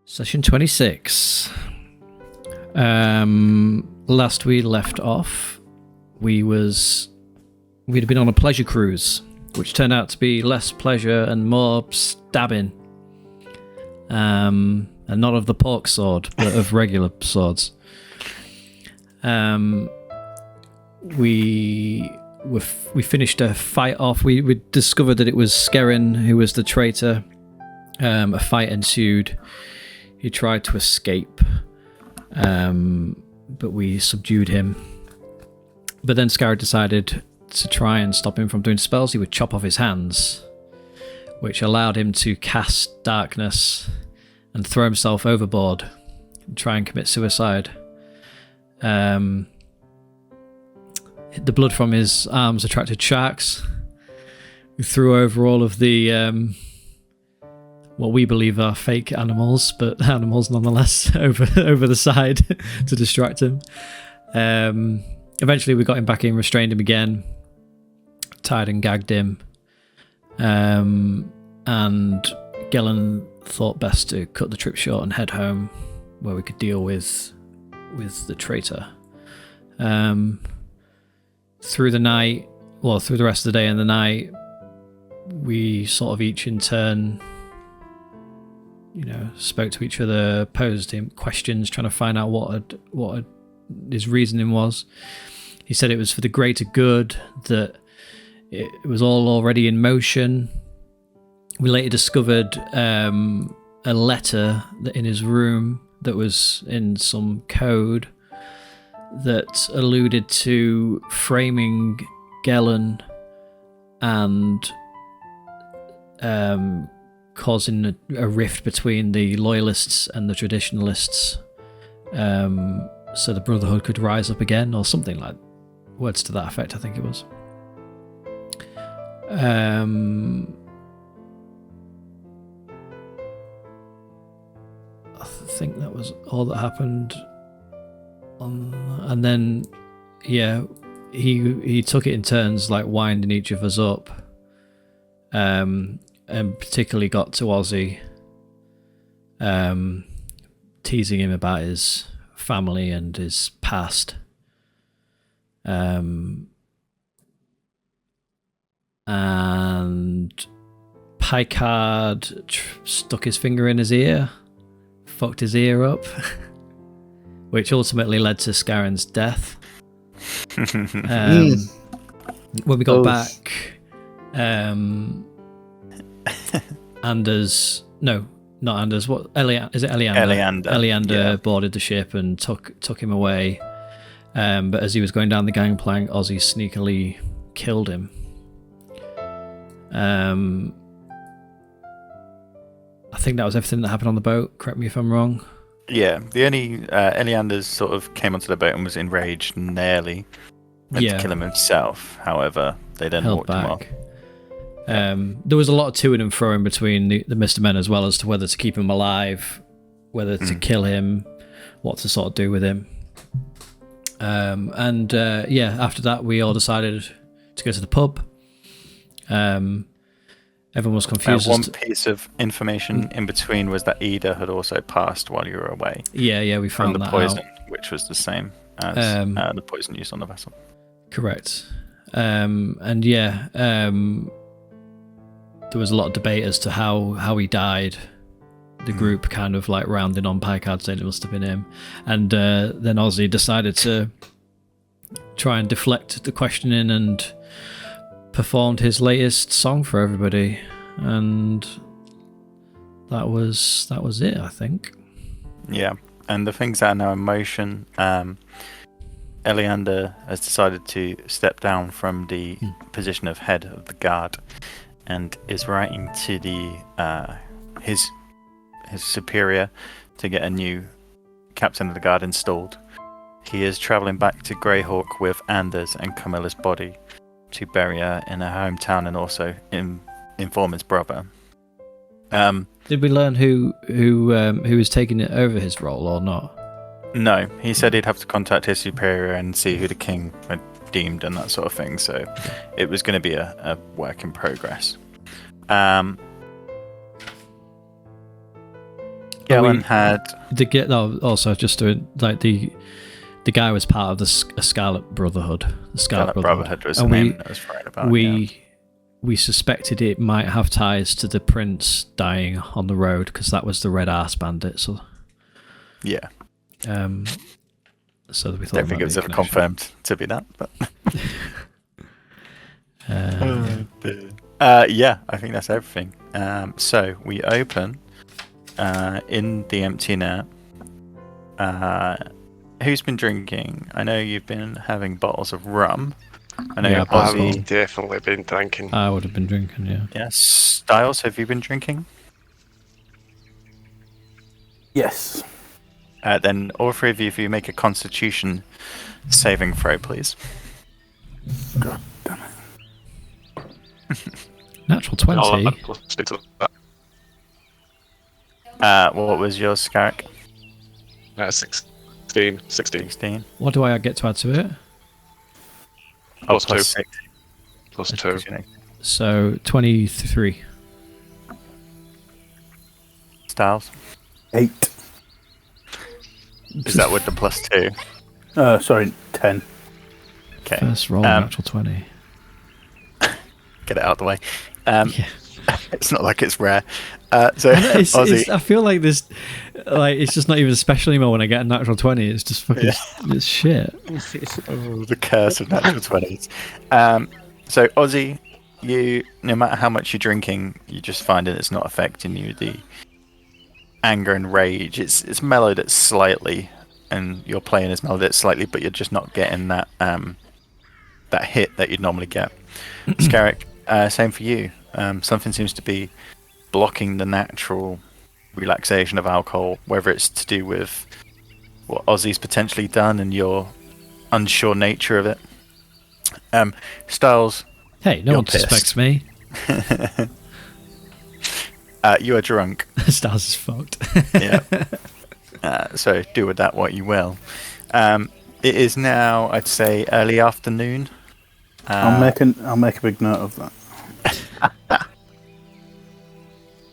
Session 26. Last we left off, we'd been on a pleasure cruise, which turned out to be less pleasure and more stabbing. And not of the pork sword, but of regular swords. We finished a fight off. We discovered that it was Skerrin who was the traitor. A fight ensued. He tried to escape, but we subdued him. But then Scarra decided to try and stop him from doing spells. He would chop off his hands, which allowed him to cast darkness and throw himself overboard and try and commit suicide. The blood from his arms attracted sharks, who threw over all of the what we believe are fake animals, but animals nonetheless, over the side to distract him. Eventually we got him back in, restrained him again, tied and gagged him, and Gellin thought best to cut the trip short and head home, where we could deal with the traitor. Through the rest of the day and the night, we sort of each in turn, spoke to each other, posed him questions, trying to find out what his reasoning was. He said it was for the greater good, that it was all already in motion. We later discovered a letter in his room that was in some code that alluded to framing Gellin and causing a rift between the loyalists and the traditionalists, so the Brotherhood could rise up again, or something like words to that effect, I think it was. I think that was all that happened. And then, he took it in turns, like winding each of us up. And particularly got to Ozzy, teasing him about his family and his past. And Picard stuck his finger in his ear, fucked his ear up, which ultimately led to Scarron's death. When we got back, Anders, no, not Anders. What? Is it Eleander? Eleander boarded the ship and took him away. But as he was going down the gangplank, Ozzy sneakily killed him. I think that was everything that happened on the boat. Correct me if I'm wrong. Yeah, the only Eleander sort of came onto the boat and was enraged, nearly went to kill him himself. However, they then walked him off. There was a lot of to and fro between the Mr. Men, as well as to whether to keep him alive, whether to kill him, what to sort of do with him. After that we all decided to go to the pub. Everyone was confused. One piece of information in between was that Ida had also passed while you were away. Yeah, we found from the that poison, out. which was the same as the poison used on the vessel. Correct. There was a lot of debate as to how he died. The group kind of like rounding on Picard, saying it must have been him. And then Ozzy decided to try and deflect the questioning and performed his latest song for everybody. And that was it, I think. Yeah, and the things that are now in motion, Eleander has decided to step down from the position of head of the guard, and is writing to his superior to get a new captain of the guard installed. He is travelling back to Greyhawk with Anders and Camilla's body to bury her in her hometown, and also inform his brother. Did we learn who is taking it over his role or not? No, he said he'd have to contact his superior and see who the king had deemed and that sort of thing. So it was going to be a work in progress. Gellin had... Also, just doing like the guy was part of the Scarlet Brotherhood. The Scarlet Brotherhood was the name that I was right about. We suspected it might have ties to the prince dying on the road because that was the Red Arse Bandit. So yeah. So we thought. Don't think it was ever confirmed to be that, but. Yeah, I think that's everything. So we open in the empty net. Who's been drinking? I know you've been having bottles of rum. I know I've definitely been drinking. I would have been drinking, yeah. Yes. Styles, have you been drinking? Yes. Then all three of you, if you make a Constitution saving throw, please. God damn it. Natural 20. What was yours, Scarrick? 16. 16. What do I get to add to it? Plus 2. 6. Plus 2. So 23. Styles? 8. Is that with the plus 2? Sorry, 10. Okay. First roll, natural 20. Get it out of the way. Yeah. It's not like it's rare. Ozzy. I feel like this, like it's just not even special anymore when I get a natural 20. It's just fucking, it's shit. Oh, the curse of natural 20s. So Ozzy, you, no matter how much you're drinking, you just find it's not affecting you. The anger and rage, it's mellowed it slightly, and your playing is mellowed it slightly, but you're just not getting that that hit that you'd normally get. Scarrick, same for you. Something seems to be blocking the natural relaxation of alcohol, whether it's to do with what Ozzy's potentially done and your unsure nature of it. Styles, hey, no one suspects me. You are drunk. Styles is fucked. Yeah. So do with that what you will. It is now, I'd say, early afternoon. I'll make a big note of that.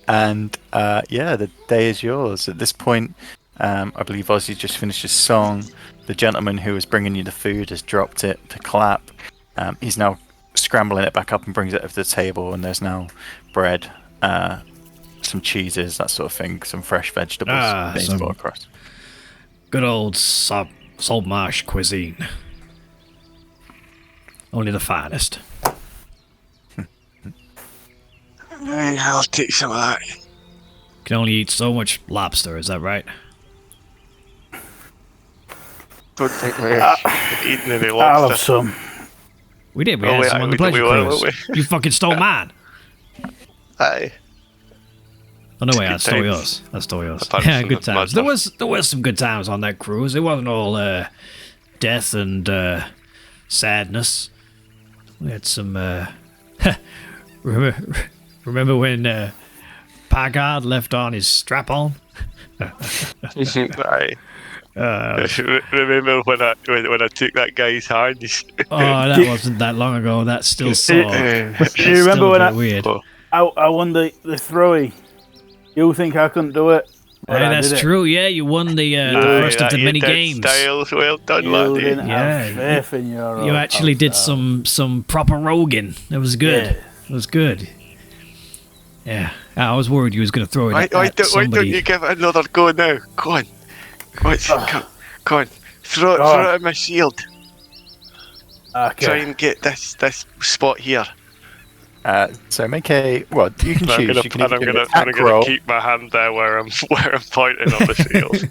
And the day is yours. At this point, I believe Ozzy just finished his song. The gentleman who was bringing you the food has dropped it to clap. He's now scrambling it back up and brings it over to the table, and there's now bread, some cheeses, that sort of thing, some fresh vegetables being brought across. Good old Saltmarsh cuisine. Only the finest. I'll take some of that. Can only eat so much lobster, is that right? Don't think we're eating any lobster. I'll have some. We did. We had some on the pleasure cruise. You fucking stole mine. Aye. Oh no, wait, I stole yours. Yeah, good times. There was some good times on that cruise. It wasn't all death and sadness. We had some. Remember when Packard left on his strap-on? Aye. Remember when I took that guy's hand? Oh, that wasn't that long ago. That's still sore. Do you remember when weird. I won the throwy? You think I couldn't do it? Hey, that's true. Yeah, you won the first of the mini games. Styles, well done, laddie. You actually did some proper roguing. It was good. Yeah. It was good. Yeah, I was worried you was going to throw it at somebody. Why don't you give it another go now? Go on. Go on. Throw it at my shield. Okay. Try and get this spot here. So make a you can choose. I'm gonna keep my hand there where I'm pointing on the shield.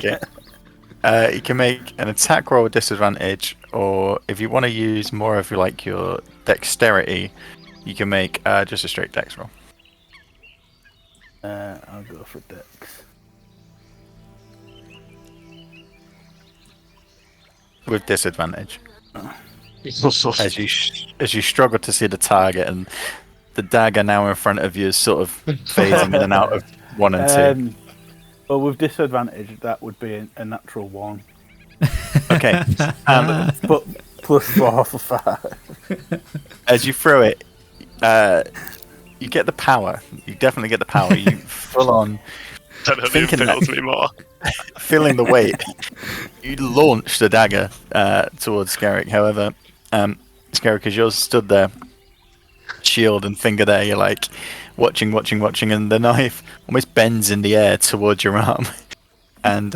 Yeah. You can make an attack roll with disadvantage, or if you want to use more of your dexterity, you can make just a straight dex roll. I'll go for dex. With disadvantage. As you struggle to see the target, and the dagger now in front of you is sort of phasing in and out of 1 and 2. Well, with disadvantage, that would be a natural 1. Okay. But plus 4 for 5. As you throw it, you get the power. You definitely get the power. You full on That only Thinking that- impales me more. Feeling the weight, you launch the dagger towards Scarrick. However, Scarrick, as you're stood there, shield and finger there, you're like watching, and the knife almost bends in the air towards your arm, and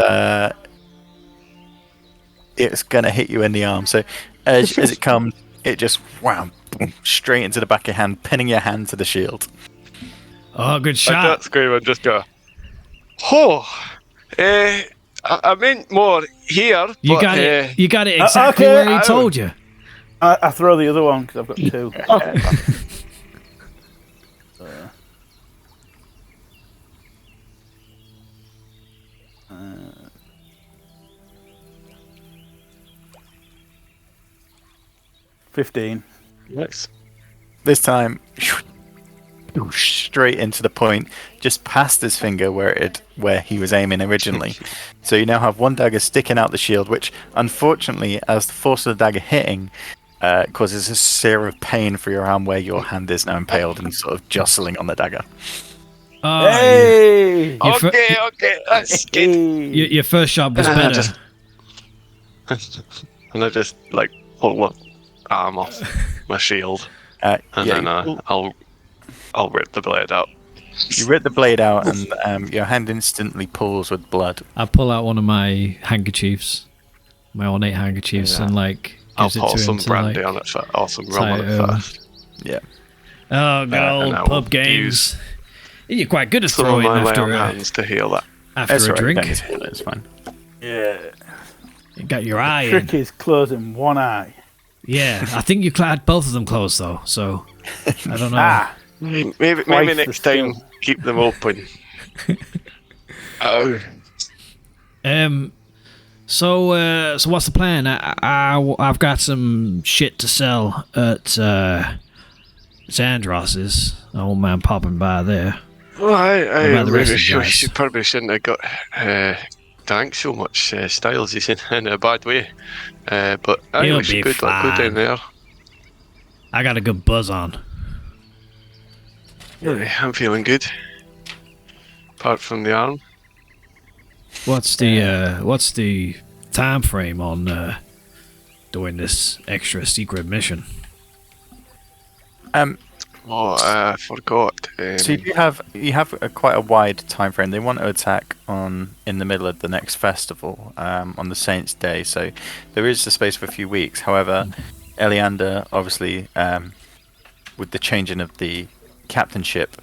it's gonna hit you in the arm. So as it comes, it just wham, boom, straight into the back of your hand, pinning your hand to the shield. Oh, good I shot. don't scream and just go, oh, I meant more here, You but, got it. You got it exactly okay. where he told you. I throw the other one because I've got two. 15. Nice. This time, straight into the point, just past his finger where he was aiming originally. So you now have one dagger sticking out the shield, which, unfortunately, as the force of the dagger hitting, causes a sear of pain for your arm, where your hand is now impaled and sort of jostling on the dagger. Oh, Hey! Okay, that's good. your first shot was And I better. just like pull my arm off my shield, and Yeah, then I'll rip the blade out. you rip the blade out, and your hand instantly pools with blood. I pull out one of my handkerchiefs, my ornate handkerchiefs, Yeah. and like I'll gives it pour to him some to brandy like. on it first, or some tie rum on it it over. first. Yeah. Oh, good and old I will pub games. use You're quite good at Some of throwing my lay after on a, hands to heal that. after That's a right. you don't drink. need to heal it, it's fine. Yeah. You got your eye in. Trick is closing one eye. Yeah, I think you had both of them closed though, so I don't know. Ah! Maybe Twice the next time skill. keep them open. Oh, So what's the plan? I've got some shit to sell at Xandros's. Old man popping by there. well, I about the rest maybe of you guys? she probably shouldn't have got thanks so much. Styles, he's in a bad way. But I He'll wish be you good luck. Go fine. down there. I got a good buzz on. Yeah, I'm feeling good. Apart from the arm. What's the time frame on doing this extra secret mission? Oh, I forgot. So you have quite a wide time frame. They want to attack in the middle of the next festival, on the Saints' Day. So there is the space for a few weeks. However, Eleander, obviously, with the changing of the captainship,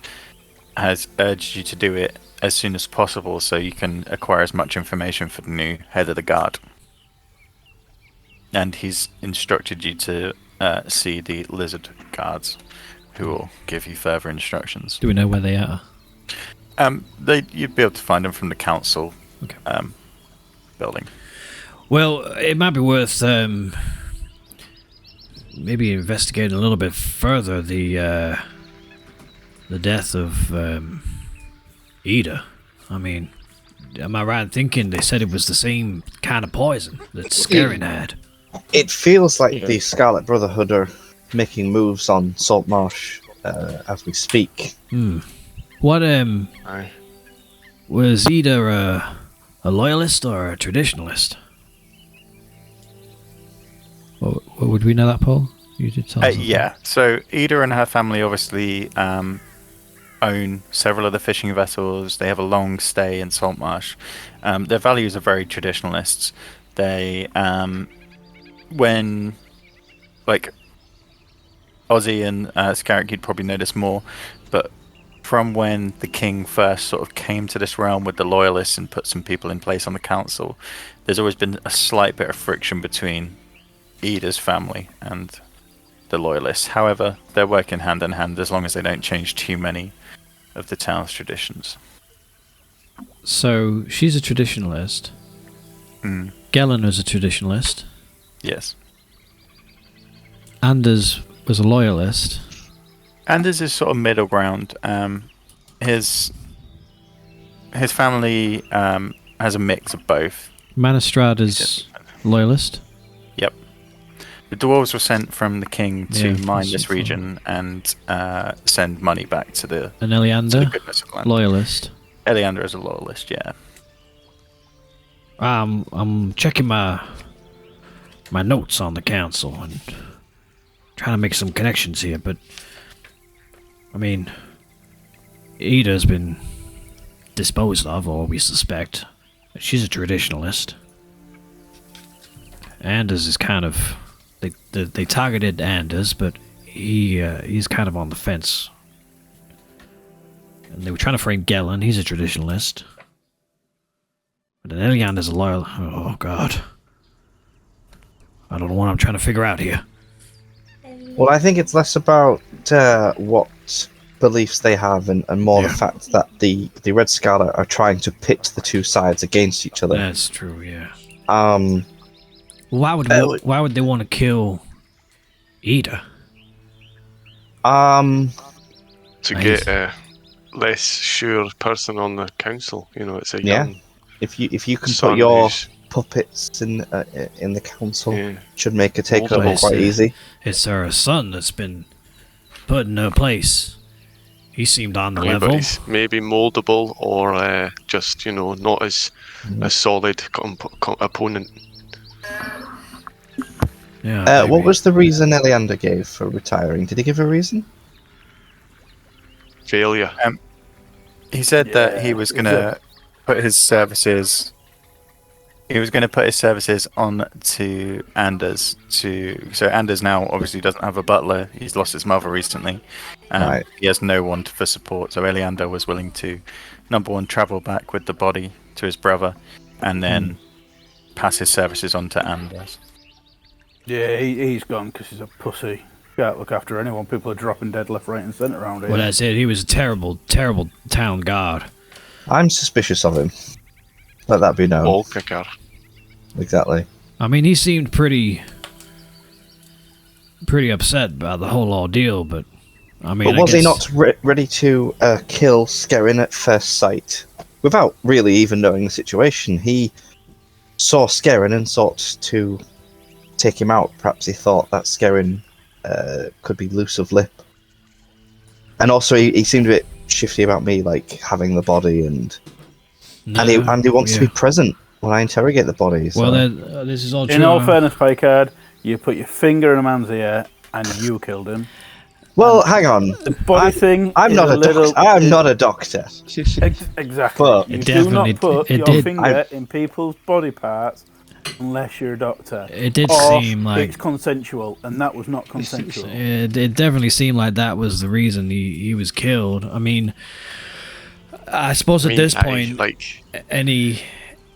has urged you to do it as soon as possible, so you can acquire as much information for the new head of the guard. And he's instructed you to see the lizard guards, who will give you further instructions. Do we know where they are? You'd be able to find them from the council building. Well, it might be worth maybe investigating a little bit further the death of Ida. I mean, am I right in thinking they said it was the same kind of poison that Scaring had? It feels like the Scarlet Brotherhood are making moves on Saltmarsh as we speak. What Aye. was Ida a loyalist or a traditionalist? What would we know that, Paul? You did tell us. Yeah, so Ida and her family obviously own several of the fishing vessels. They have a long stay in Saltmarsh. Their values are very traditionalists. They, when, like, Ozzy and Scarrick, you'd probably notice more, but from when the king first sort of came to this realm with the loyalists and put some people in place on the council, there's always been a slight bit of friction between Ida's family and the loyalists. However, they're working hand in hand as long as they don't change too many of the town's traditions. So she's a traditionalist. Gellin was a traditionalist. Yes. Anders was a loyalist. Anders is sort of middle ground. His family has a mix of both. Manistrad is loyalist. Yep. The dwarves were sent from the king to Yeah, mine that's this fine. region and send money back to the And to the Eleander, goodness of the land. loyalist. Eleander is a loyalist, yeah. I'm checking my notes on the council and trying to make some connections here, but I mean, Ida's been disposed of, or we suspect. She's a traditionalist. Anders is kind of they targeted Anders, but he's kind of on the fence. And they were trying to frame Gellin. He's a traditionalist. But then Eliander's a loyal. Oh God. I don't know what I'm trying to figure out here. Well, I think it's less about what beliefs they have and more the fact that the Red Scarlet are trying to pit the two sides against each other. That's true, yeah. Why Why would they want to kill Ida? To get a less sure person on the council, it's a Yeah. young If you can son put your who's- puppets in the council, Yeah. should make a takeover Moldable. quite easy. It's her son that's been put in her place. He seemed on the level. Anybody's maybe moldable or just not as a solid opponent. Yeah. What maybe. was the reason Eliander gave for retiring? Did he give a reason? Failure. He said that he was going to put his services. He was going to put his services on to Anders. So Anders now obviously doesn't have a butler. He's lost his mother recently. Right. He has no one for support. So Eleander was willing to, number one, travel back with the body to his brother, and then pass his services on to Anders. Yeah, he's gone because he's a pussy. Can't look after anyone. People are dropping dead left, right, and centre around here. Well, that's it. He was a terrible, terrible town guard. I'm suspicious of him. Let that be known. Ball kicker. Exactly. I mean, he seemed pretty upset about the whole ordeal, but I mean, But was I he guess, not ready to kill Skerrin at first sight? Without really even knowing the situation, he saw Skerrin and sought to take him out. Perhaps he thought that Skerrin could be loose of lip. And also, he seemed a bit shifty about me, like having the body, and he wants to be present when I interrogate the body. So. Well, this is all true. In all fairness, Picard, you put your finger in a man's ear and you killed him. Well, hang on. The body thing. I'm is not a little, doctor. I'm not a doctor. Exactly. But you It do definitely- not put it your did- finger in people's body parts unless you're a doctor. It did Or seem like it's consensual, and that was not consensual. it definitely seemed like that was the reason he was killed. I mean, I suppose at this point,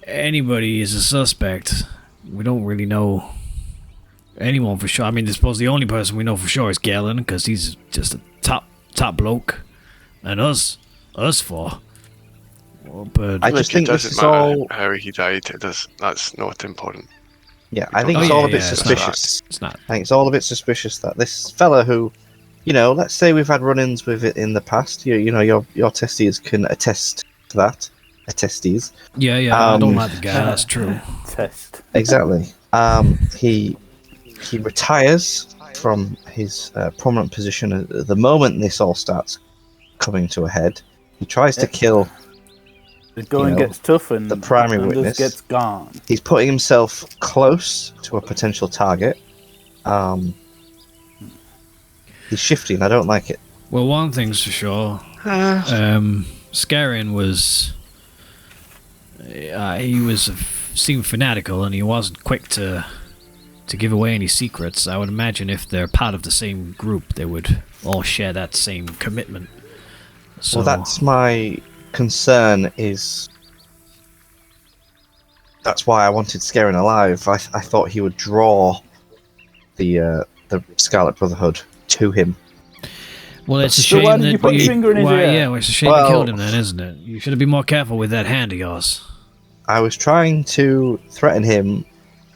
anybody is a suspect. We don't really know anyone for sure. I mean, I suppose the only person we know for sure is Galen, because he's just a top bloke, and us four. Well, but I just It think this doesn't is matter all. how he died. That's not important. Yeah, I think Oh, it's yeah, all a bit yeah, it's suspicious. it's not. I think it's all a bit suspicious that this fella who, let's say we've had run-ins with it in the past. Your testes can attest to that. Attestes. Yeah, I don't Um, like the guy. That's true. Test. Exactly. He retires from his prominent position at the moment this all starts coming to a head. He tries to kill. The going gets tough and the primary and witness. this gets gone. He's putting himself close to a potential target. He's shifty, and I don't like it. Well, one thing's for sure. Scarin was. Seemed fanatical, and he wasn't quick to give away any secrets. I would imagine if they're part of the same group, they would all share that same commitment. So, Well, that's my concern. That's why I wanted Scarin alive. I thought he would draw the Scarlet Brotherhood to him. well, it's a So why shame did that you put your finger in his ear? Yeah, well, it's a shame you killed him then, isn't it? You should have been more careful with that hand of yours. I was trying to threaten him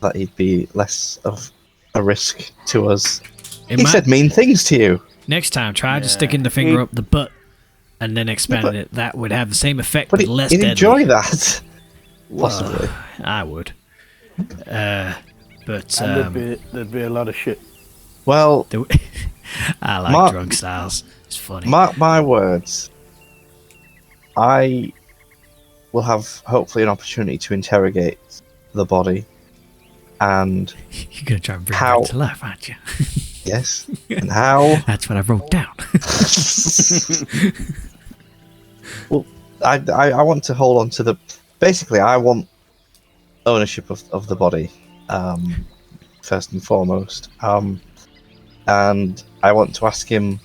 that he'd be less of a risk to us. He said mean things to you. Next time, try just sticking the finger up the butt and then expanding it. That would have the same effect, But but less he'd deadly. enjoy that. Possibly. I would. But And there'd be a lot of shit. Well, I like Mark- drug styles. It's funny. mark my words. I we'll have hopefully an opportunity to interrogate the body. And You're going to try and bring How- it back to life, aren't you? yes, and how That's what I wrote down. well, I want to hold on to the. Basically, I want ownership of the body, first and foremost. And I want to ask him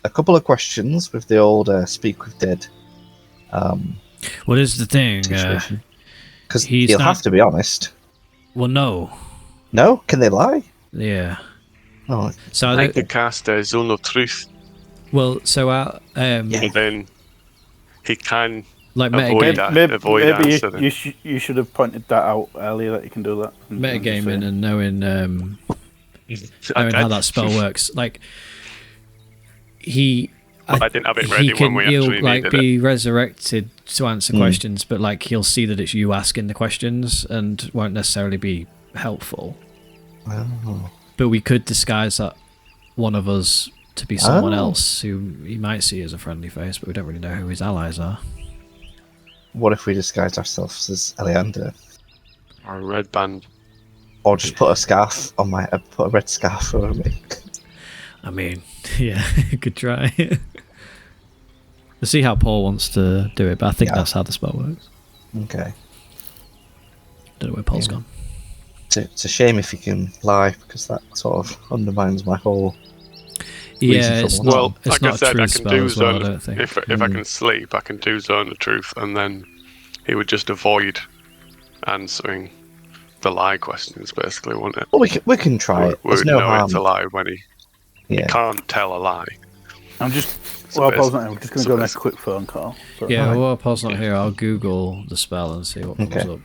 a couple of questions with the old speak with dead What is the thing? situation. Because he's he'll not- have to be honest. Well, no. No? Can they lie? Yeah. Oh, So I I think don't, the cast a zone of truth, well, so I Yeah. and then he can like avoid metagame, that. Maybe, Avoid maybe answering. you should have pointed that out earlier that you can do that. I'm just metagaming saying. and knowing how that spell works. Like I didn't have it ready when we he'll actually like needed be resurrected to answer questions, but like he'll see that it's you asking the questions and won't necessarily be helpful. oh. But we could disguise that one of us to be someone Oh. else who he might see as a friendly face, but we don't really know who his allies are. What if we disguise ourselves as Eleander? Or a red band. Or just put a scarf on my. Put a red scarf over me. I mean, yeah, could try. We'll see how Paul wants to do it, but I think Yeah. that's how the spell works. Okay. Don't know where Paul's Yeah. gone. It's a shame if you can lie, because that sort of undermines my whole. Yeah, for it's one. not. Well, it's like not I said, a true I can spell do as well. I zone. don't think. If I can sleep, I can do zone of truth, and then he would just avoid answering the lie questions, basically, wouldn't it? Well, we can try it. We There's would no know harm. it's a lie when he Yeah. can't tell a lie. I'm just. So Well, basi- Paul's not here. I'm just going to so go make a basi- quick phone call. So, Yeah, Alright. while Paul's not here, I'll Google the spell and see what comes Okay. up.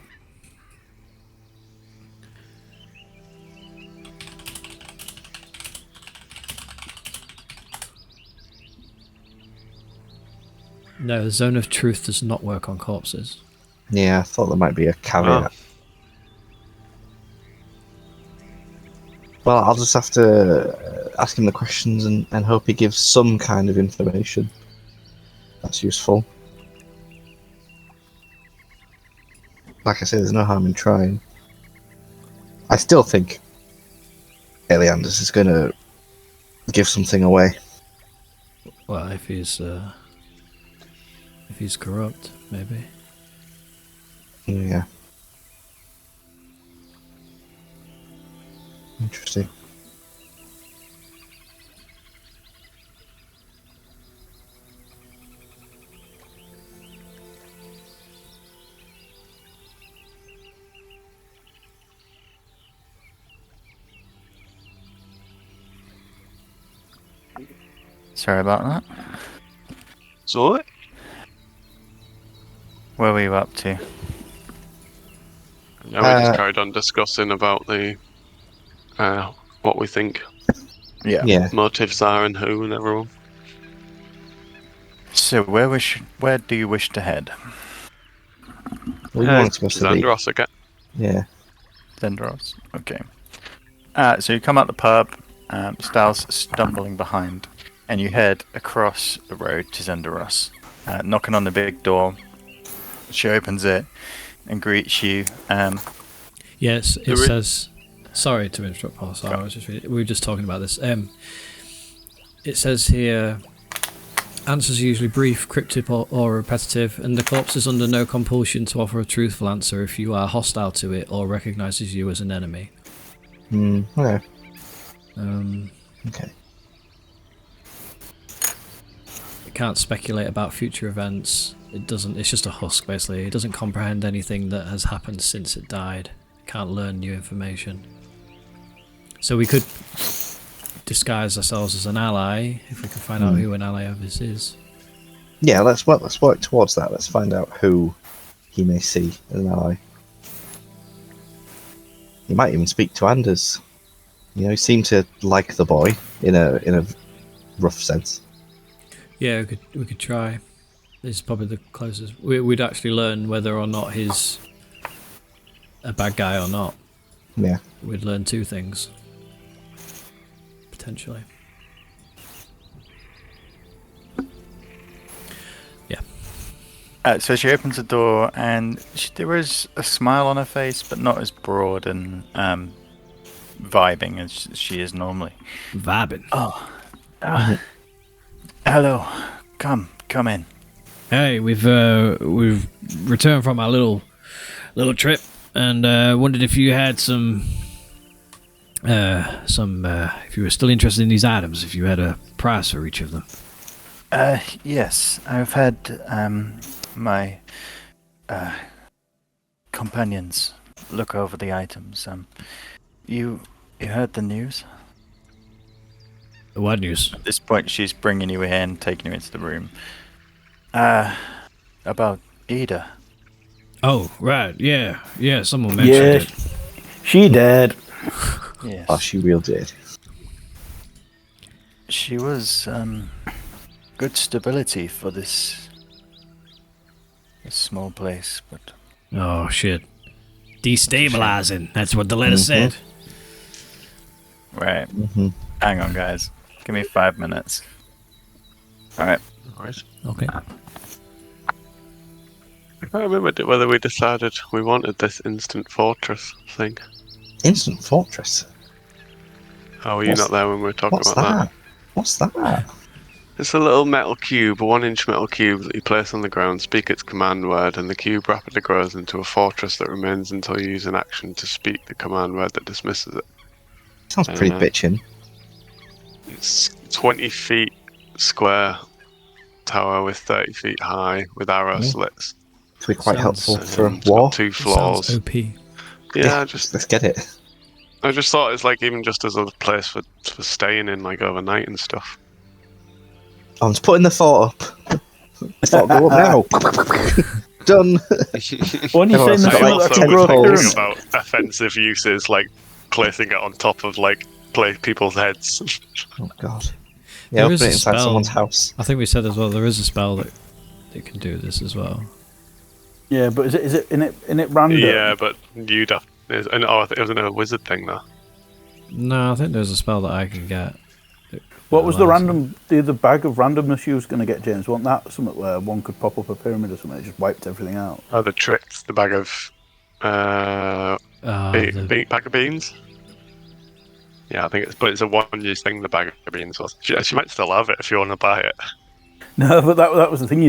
No, the zone of truth does not work on corpses. Yeah, I thought there might be a caveat. Well, I'll just have to ask him the questions and hope he gives some kind of information. That's useful. Like I said, there's no harm in trying. I still think Elianders is going to give something away. Well, if he's corrupt, maybe. Yeah. Interesting. Sorry about that. So, Where were you up to? yeah, we just carried on discussing about the what we think Yeah. motives are and who and everyone. So where do you wish to head? We want to go to the. Xandros again. Yeah. Zendros. Okay. So you come out the pub, Styles stumbling behind, and you head across the road to Zenderos, knocking on the big door. She opens it and greets you. Yes, it Do we- says. Sorry to interrupt, Paul. Sorry, I was just we were just talking about this. It says here, answers are usually brief, cryptic, or repetitive, and the corpse is under no compulsion to offer a truthful answer if you are hostile to it or recognizes you as an enemy. Okay. Um, Okay. it can't speculate about future events. It doesn't. It's just a husk, basically. It doesn't comprehend anything that has happened since it died. It can't learn new information. So we could disguise ourselves as an ally if we can find out who an ally of this is. Yeah, let's work towards that. Let's find out who he may see as an ally. He might even speak to Anders. You know, he seemed to like the boy in a rough sense. Yeah, we could try. This is probably the closest. We'd actually learn whether or not he's a bad guy or not. Yeah. We'd learn two things. Potentially. Yeah. So she opens the door, and there is a smile on her face, but not as broad and vibing as she is normally. Vibing. Oh, hello. Come in. Hey, we've returned from our little trip, and wondered if you had some if you were still interested in these items, if you had a price for each of them. Yes, I've had my companions look over the items. You heard the news? What news? At this point, she's bringing you in, taking you into the room. About Ida. Oh, right, yeah, someone mentioned Yeah, it. she dead. Yes. Oh, she real did. She was good stability for this small place, but Oh, shit. Destabilizing, that's what the letter said. right. Mm-hmm. Hang on, guys. Give me 5 minutes. All right. Right. Okay. I can't remember whether we decided we wanted this instant fortress thing. Instant fortress. Oh, were you not there when we were talking What's about that? What's that? It's a little metal cube, a 1-inch metal cube that you place on the ground, speak its command word, and the cube rapidly grows into a fortress that remains until you use an action to speak the command word that dismisses it. Sounds pretty bitchin'. It's 20 feet square tower with 30 feet high with arrow slits. It'll be quite Sounds, helpful for It's war. got 2 floors. Sounds OP. Yeah, Let's get it. I just thought it's like even just as a place for staying in like overnight and stuff. I'm just putting the fort up. The fort go up now. Done. When you Everyone's saying the got, I like, fort, also that's a 10 was growth poles. thinking pyramid. about offensive uses, like placing it on top of like people's heads. Oh god. Yeah, There is open a it inside spell. someone's house. I think we said as well, there is a spell that can do this as well. Yeah, but is it in it random? Yeah, but you'd have. I think it was a wizard thing though. No, I think there's a spell that I can get. What was the Allows random? The other bag of randomness you was going to get, James? Wasn't that something where one could pop up a pyramid or something? It just wiped everything out. Oh, the tricks, the bag of bag of beans. Yeah, I think it's a one-use thing. The bag of beans was. She might still have it if you want to buy it. No, but that was the thing.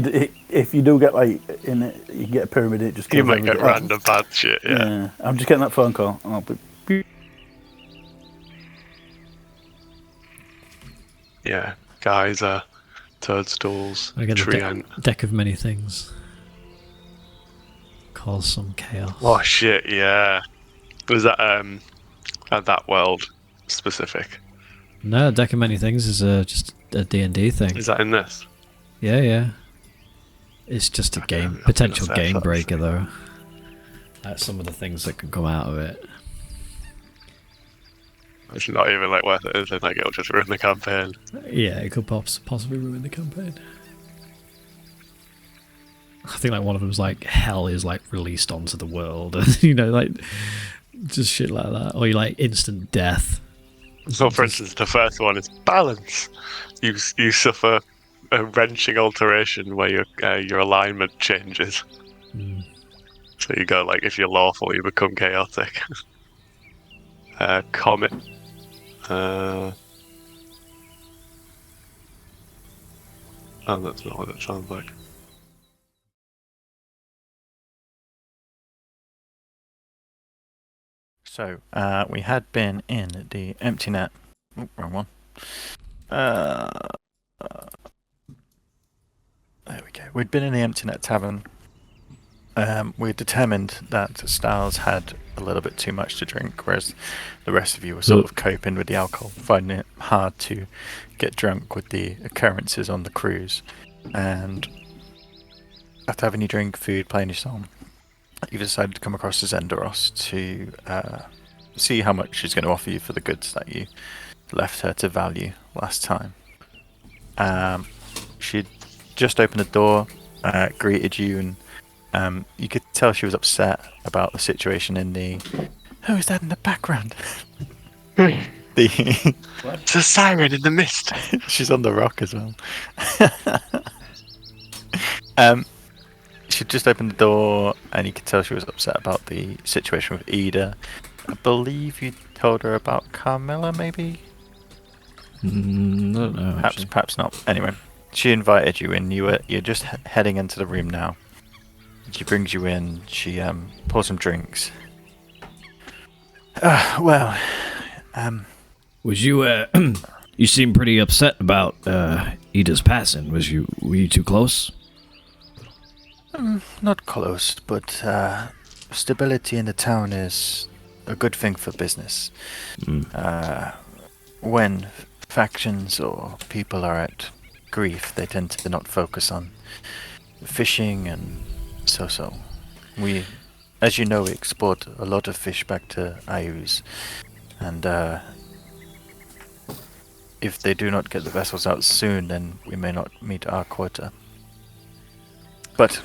If you do get like in it, you get a pyramid. It just You kills might get everything. random bad shit. Yeah. I'm just getting that phone call. I'll be. Yeah. Guys, toadstools, I get tree a ant. deck of many things. Cause some chaos. Oh shit! Yeah. Was that at that world specific? No, a deck of many things is just a D&D thing. Is that in this? Yeah. It's just a Okay, I'm potential gonna say game that's breaker though. That's some of the things that can come out of it. It's not even like worth it, is it? Like it'll just ruin the campaign. Yeah, it could possibly ruin the campaign. I think like one of them's like hell is like released onto the world, and like just shit like that, or you like instant death. So, for instance, the first one is balance. You suffer a wrenching alteration where your alignment changes. Mm. So you go like if you're lawful, you become chaotic. Comet. Oh, that's not what it sounds like. So, we had been in the empty net. Oh, wrong one. There we go. We'd been in the empty net tavern. We determined that Styles had a little bit too much to drink, whereas the rest of you were sort of coping with the alcohol, finding it hard to get drunk with the occurrences on the cruise. And after having your drink, food, playing your song, you decided to come across to Zendoros to see how much she's going to offer you for the goods that you left her to value last time. She'd just opened the door, greeted you, and you could tell she was upset about the situation in the... Who is that in the background? It's a siren in the mist. she just opened the door, and you could tell she was upset about the situation with Ida. I believe you told her about Carmilla, maybe? No, no, Perhaps not. Anyway, she invited you in. You're just heading into the room now. She brings you in. She pours some drinks. Was you you seem pretty upset about Ida's passing. Were you too close? Not close, but stability in the town is a good thing for business. When factions or people are at grief, they tend to not focus on fishing and so. We, as you know, we export a lot of fish back to Ayus, and if they do not get the vessels out soon, then we may not meet our quota. But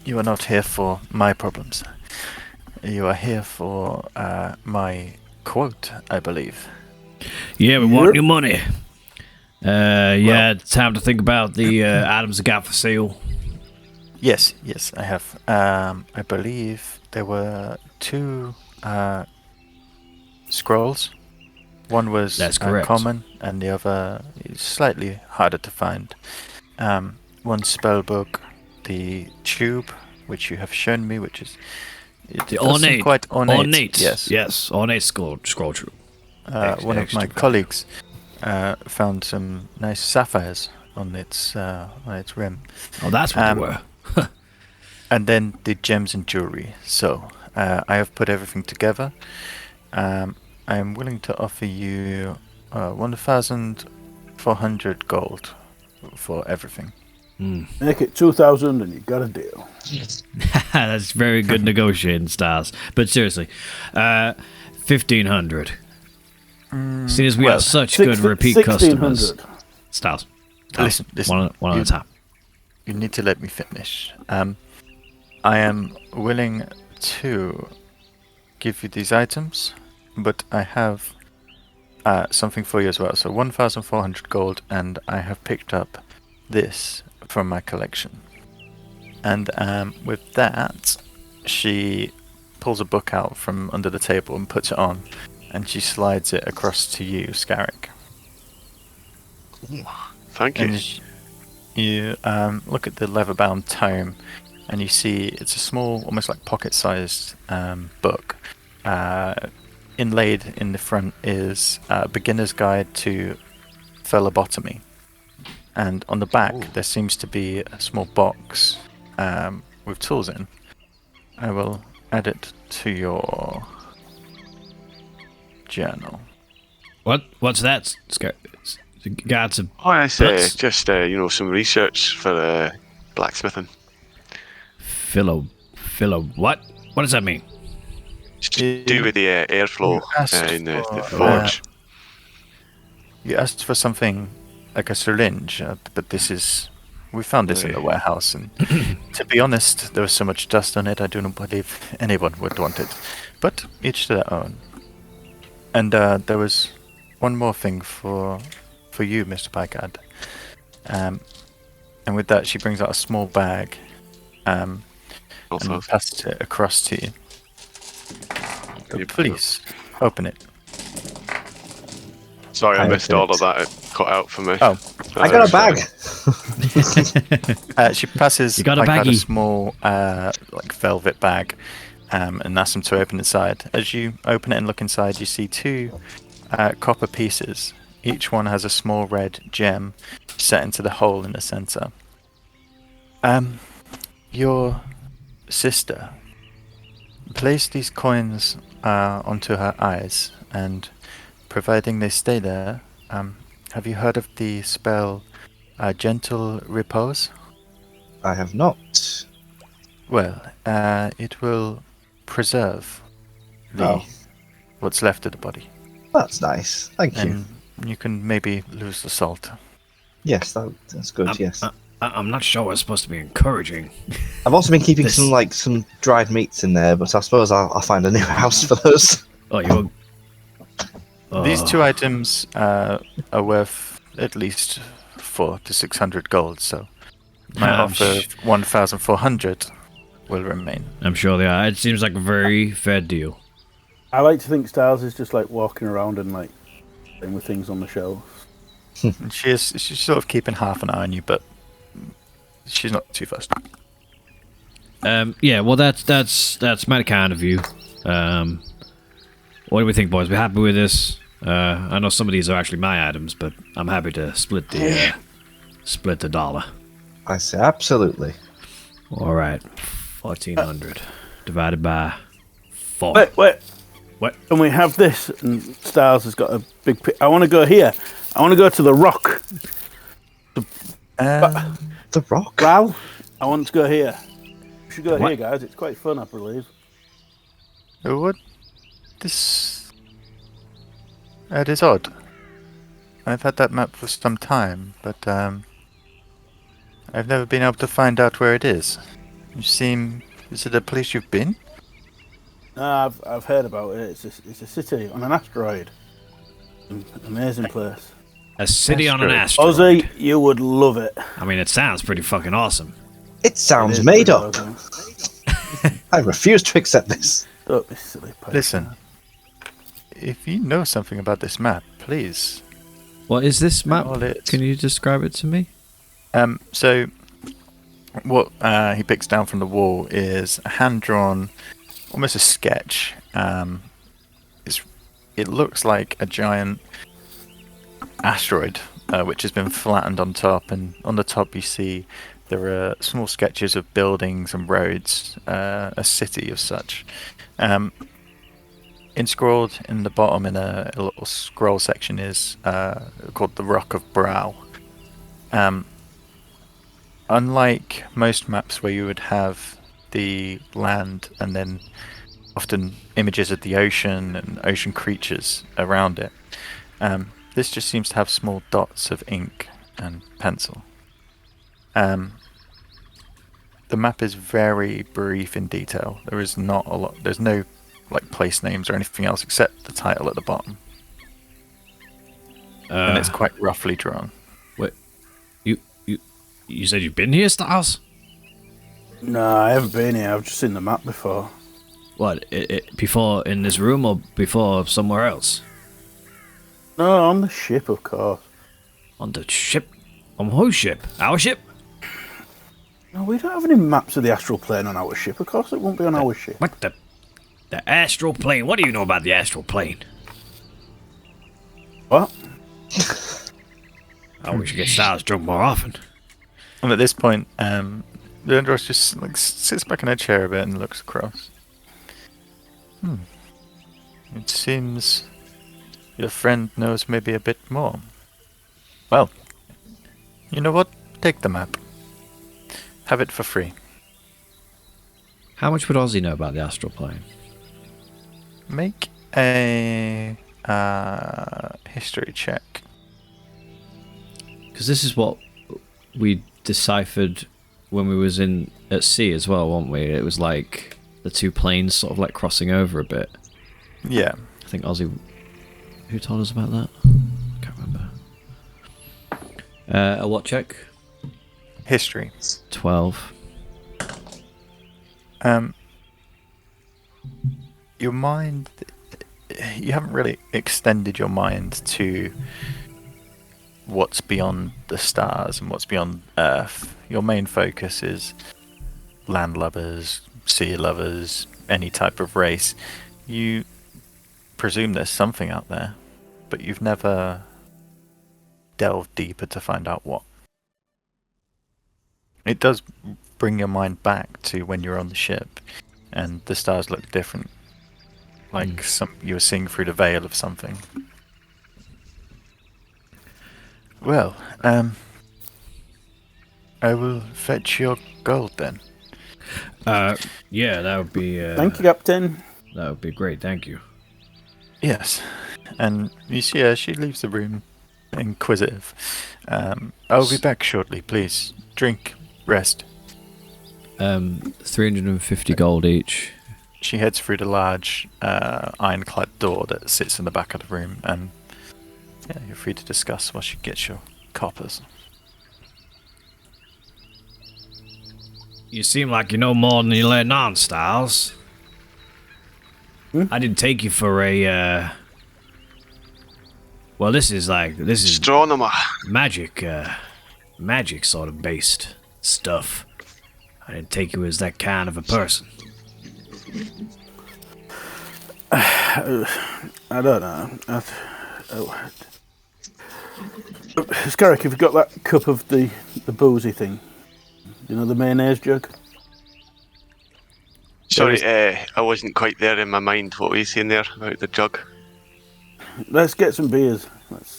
you are not here for my problems. You are here for my quote, I believe. Yeah, we want new money. Time to think about the items I got for sale. Yes, I have. I believe there were 2 scrolls. One was That's correct. common, and the other is slightly harder to find. One spell book, the tube, which you have shown me, which is The ornate, quite ornate. Yes, ornate scroll tube. One of my colleagues found some nice sapphires on its rim. Oh, that's what they were. And then the gems and jewelry. So I have put everything together. I am willing to offer you 1,400 gold for everything. Make it 2,000 and you got a deal. That's very good negotiating, Styles. But seriously, 1,500. Seeing as we have such good repeat customers. Styles. Listen. One at a time. You need to let me finish. I am willing to give you these items, but I have something for you as well. So 1,400 gold, and I have picked up this from my collection. And with that, she pulls a book out from under the table and puts it on, and she slides it across to you, Scarrick. Thank you. And you look at the leather-bound tome, and you see it's a small, almost like pocket-sized book. Inlaid in the front is a beginner's guide to phlebotomy. And on the back, there seems to be a small box with tools in. I will add it to your journal. What's that? Guards of I say, books? just some research for blacksmithing. Philo, what? What does that mean? It's to do with the airflow in the forge. You asked for something like a syringe, but we found this in the warehouse, and to be honest, there was so much dust on it, I do not believe anyone would want it. But each to their own. And there was one more thing for you, Mr. Picard. And with that, she brings out a small bag and passes it across to you. Please, open it. Sorry, I missed all of that. It cut out for me. Oh. I got a bag. She passes You got a Picard baggie. a small velvet bag and asks him to open inside. As you open it and look inside, you see 2 copper pieces. Each one has a small red gem set into the hole in the center. Your sister placed these coins onto her eyes, and providing they stay there, have you heard of the spell Gentle Repose? I have not. Well, it will preserve what's left of the body. That's nice. Thank you. And you can maybe lose the salt. Yes, that's good. Yes. I'm not sure what's supposed to be encouraging. I've also been keeping This- some dried meats in there, but I suppose I'll find a new house for those. Oh, you. These 2 items are worth at least 400 to 600 gold, so My I'm offer sh- of 1,400 will remain. I'm sure they are. It seems like a very fair deal. I like to think Styles is just like walking around and like playing with things on the shelf. And she's sort of keeping half an eye on you, but she's not too fussed. Yeah, well, that's mighty kind of you. What do we think, boys? We happy with this? I know some of these are actually my items, but I'm happy to split the dollar. I say absolutely. All right, 1,400 divided by 4. Wait. What? Can we have this? And Styles has got a big. I want to go here. I want to go to the rock. The rock? Ral, I want to go here. We should go What? here, guys. It's quite fun, I believe. What? This... It is odd. I've had that map for some time, but I've never been able to find out where it is. You seem... Is it a place you've been? No, I've heard about it. It's a city on an asteroid. Amazing place. A city on an Asteroid. asteroid. Ozzy, you would love it. I mean, it sounds pretty fucking awesome. It It sounds is made pretty up. awesome. I refuse to accept this. Don't be silly, Piper. Listen, if you know something about this map, please. What is this map? All it- Can you describe it to me? So what he picks down from the wall is a hand-drawn, almost a sketch. It looks like a giant asteroid, which has been flattened on top, and on the top you see there are small sketches of buildings and roads, a city of such. Inscrawled in the bottom in a little scroll section is called the Rock of Brow. Unlike most maps where you would have the land and then often images of the ocean and ocean creatures around it, this just seems to have small dots of ink and pencil. The map is very brief in detail. There is not a lot. There's no like place names or anything else except the title at the bottom, and it's quite roughly drawn. Wait, you said you've been here, Styles? No, I haven't been here. I've just seen the map before. What? Before in this room or before somewhere else? No, on the ship, of course. On the ship? On whose ship? Our ship? No, we don't have any maps of the astral plane on our ship. Of course, it won't be on our ship. What the astral plane? What do you know about the astral plane? What? Oh, we should get Styles drunk more often. And at this point, Leandros just like sits back in a chair a bit and looks across. It seems your friend knows maybe a bit more. Well, you know what? Take the map. Have it for free. How much would Ozzy know about the astral plane? Make a history check. Because this is what we deciphered when we was at sea as well, weren't we? It was like the two planes sort of like crossing over a bit. Yeah. I think Ozzy... Who told us about that? I can't remember. A what check? History. 12. Your mind... You haven't really extended your mind to what's beyond the stars and what's beyond Earth. Your main focus is land lovers, sea lovers, any type of race. You presume there's something out there, but you've never delved deeper to find out what. It does bring your mind back to when you're on the ship and the stars look different. Like you were seeing through the veil of something. Well, I will fetch your gold then. Yeah, that would be... Thank you, Captain. That would be great, thank you. Yes, and you see her, she leaves the room, inquisitive. I'll be back shortly, please. Drink, rest. 350 gold each. She heads through the large ironclad door that sits in the back of the room, and yeah, you're free to discuss while she gets your coppers. You seem like you know more than you let on, Styles. I didn't take you for a, well, this is Astronomer. magic sort of based stuff. I didn't take you as that kind of a person. I don't know. Scarrick, have you got that cup of the boozy thing? You know, the mayonnaise jug? Sorry, I wasn't quite there in my mind. What were you saying there about the jug? Let's get some beers.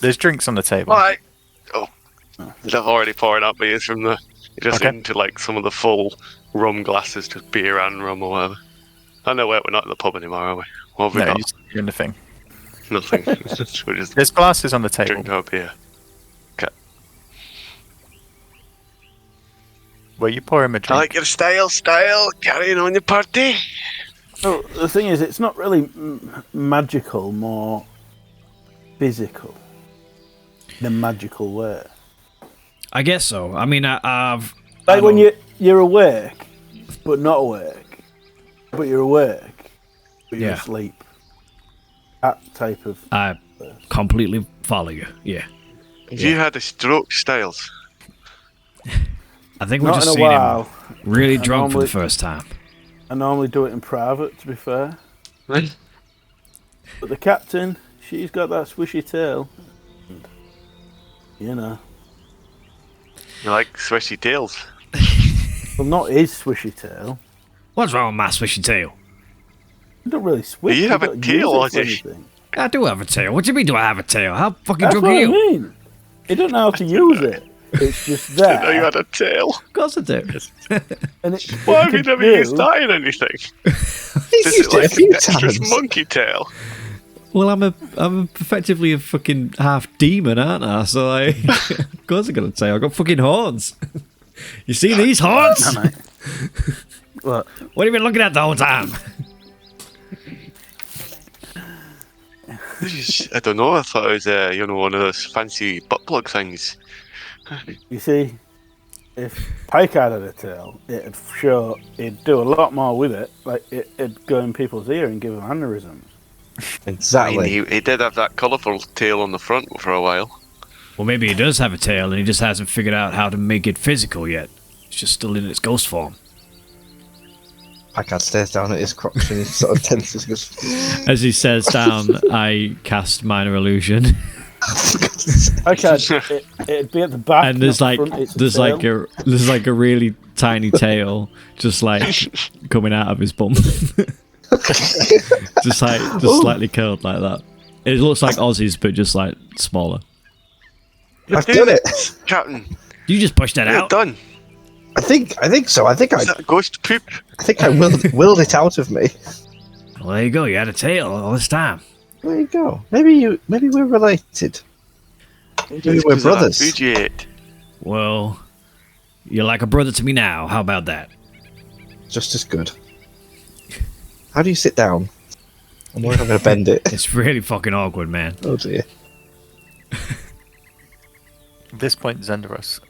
There's drinks on the table. Why? Oh, they've already poured up beers from the. Just Okay. into like some of the full rum glasses, just beer and rum or whatever. I know we're not at the pub anymore, are we? What have we No, got? you're in the thing. Nothing. We're just There's glasses on the table. drinking our beer. Okay. Where you pour him a I drink. like your style. Carrying on your party. Oh, the thing is, it's not really magical, more physical. In a magical way. I guess so. I mean, I've Like when you're awake, but not awake. But you're awake, but you're Yeah. asleep. That type of... I completely follow you. Yeah. Have you had a stroke, Styles? I think we're Not just in a seeing while. him really drunk for normally- the first time. I normally do it in private, to be fair. But the captain, she's got that swishy tail. And, you know. You like swishy tails? Well, not his swishy tail. What's wrong with my swishy tail? You don't really swish. You have a don't tail, use it for Ozzy. anything. I do have a tail. What do you mean, do I have a tail? How fucking That's drunk what are I you? mean. You don't know how to use it. It's just I know you there. had a tail. Of course I do. And it, Why it have you could never do- used that in anything? He's Is used it it a like few an extra times. monkey tail? Well, I'm effectively a fucking half demon, aren't I? So of course I got a tail. I got fucking horns. You see these horns? No, mate. What? What have you been looking at the whole time? I don't know. I thought it was, one of those fancy butt plug things. You see, if Pike had a tail, it'd do a lot more with it. Like, it'd go in people's ear and give them aneurysms. I Exactly. mean, he did have that colourful tail on the front for a while. Well, maybe he does have a tail and he just hasn't figured out how to make it physical yet. It's just still in its ghost form. Packard stares down at his crotch and he sort of tenses. Goes, As he says down, I cast minor illusion. It'd be at the back. And there's not like front, it's a there's like tail. a really tiny tail just like coming out of his bum. just slightly curled like that. It looks like Ozzy's but just like smaller. I've done it. Captain, You just pushed that you're out. done. I think so. I think Is that ghost poop? I willed it out of me. Well, there you go. You had a tail all this time. There you go. Maybe we're related. Maybe we're brothers. Who'd you eat? Well, you're like a brother to me now. How about that? Just as good. How do you sit down? I'm worried I'm going to bend it. It's really fucking awkward, man. Oh dear. At this point, Zenderos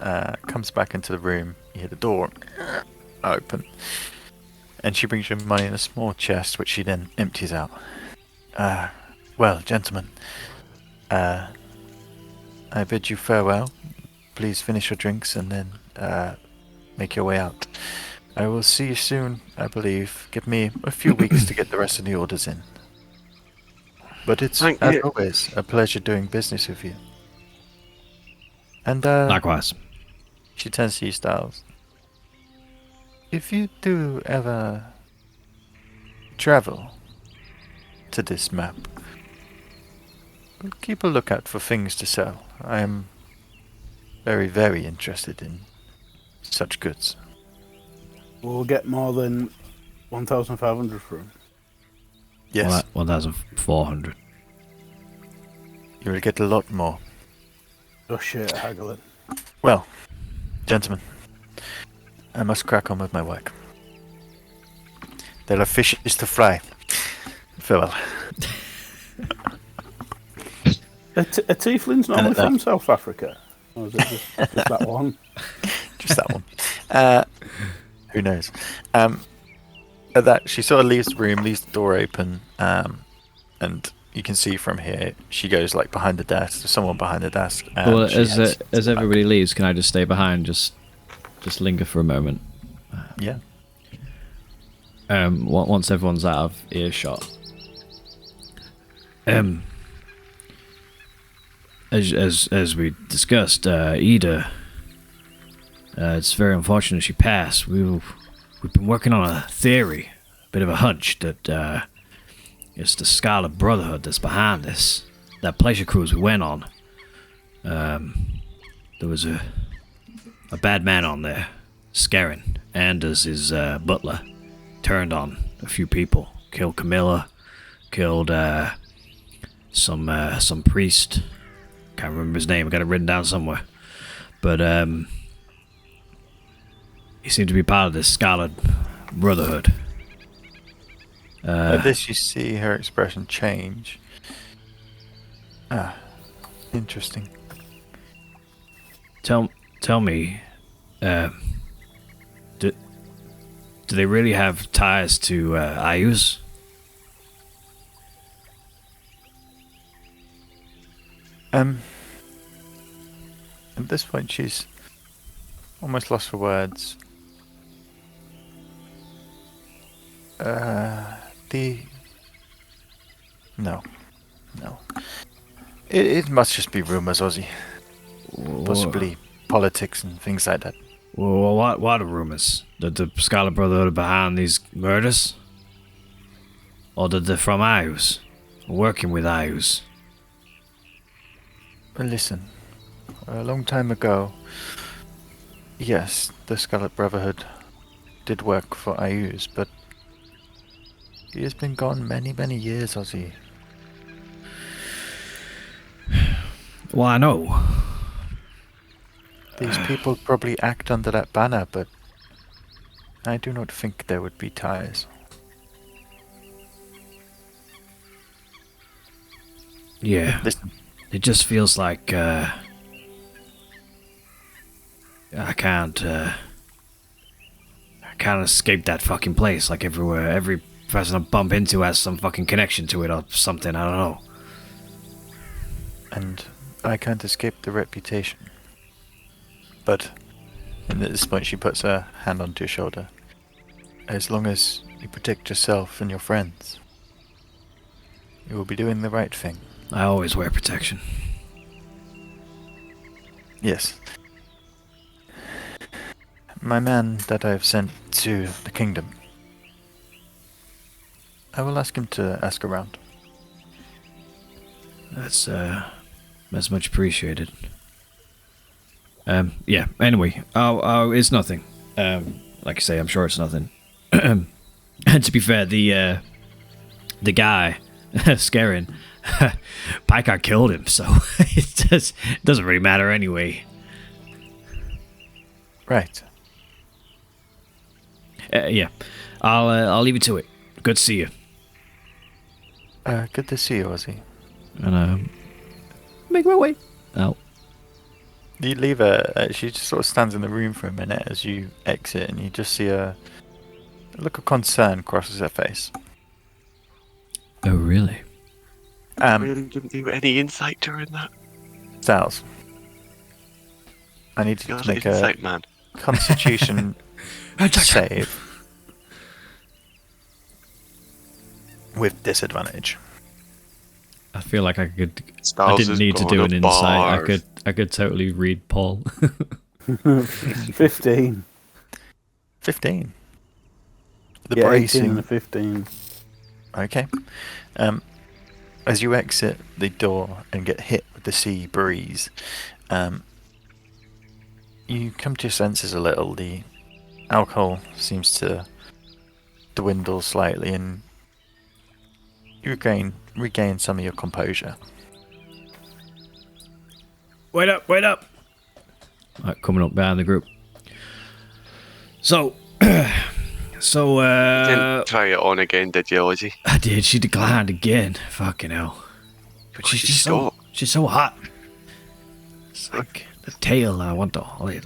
comes back into the room. You hear the door open. And she brings you money in a small chest, which she then empties out. Well, gentlemen, I bid you farewell. Please finish your drinks and then make your way out. I will see you soon, I believe. Give me a few weeks to get the rest of the orders in. But it's, Thank as you. always, a pleasure doing business with you. And Likewise. she turns to you, Styles. If you do ever travel to this map, keep a lookout for things to sell. I am very, very interested in such goods. We'll get more than 1,500 for him. Yes, 1,400. you will get a lot more. Oh shit, haggling. Well, gentlemen, I must crack on with my work. There are fishes to fry. Farewell. Are tieflings normally And that- from South Africa? Or is it just that one? Just that one. Who knows? At that, she sort of leaves the room, leaves the door open, and you can see from here she goes like behind the desk. There's someone behind the desk. Well, She heads to as the back. everybody leaves, can I just stay behind? Just linger for a moment. Yeah. Once everyone's out of earshot. As we discussed, Ida. It's very unfortunate she passed. We've been working on a theory, a bit of a hunch that it's the Scarlet Brotherhood that's behind this. That pleasure cruise we went on. There was a bad man on there, Scarin, Anders, his butler, turned on a few people, killed Camilla, killed some priest. Can't remember his name. I got it written down somewhere, but he seemed to be part of this Scarlet Brotherhood. At this, you see her expression change. Interesting. Tell me, do they really have ties to Ayus? At this point, she's almost lost for words. No. It must just be rumors, Ozzy. Possibly politics and things like that. Well, what are rumors? That the Scarlet Brotherhood are behind these murders? Or that they're from Ayus? Working with Ayus? Listen, a long time ago, yes, the Scarlet Brotherhood did work for Ayus, but he has been gone many, many years, Ozzy. Well, I know. These people probably act under that banner, but I do not think there would be ties. Yeah. Listen, It just feels like I can't escape that fucking place. Like everywhere, every person I bump into has some fucking connection to it or something. I don't know. and I can't escape the reputation. But, and at this point she puts her hand onto your shoulder. As long as you protect yourself and your friends, you will be doing the right thing. I always wear protection. Yes. My man that I have sent to the kingdom, I will ask him to ask around. That's much appreciated. Yeah. Anyway, it's nothing. Like I say, I'm sure it's nothing. And to be fair, the guy, Scarin, Pykar killed him, so it doesn't really matter anyway. Right. Yeah, I'll leave you to it. Good to see you. Good to see you, Ozzy. And make my way out. You leave her, she just sort of stands in the room for a minute as you exit, and you just see a look of concern crosses her face. Oh, really? Really didn't do any insight during that. Styles, I need you God, to make insight, a man. Constitution save with disadvantage. I feel like I could. I Styles didn't is need to going do an to insight. bars. I could totally read Paul. 15. 15. The Yeah, 18 bracing. and a 15. Okay. As you exit the door and get hit with the sea breeze, you come to your senses a little. The alcohol seems to dwindle slightly, and you regain some of your composure. Wait up! Wait up! Right, coming up behind the group. So, Didn't try it on again, did you, Ozzy? I did. She declined again. Fucking hell. But Why'd you she's stop? she's so hot. It's like the tail. I want I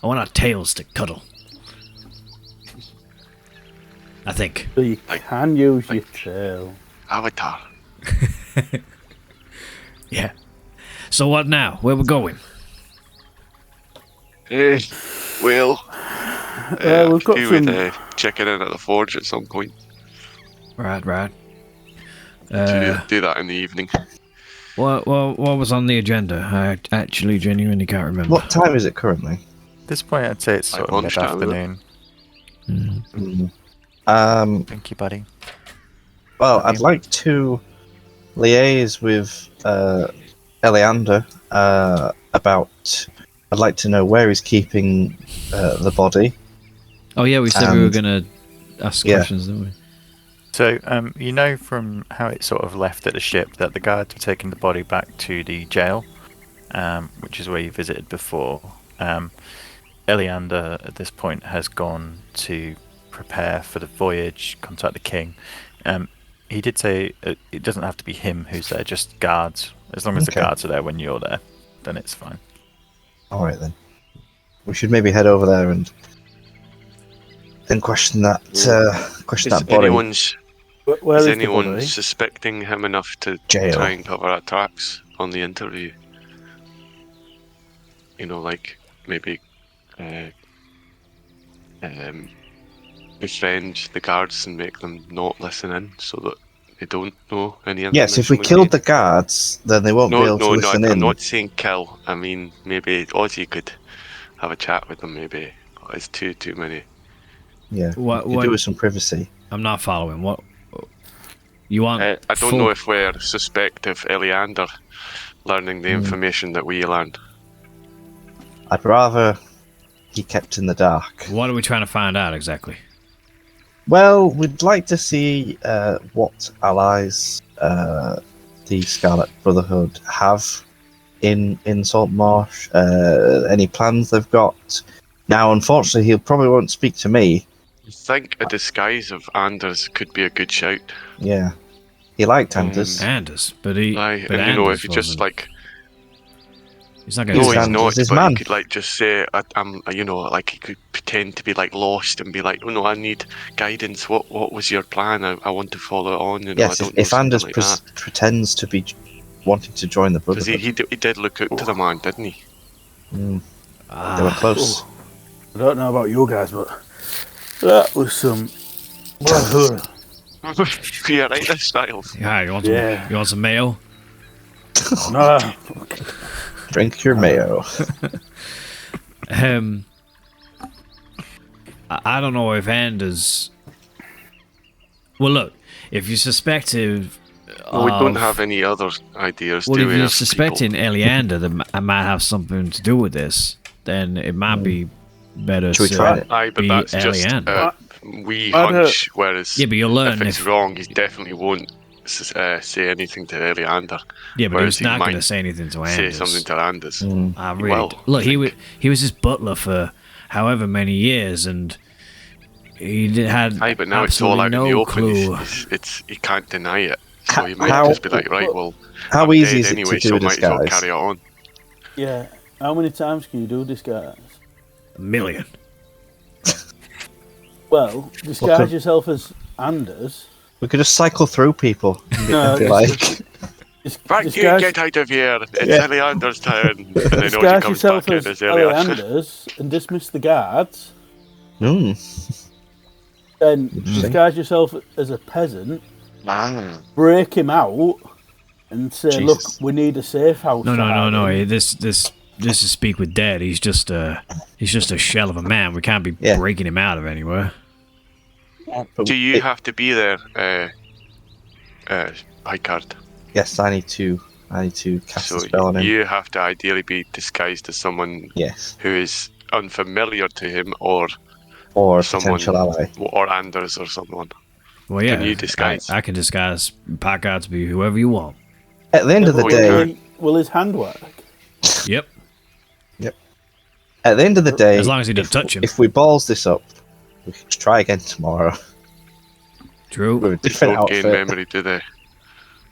want our tails to cuddle. I think. So you can use your tail. Avatar. Yeah. So what now? Where we going? Well, We've got do some. with checking in at the forge at some point. Right. Do that in the evening. What was on the agenda? I actually genuinely can't remember. What time is it currently? At this point, I'd say it's sort of lunchtime, mid-afternoon. Thank you, buddy. Well, Okay. I'd like to liaise with Eleander about. I'd like to know where he's keeping the body. Oh yeah, we said we were And- gonna ask yeah. questions, didn't we? So, you know from how it sort of left at the ship that the guards were taking the body back to the jail, which is where you visited before. Eleander, at this point, has gone to prepare for the voyage, contact the king. He did say it doesn't have to be him who's there, just guards. As long as the Okay. guards are there when you're there, then it's fine. All right then. We should maybe head over there and then question that body. Where Is is anyone the body? suspecting him enough to Jail. try and cover our tracks on the interview? You know, like maybe befriend the guards and make them not listen in so that they don't know any information. Yes, if we killed the guards, then they won't be able to listen in. I'm not saying kill. I mean, maybe Ozzy could have a chat with them. Maybe it's too many. Yeah, What- we could do with some privacy. I'm not following. What you want? I don't full- know if we're suspect of Eleander learning the information that we learned. I'd rather he kept in the dark. What are we trying to find out exactly? Well, we'd like to see what allies the Scarlet Brotherhood have in Saltmarsh. Any plans they've got. Now, unfortunately, he probably won't speak to me. I think a disguise of Anders could be a good shout. Yeah, he liked Anders. Anders, but he. Aye, but and you know, Anders if you just wasn't- like, he's not no, going he's to. Anders not, is but man. he could like just say, I'm, you know, like he could pretend to be like lost and be like, oh no, I need guidance. What was your plan? I want to follow it on. You know, Yes, I don't know, if something Anders like that. pretends to be wanting to join the Because Brotherhood, he did look out to the man, didn't he? they were Ah, close. I don't know about you guys, but that was some. Yeah, right, this Styles. yeah, you want Yeah. some? You want some mayo? No, Drink your mayo. I don't know if Anders. Well, look, if you're suspecting. Well, we don't have any other ideas, Well, do if we? you're of suspecting people? Eleander that I might have something to do with this, then it might be better Should we to try it? Aye, but be that's just Eleander. we I don't- hunch, whereas Yeah, but you'll learn if it's if- wrong, he definitely won't say anything to Eleander. Yeah, but whereas he's not he going to might say anything to Say Anders. something to Anders. I He really will, look. I think. He was his butler for however many years, and had Aye, but now it's all absolutely out in no the open. clue. He can't deny it. So he might How- just be like, right, well, How I'm easy dead is it anyway, to do so a might as well disguise? carry it on. yeah. How many times can you do disguise? A million. Well, disguise Well, yourself as Anders. We could just cycle through people. No, Be like, Right, you disguise, get out of here. It's Yeah. Eleander's turn. And then Ozzy disguise comes yourself back in as as Elias. Anders and dismiss the guards. Then Interesting. disguise yourself as a peasant, Ah. break him out, and say, "Look, Jesus. we need a safe house." No. to hide in." This is speak with dead. He's just a shell of a man. We can't be Yeah. breaking him out of anywhere. but Do you it- have to be there, Picard? Yes, I need to cast So a spell on him. you have to ideally be disguised as someone Yes, who is unfamiliar to him, or or a someone- potential ally. Anders or someone. Well, yeah. Can you disguise? I can disguise Packard to be whoever you want. At the end of the Oh, day, yeah. Will his hand work? Yep. at the end of the day, As long as he doesn't touch him. if we balls this up, we can try again tomorrow True. with a They different don't gain outfit. memory, do they?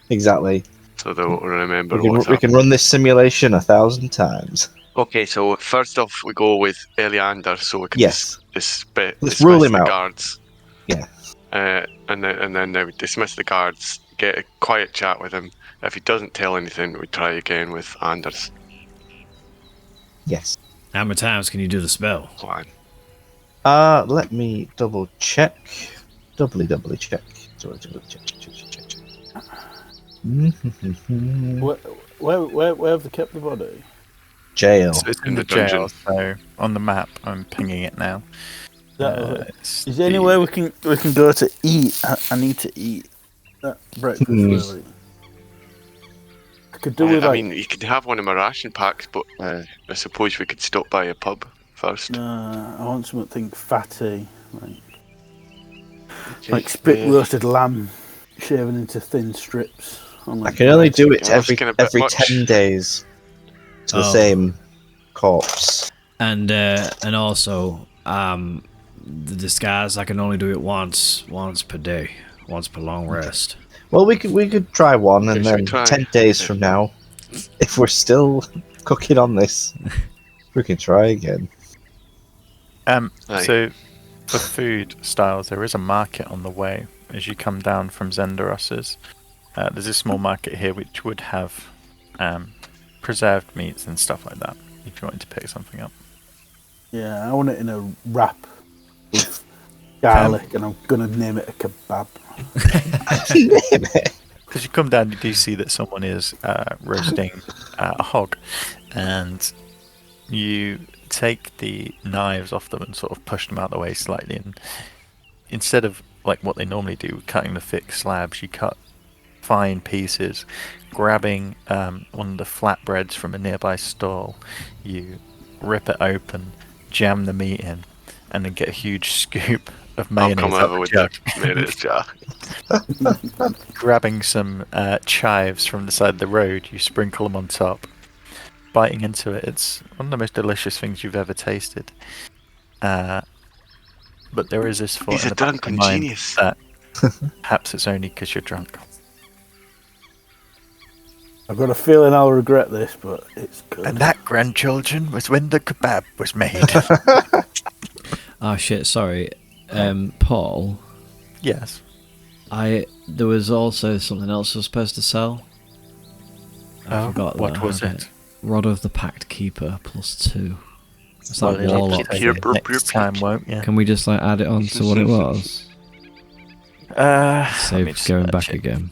Exactly. So they won't remember We can, what's we can happened. run this simulation 1,000 times. Okay, so first off, we go with Eleander, so we can Yes. dismiss Let's rule him the out. guards. Yeah. and then they would dismiss the guards, get a quiet chat with him. If he doesn't tell anything, we try again with Anders. Yes. How many times can you do the spell? Fine. Let me double check. Doubly check. Double check. Where have they kept the body? Jail. So it's in In the the dungeon. jail. So on the map, I'm pinging it now. Is there anywhere we can go to eat? I need to eat that breakfast. Really. I could do with I like. mean, you could have one of my ration packs, but I suppose we could stop by a pub first. I want something fatty, like spit roasted lamb, shaven into thin strips. I can only do it Yeah, every asking a bit much. 10 days to the Oh. same corpse. And also, the disguise, I can only do it once per day, once per long rest. Well, we could try one, and Should we then try? 10 days from now, if we're still cooking on this, we can try again. Aye. So for food styles, there is a market on the way as you come down from Zendaros's. There's a small market here which would have preserved meats and stuff like that. If you wanted to pick something up. Yeah, I want it in a wrap with garlic, and I'm gonna name it a kebab. As you come down, you do see that someone is roasting a hog, and you take the knives off them and sort of push them out the way slightly. And instead of like what they normally do, cutting the thick slabs, you cut fine pieces. Grabbing one of the flatbreads from a nearby stall, you rip it open, jam the meat in, and then get a huge scoop of I'll mayonnaise come out over the with jug. the mayonnaise jar. Grabbing some chives from the side of the road, you sprinkle them on top. Biting into it, it's one of the most delicious things you've ever tasted. But there is this thought He's in a the back of drunken your mind genius. that perhaps it's only because you're drunk. I've got a feeling I'll regret this, but it's good. And that, grandchildren, was when the kebab was made. Oh shit! Sorry, Paul. Yes. There was also something else I was supposed to sell. I forgot what that. was Okay. it? Rod of the Pact Keeper +2. It's Well, like you'll warlock. have to Pew, take pew, it pew, next pew. time, won't you? Can we just like add it on to what it was? Save going back again.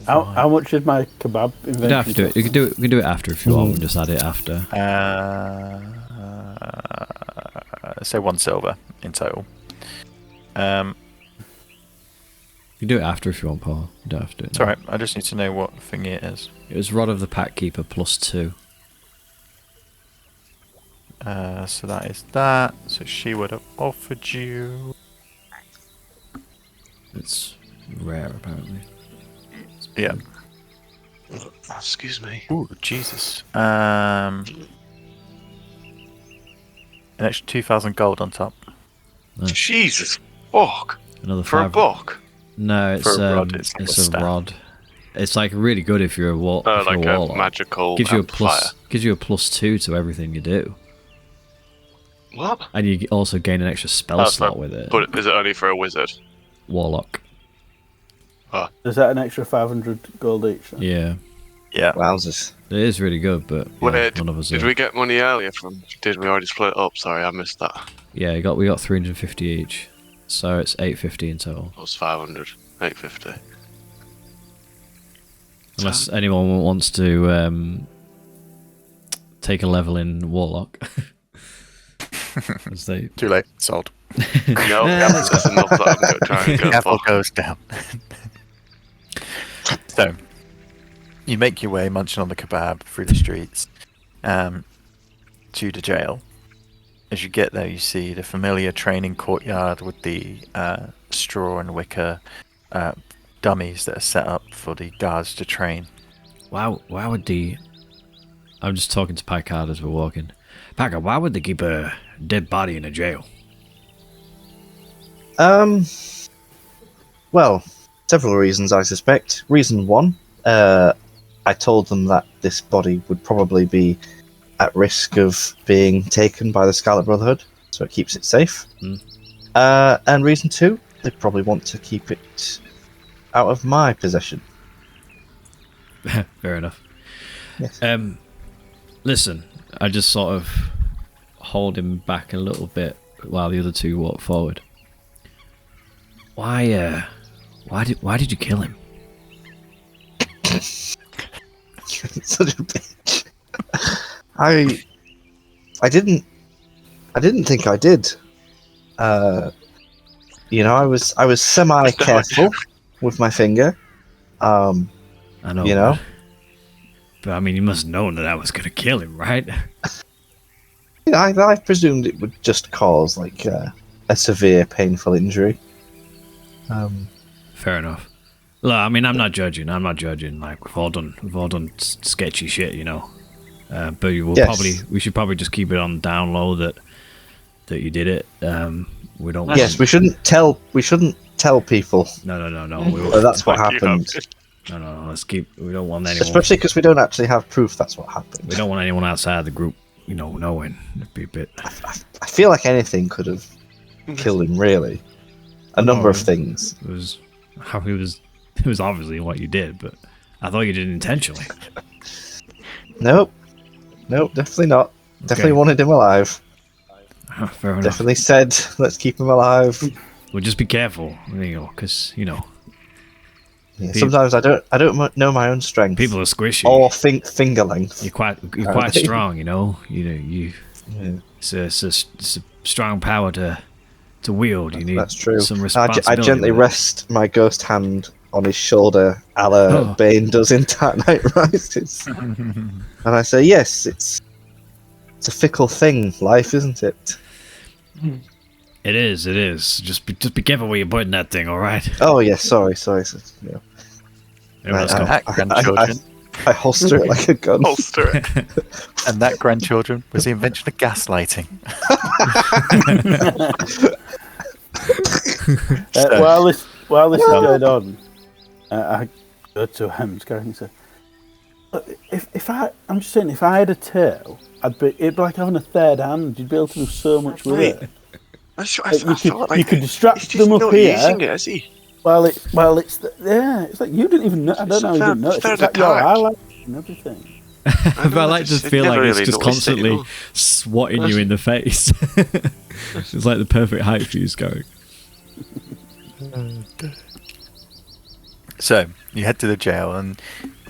How much is my kebab You don't have to do it. You can do it. We can do it after if you want. We'll just add it after. So 1 silver in total. You can do it after if you want, Paul. You don't have to do it. It's now. alright, I just need to know what thing it is. It was Rod of the Pact Keeper +2. So that is that. So she would have offered you. It's rare apparently. Yeah. Excuse me. Ooh, Jesus. An extra 2,000 gold on top. Nice. Jesus, fuck. Another For a 5. book? No, it's For a rod, it's it's like a a staff. rod. It's like really good if you're a Like warlock. a magical gives you a amplifier. gives you a +2 to everything you do, What? and you also gain an extra spell That's slot not- with it. But is it only for a wizard? Warlock. Is that an extra 500 gold each? Then? Yeah, Yeah. Wowzers. it is really good, but yeah, Wait, none of us did are. we get money earlier from? Did we already split it up? Sorry, I missed that. Yeah, we got 350 each, so it's 850 in total. It was 500. 850. Unless anyone wants to take a level in Warlock. As they Too late. Sold. No, that's enough that I'm going to try and go Apple for. goes down. So, you make your way munching on the kebab through the streets to the jail. As you get there, you see the familiar training courtyard with the straw and wicker dummies that are set up for the guards to train. why would the? I'm just talking to Packard as we're walking. Packard, why would they keep a dead body in a jail? Well, several reasons, I suspect. Reason 1, I told them that this body would probably be at risk of being taken by the Scarlet Brotherhood, so it keeps it safe. Hmm. And reason 2, they probably want to keep it out of my possession. Fair enough. Yes. Listen, I just sort of hold him back a little bit while the other two walk forward. Why did you kill him? Such a bitch. I didn't think I did. I was semi careful with my finger. I know. You know? But I mean, you must have known that I was going to kill him, right? I presumed it would just cause like a severe, painful injury. Fair enough. Look, I mean, I'm not judging. Like we've all done sketchy shit, you know. But we should probably just keep it on the down low that you did it. We don't. Yes, we shouldn't tell people. No. That's what happened. No. Let's keep. We don't want anyone. Especially because we don't actually have proof that's what happened. We don't want anyone outside the group, knowing. It'd be a bit. I feel like anything could have killed him. Really, a number of things. It was obviously what you did, but I thought you did it intentionally. Nope, definitely not. Definitely wanted him alive. Fair enough. Definitely said, let's keep him alive. Well, just be careful, because Yeah, sometimes I don't know my own strength. people are squishy. Or finger length. You're quite strong, You. Yeah. It's a strong power to wield. You need That's true. some I responsibility. gently with it. rest my ghost hand on his shoulder, a la Bane does in Dark Knight Rises, and I say, "Yes, it's a fickle thing, life, isn't it?" It is. Just be careful where you're putting that thing. All right. Oh yes, sorry. Yeah. Anyway, let's go. That grandchildren, I holster it like a gun. Holster it. and that grandchildren was the invention of gaslighting. While this is going on, I go to Scarring and say, I'm just saying, if I had a tail, it'd be like having a third hand. You'd be able to do so much with it. You could distract them up here. Using it, is he? It's like you didn't even know. I don't know how you didn't notice. It's like your highlights and everything. But I like to feel like it's just constantly It, swatting you in the face. It's like the perfect height for you, Scarring. So you head to the jail, and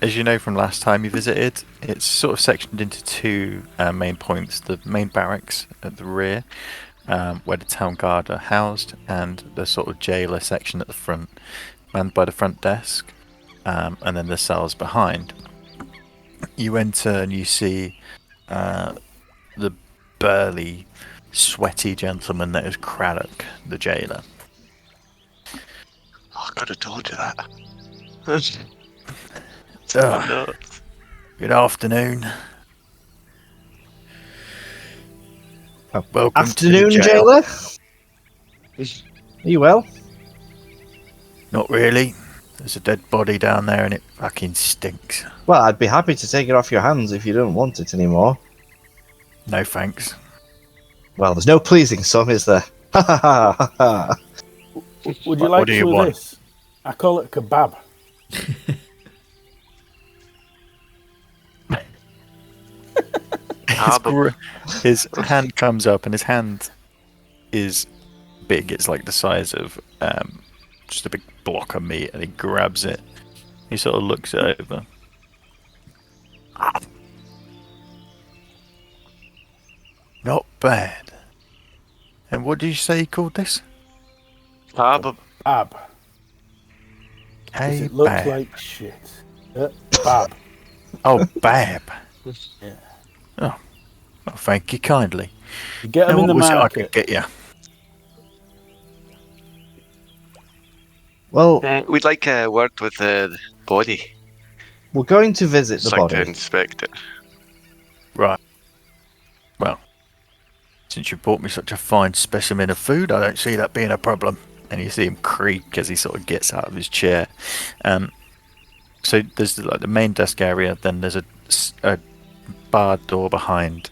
as you know from last time you visited, it's sort of sectioned into two main points: the main barracks at the rear, where the town guard are housed, and the sort of jailer section at the front, manned by the front desk, and then the cells behind. You enter and you see the burly, sweaty gentleman that is Craddock, the jailer. Oh, I could have told you that. Good afternoon. Welcome Afternoon, to the jail. jailer. Are you well? Not really. There's a dead body down there and it fucking stinks. Well, I'd be happy to take it off your hands if you don't want it anymore. No thanks. Well, there's no pleasing some, is there? Ha ha ha ha ha. Would you What like do you some of want? this? I call it kebab. His hand comes up and his hand is big. It's like the size of just a big block of meat, and he grabs it. He sort of looks it over. Not bad. And what did you say you called this? Bab. Bab. Does Hey, it look Bab. like shit? Bab. Oh, Bab. Yeah. Oh, well, thank you kindly. You get them Now, in the what was it I market. could get you? Well, We'd like a word with the body. we're going to visit the Just like to body. inspect it. Right. Well, since you brought me such a fine specimen of food, I don't see that being a problem. And you see him creak as he sort of gets out of his chair. So there's like the main desk area, then there's a barred door behind.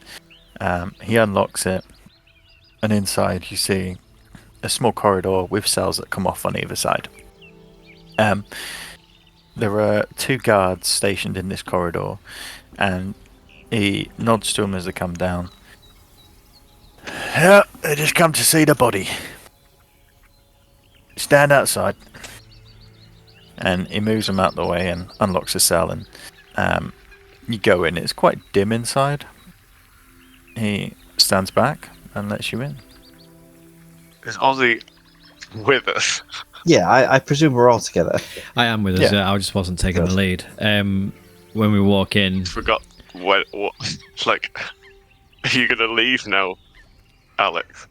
He unlocks it, and inside you see a small corridor with cells that come off on either side. There are 2 guards stationed in this corridor, and he nods to them as they come down. Yeah, they just come to see the body. Stand outside. And he moves them out the way and unlocks the cell, and you go in. It's quite dim inside. He stands back and lets you in. Is Ozzy with us? Yeah, I presume we're all together. I am with us. I just wasn't taking the lead. When we walk in, Forgot what like, are you gonna leave now, Alex?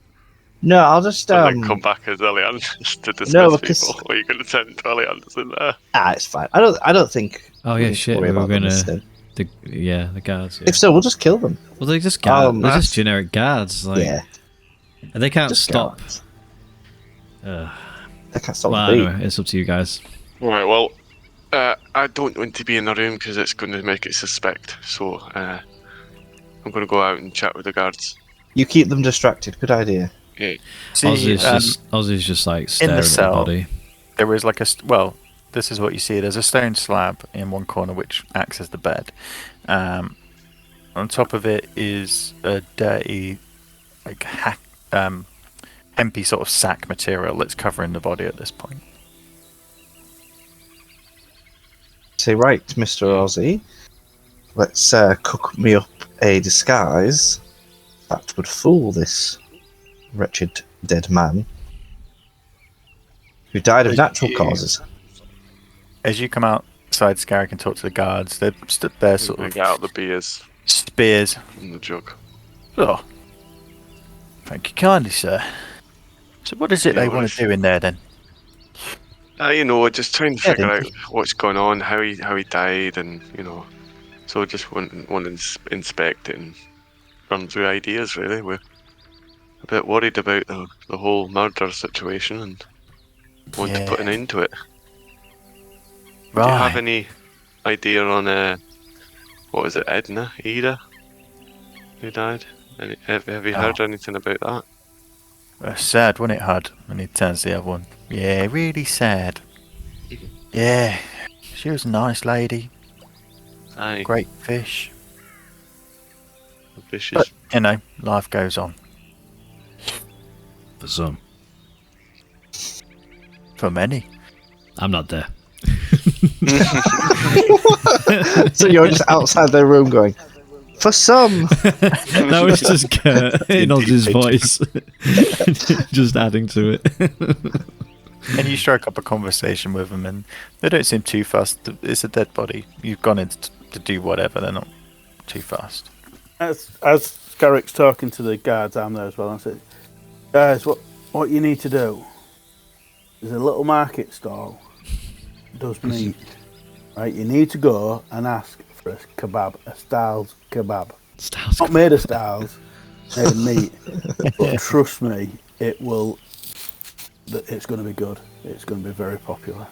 No, I'll just And then come back as Elianders to dismiss No, because- people? Or are you gonna turn into Elianders in there? it's fine. I don't think. oh we yeah, need to shit, worry we were about them gonna listening. the guards. Yeah. If so, we'll just kill them. Well, they're just guards. They're that's- just generic guards. Like, Yeah, and they can't just stop. guards. Uh, They can't stop well, the beat. anyway, it's up to you guys. Right. Well, I don't want to be in the room because it's going to make it suspect. So I'm going to go out and chat with the guards. You keep them distracted. Good idea. Yeah. See, Ozzy's just like staring at the cell. body. there is like this is what you see. There's a stone slab in one corner which acts as the bed. On top of it is a dirty, like hempy sort of sack material that's covering the body at this point. Say, right, Mr. Ozzy, let's cook me up a disguise that would fool this wretched dead man who died of natural causes. As you come outside, Scarrick and talk to the guards. They're stood there, sort of Get out the beers spears. in the jug. Oh, thank you kindly, sir. So, what is it they want to do in there then? We're just trying to figure didn't out what's going on, how he died, and so just want to inspect it and run through ideas. Really, we're a bit worried about the whole murder situation and want to put an end to it. Do you have any idea on what was it, Ida, who died? Have you heard anything about that? Sad, wasn't it, Hud? And he turns to the other one. Yeah, really sad. Yeah, she was a nice lady. Aye, Great fish. vicious. But, life goes on. For some, For many. I'm not there. So you're just outside their room going, for some. That was just Kurt in Ozzy's voice, just adding to it. And you strike up a conversation with them, and they don't seem too fussed. It's a dead body. You've gone in to do whatever. They're not too fast. As Scarrick's talking to the guards, I'm there as well. And I said, guys, what you need to do? There's a little market stall. Does meat. Right, you need to go and ask for a kebab, a Styles kebab. Styles Not made of Styles, made of meat. But trust me, it's going to be good. It's going to be very popular.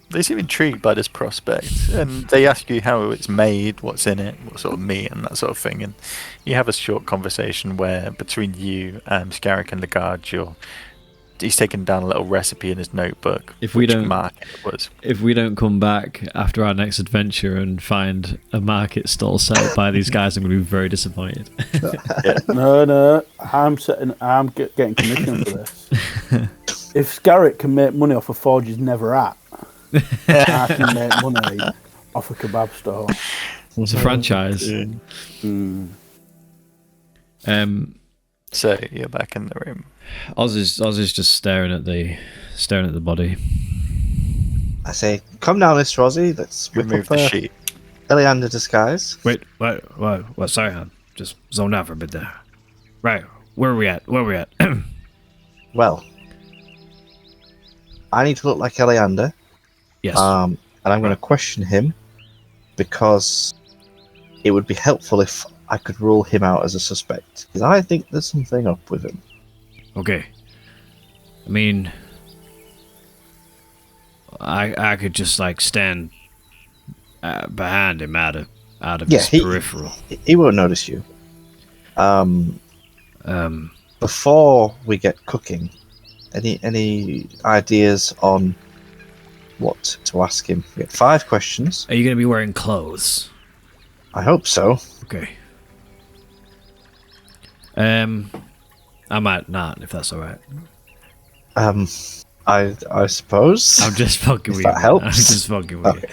They seem intrigued by this prospect, and they ask you how it's made, what's in it, what sort of meat, and that sort of thing. And you have a short conversation where between you, Scarrick, and the guard, he's taken down a little recipe in his notebook. If we don't- market it was. If we don't come back after our next adventure and find a market stall set up by these guys, I'm going to be very disappointed. No, I'm getting commission for this. If Scarrick can make money off a Forge's Never At, I can make money off a kebab stall. It's a franchise. So you're back in the room. Oz is just staring at the body. I say, come now, Mr. Ozzy. Let's whip Remove up the a sheet. Eleander disguise. Wait, what? Sorry, I'm just zoned out for a bit there. Right, where are we at? Well, I need to look like Eleander. Yes. And I'm going to question him because it would be helpful if I could rule him out as a suspect. Because I think there's something up with him. Okay. I mean, I could just like stand behind him out of his peripheral. He won't notice you. Before we get cooking, Any ideas on what to ask him? We have 5 questions. Are you going to be wearing clothes? I hope so. Okay. I might not, if that's all right. I suppose. I'm just fucking If with that you. helps. I'm just fucking with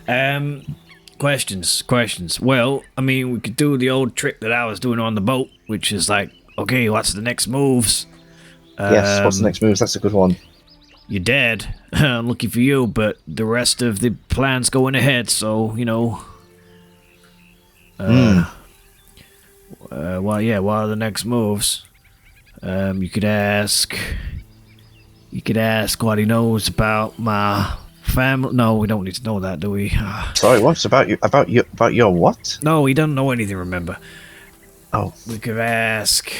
you. Questions. Well, I mean, we could do the old trick that I was doing on the boat, which is like, okay, what's the next moves? Yes, what's the next move? That's a good one. You're dead. Unlucky for you, but the rest of the plan's going ahead, so, you know. Well, yeah, what are the next moves? You could ask what he knows about my family. No, we don't need to know that, do we? Sorry, what's about you? About your what? No, he doesn't know anything, remember. Oh, We could ask,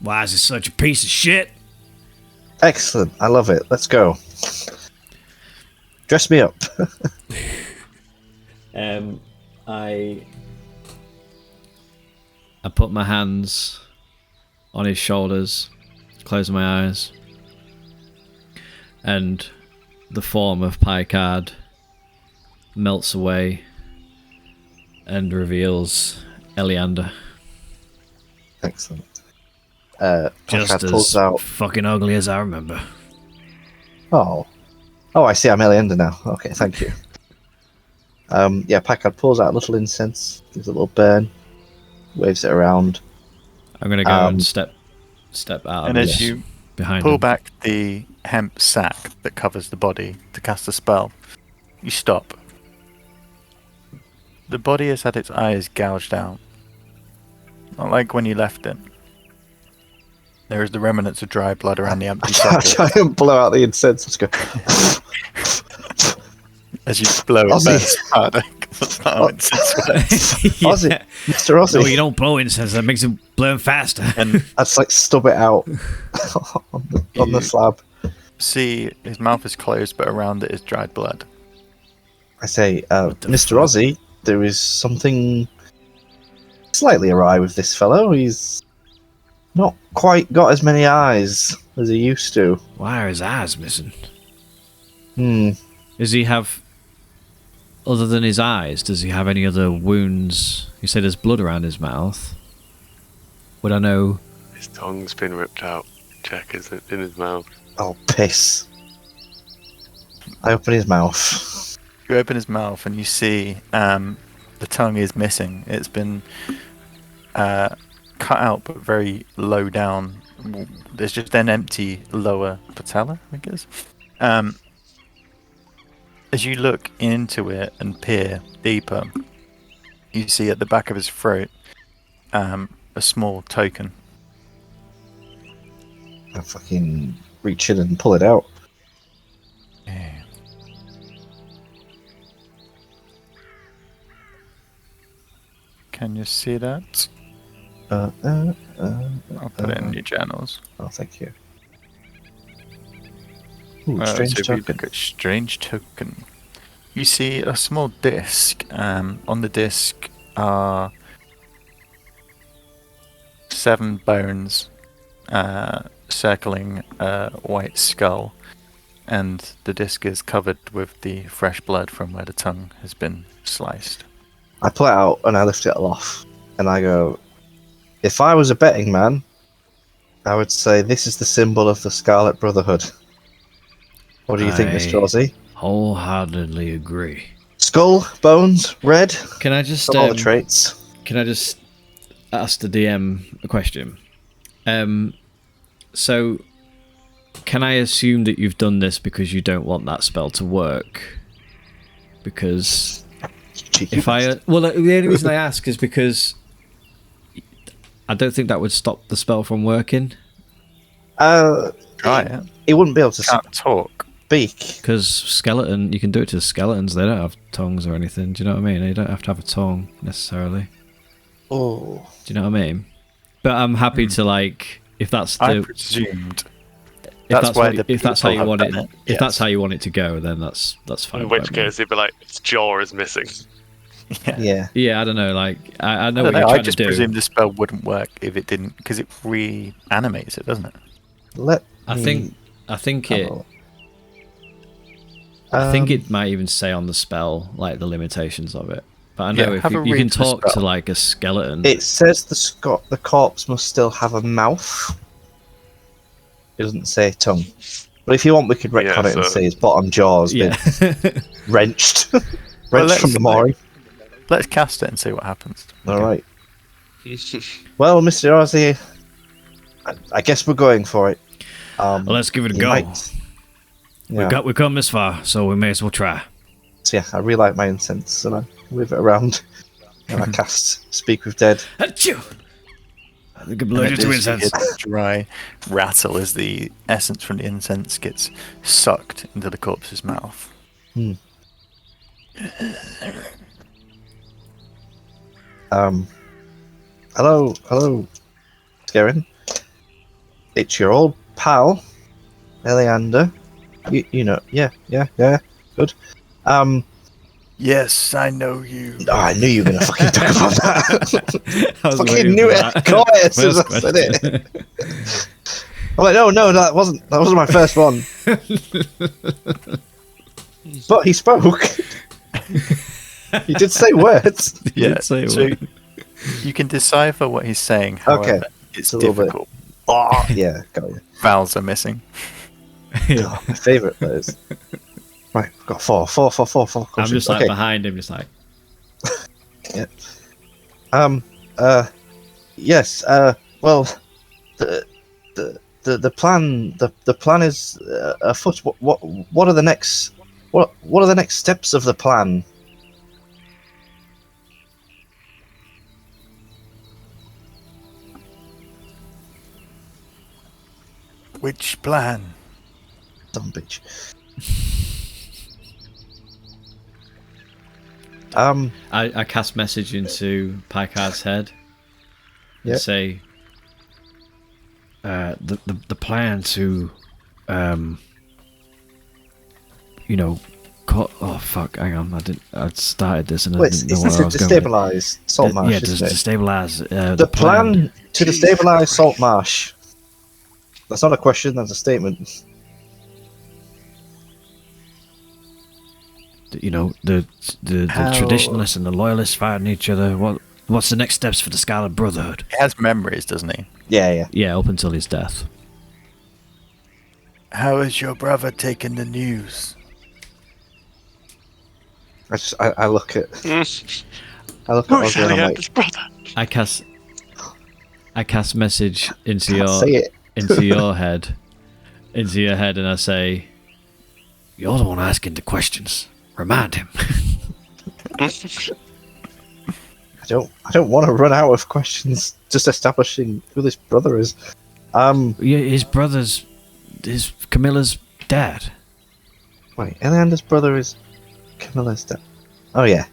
why is he such a piece of shit? excellent. I love it. Let's go. Dress me up. I put my hands on his shoulders, close my eyes, and the form of Picard melts away and reveals Eleander. Excellent. Just Packard as pulls out. fucking ugly as I remember. Oh, I see. I'm Eliander now. Okay, thank you. Yeah, Packard pulls out a little incense, gives a little burn, waves it around. I'm gonna go and step out And of as this you behind pull him. back the hemp sack that covers the body to cast a spell, you stop. The body has had its eyes gouged out. Not like when you left it. There is the remnants of dry blood around the I empty try socket. and blow out the incense. Let's go. As you blow it Ozzy. burns harder. That's not how incense works. Ozzy, Mr. Ozzy. No, you don't blow incense. That makes it burn faster. And I'd just like stub it out on the You- slab. see his mouth is closed, but around it is dried blood. I say, the Mr. fuck? Ozzy, there is something slightly awry with this fellow. He's not quite got as many eyes as he used to. Why are his eyes missing? Hmm. Does he have, other than his eyes, does he have any other wounds? You say there's blood around his mouth. Would I know? His tongue's been ripped out. Check is it in his mouth. Oh, piss. I open his mouth. You open his mouth and you see the tongue is missing. It's been cut out, but very low down. There's just an empty lower patella, I think it is. As you look into it and peer deeper, you see at the back of his throat a small token. I fucking reach in and pull it out. Can you see that? I'll I'll put it in your journals. Oh, thank you. Ooh, strange So if you token. look at strange token, you see a small disc. On the disc are 7 bones circling a white skull, and the disc is covered with the fresh blood from where the tongue has been sliced. I pull it out and I lift it aloft, and I go, if I was a betting man, I would say this is the symbol of the Scarlet Brotherhood. What do you think, Mr. Ozzy? Wholeheartedly agree. Skull, bones, red, Can I just all the traits. Can I just ask the DM a question? So, can I assume that you've done this because you don't want that spell to work? Because if the only reason I ask is because I don't think that would stop the spell from working. Try it. He wouldn't be able to Can't talk. speak. Because skeleton, you can do it to skeletons. They don't have tongues or anything. Do you know what I mean? They don't have to have a tongue necessarily. Oh, Do you know what I mean? But I'm happy to like if that's I the presumed. if That's why the if that's how people you have want it, done it, if that's yes. how you want it to go, then that's fine. In by which me. case, he'd be like, its jaw is missing. yeah. Yeah, I don't know. Like I know I what don't know, you're I trying just to do. presumed the spell wouldn't work if it didn't, because it reanimates it, doesn't it? I think it. have I think it might even say on the spell like the limitations of it. But I know Yeah, if have a you read can of the talk to spell. like a skeleton. It says the corpse must still have a mouth. It doesn't say tongue. But if you want, we could retcon it and say his bottom jaw's been wrenched. Wrenched from the mooring. Let's cast it and see what happens. Alright. Well, Mr. Ozzy, I guess we're going for it. Well, let's give it a you go. might- Yeah. We come this far, so we may as well try. So yeah, I relight my incense and I wave it around. And I cast Speak with Dead. Achoo! The And allergic it to is- you incense. hear a dry rattle as the essence from the incense gets sucked into the corpse's mouth. Hello, Scarin. It's your old pal, Eleander. You know, yeah, good. Yes, I know you. Oh, I knew you were gonna fucking talk about that. I was Fucking waiting knew for it. that. Got it as soon as I First said it. question. I'm like, no, that wasn't my first one. But he spoke. He did say words. He did say so what? you can decipher what he's saying. However, Okay, it's a little bit. difficult. Oh, yeah, got you. Vowels are missing. Oh, my favourite those. Right, I've got four I'm questions. just like Okay. behind him, just like. Yeah. Yes. Well, the plan is afoot. What are the next? What are the next steps of the plan? Which plan? Dumb bitch. I cast message into Picard's head and Yep. say the plan to oh fuck, hang on, I started this and I Wait, didn't know is where this I was going with it. destabilize Saltmarsh? Yeah, to isn't it? destabilize The plan to destabilize Saltmarsh. That's not a question. That's a statement. The How- traditionalists and the loyalists fighting each other. What's the next steps for the Scarlet Brotherhood? He has memories, doesn't he? Yeah. Yeah, up until his death. How has your brother taken the news? I look at Who's Ozzy and I'm like, Eleander's brother? I cast message into can't your say it. into your head, and I say, "You're the one asking the questions. Remind him." I don't want to run out of questions. Just establishing who this brother is. Yeah, his Camilla's dad. Wait, Eleander's brother is Camilla's dad. Oh yeah.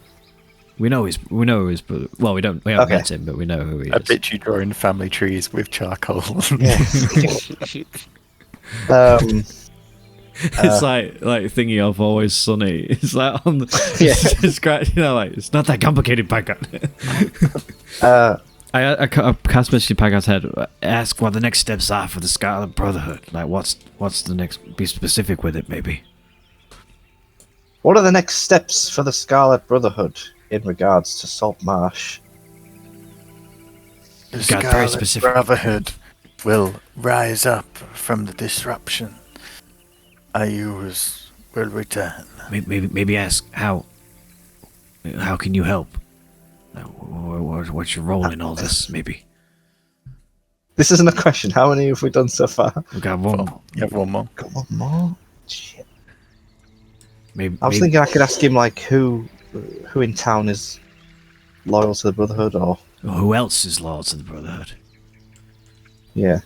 We know his brother. Well, we haven't Okay. met him, but we know who he I is. bet you drawing family trees with charcoal. Yeah. It's like thingy of Always Sunny. It's like on the Yeah. scratch. Like it's not that complicated, Packard. I cast message in Packard's head. Ask what the next steps are for the Scarlet Brotherhood. Like what's the next? Be specific with it, maybe. What are the next steps for the Scarlet Brotherhood in regards to Saltmarsh? The Got very Scarlet specific. Brotherhood will rise up from the disruption. Ayus will return. Maybe ask how can you help? What's your role in all this? Maybe This isn't a question. How many have we done so far? we got one. You have one more. Got one more. Shit. Maybe I was thinking I could ask him like who in town is loyal to the Brotherhood, or who else is loyal to the Brotherhood? yeah.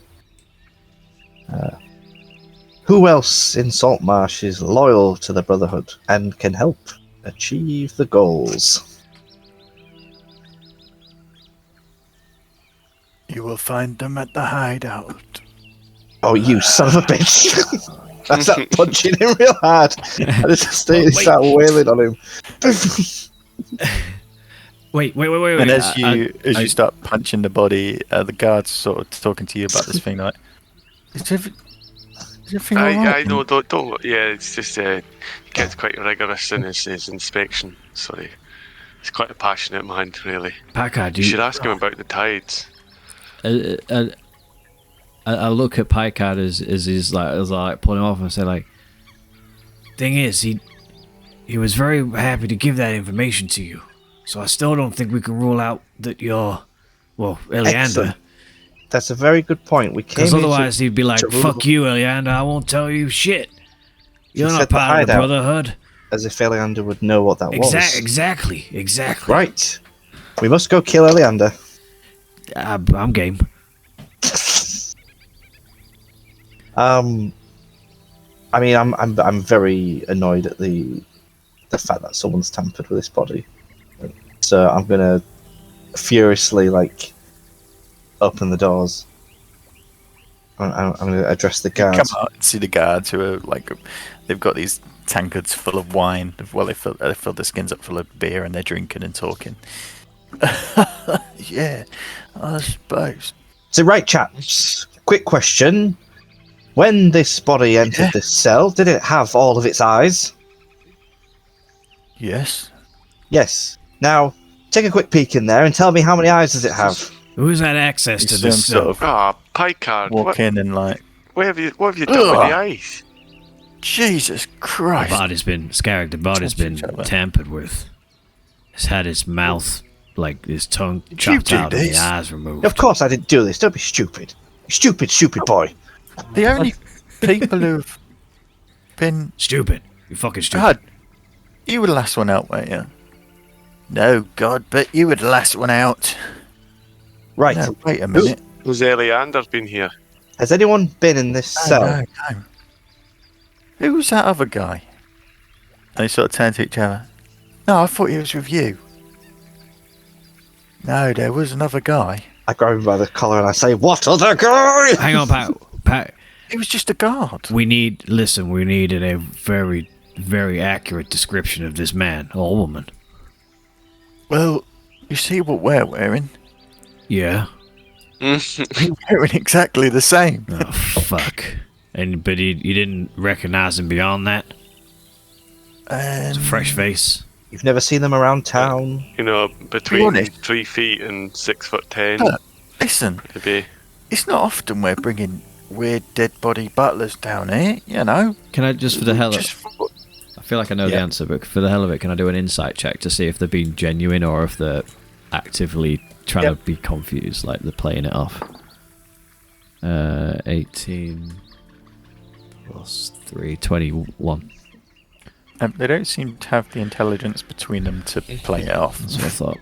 Who else in Saltmarsh is loyal to the Brotherhood and can help achieve the goals? You will find them at the hideout. Oh, you son of a bitch! I start punching him real hard. I just start wailing on him. Wait. And as you start punching the body, the guards sort of talking to you about this thing like, Is everything all right? I know. Don't. Yeah, it's just he gets quite rigorous in his inspection. So he's quite a passionate man, really. Packard, You should ask him about the tides. I look at Packard as he's like pulling him off and say like, thing is, he was very happy to give that information to you. So I still don't think we can rule out that you're, well, Eleander. Excellent. That's a very good point. We came Because otherwise he'd be like, to rule- fuck you, Eleander, I won't tell you shit. You're He not said the part of the hideout. Brotherhood. as if Eleander would know what that was. Exactly. Right. We must go kill Eleander. I'm game. I mean, I'm very annoyed at the fact that someone's tampered with this body. So I'm gonna furiously open the doors. I'm gonna address the guards. Come out and see the guards who are they've got these tankards full of wine. Well, they filled their skins up full of beer and they're drinking and talking. Yeah, I suppose. So right, chaps. Quick question: when this body entered this cell, did it have all of its eyes? Yes. Yes. Now, take a quick peek in there and tell me how many eyes does it have? Who's had access to this sort cell? of Ah, pie card. walk in and What have you done with the ice? Jesus The Christ. body's been Scarrick. The body's been Touch each other. tampered with. He's had his mouth, his tongue you chopped do out and the this? eyes removed. Of course I didn't do this. Don't be stupid. Stupid boy. The only people who've been... Stupid. You fucking stupid. God, you were the last one out, weren't you? No, God, but you were the last one out. Right. No, wait a minute. Who's Eleander's been here? Has anyone been in this cell? No. Who's that other guy? They sort of turn to each other. No, I thought he was with you. No, there was another guy. I grab him by the collar and I say, "What other guy?" Hang on, Pat. He was just a guard. We need a very, very accurate description of this man or woman. Well, you see what we're wearing? Yeah. We're wearing exactly the same. Oh, fuck. But you didn't recognize him beyond that? It's a fresh face. You've never seen them around town? You know, between honest. 3 feet and 6'10". Look, listen, Maybe. it's not often we're bringing weird dead body butlers down here, you know. Can I, just for the hell of Just it, I feel like I know the answer, but for the hell of it, can I do an insight check to see if they're being genuine or if they're actively trying to be confused, like they're playing it off? 18 plus 3, 21. They don't seem to have the intelligence between them to play it off. That's what I thought.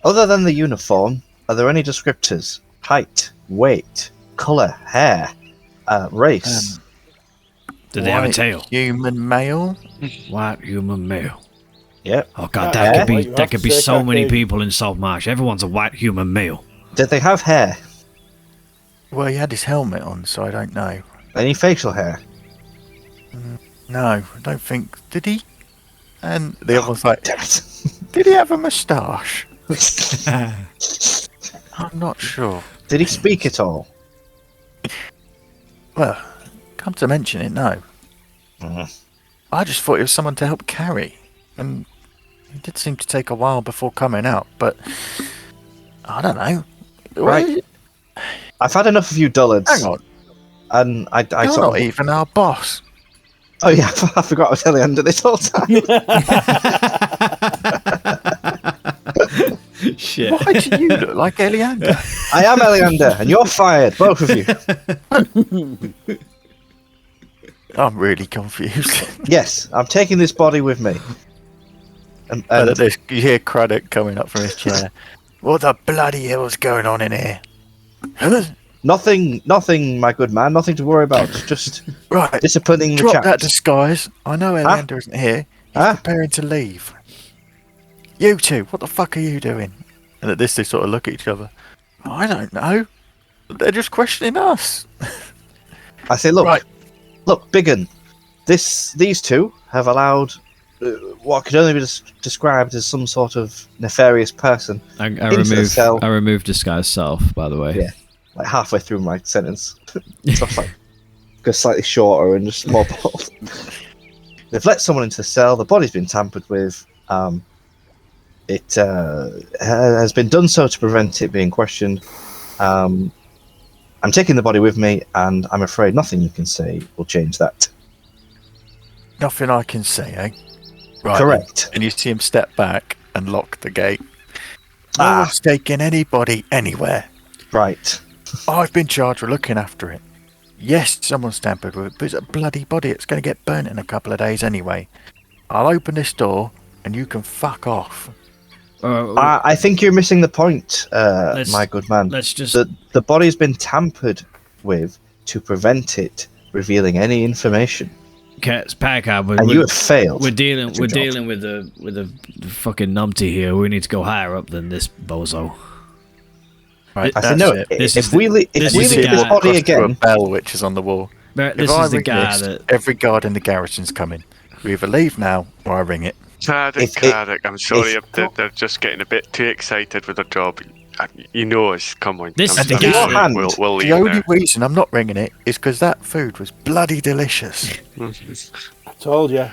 Other than the uniform, are there any descriptors? Height, weight, colour, hair, race? Did they have a White tail? Human male? White human male. Yep. Oh god, Yeah. that could You be have to say so many Caucasian. people in Saltmarsh. Everyone's a white human male. Did they have hair? Well, he had his helmet on, so I don't know. Any facial hair? No, I don't think. Did he? And the other one's like, Damn it. did he have a moustache? I'm not sure. Did he speak at all? Well, come to mention it, no. Mhm. I just thought it was someone to help carry. And it did seem to take a while before coming out, but I don't know. Right. I've had enough of you dullards. Hang on. And I You're sort not of... even our boss. Oh yeah, I forgot I was Eleander this whole time. Shit. Why do you look like Eleander? I am Eleander, and you're fired, both of you. I'm really confused. Yes, I'm taking this body with me. And You hear Craddock coming up from his chair. What the bloody hell's going on in here? Huh? nothing, my good man, nothing to worry about. Just Right, disciplining the drop that chaps. disguise. I know Eleander isn't here. He's Huh? preparing to leave. You two, what the fuck are you doing? And at this, they sort of look at each other. I don't know. They're just questioning us. I say, look, Right. look, Biggin. These two have allowed what could only be described as some sort of nefarious person. I Into the cell. remove disguise self, by the way. Yeah. like halfway through my sentence. So I was like, go slightly shorter and just more bold. They've let someone into the cell. The body's been tampered with. It has been done so to prevent it being questioned. I'm taking the body with me, and I'm afraid nothing you can say will change that. Nothing I can say, eh? Right. Correct. And you see him step back and lock the gate. No Ah. one's taking anybody anywhere. Right. I've been charged with looking after it. Yes, someone's tampered with it, but it's a bloody body. It's going to get burnt in a couple of days anyway. I'll open this door, and you can fuck off. I think you're missing the point, my good man. Let's just. The body's been tampered with to prevent it revealing any information. Okay, it's Packard. And you have failed. We're dealing at your job. with the fucking numpty here. We need to go higher up than this bozo. Right, I said that's no. it. If we leave this this is the guy- body Across to a again, bell which is on the wall. This If I is the ring guy this, that. every guard in the garrison's coming. We either leave now or I ring it. Cardick, I'm sorry, they're just getting a bit too excited with their job. You know us, come on. This I'm is the sorry, guy- hand. We'll leave The only now. reason I'm not ringing it is because that food was bloody delicious. I told you.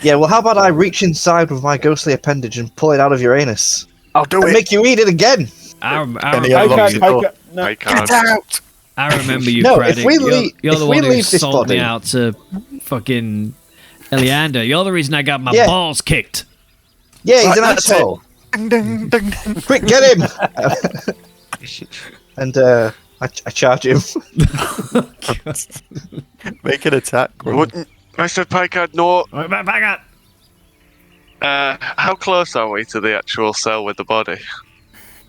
yeah. Well, how about I reach inside with my ghostly appendage and pull it out of your anus I'll do and it. make you eat it again? I Any I other- can't. No. I can't. Get out! I remember you, No, Craddock. if we leave- You're if the we one who leave this sold me body- out to fucking Eliander. You're the reason I got my Yeah. balls kicked. Yeah, he's Right, an that's asshole. Ding, ding, ding, ding. Quick, get him! And I charge him. Make an attack. roll. Wouldn't, Mr. Picard, no. Right, Packard. How close are we to the actual cell with the body?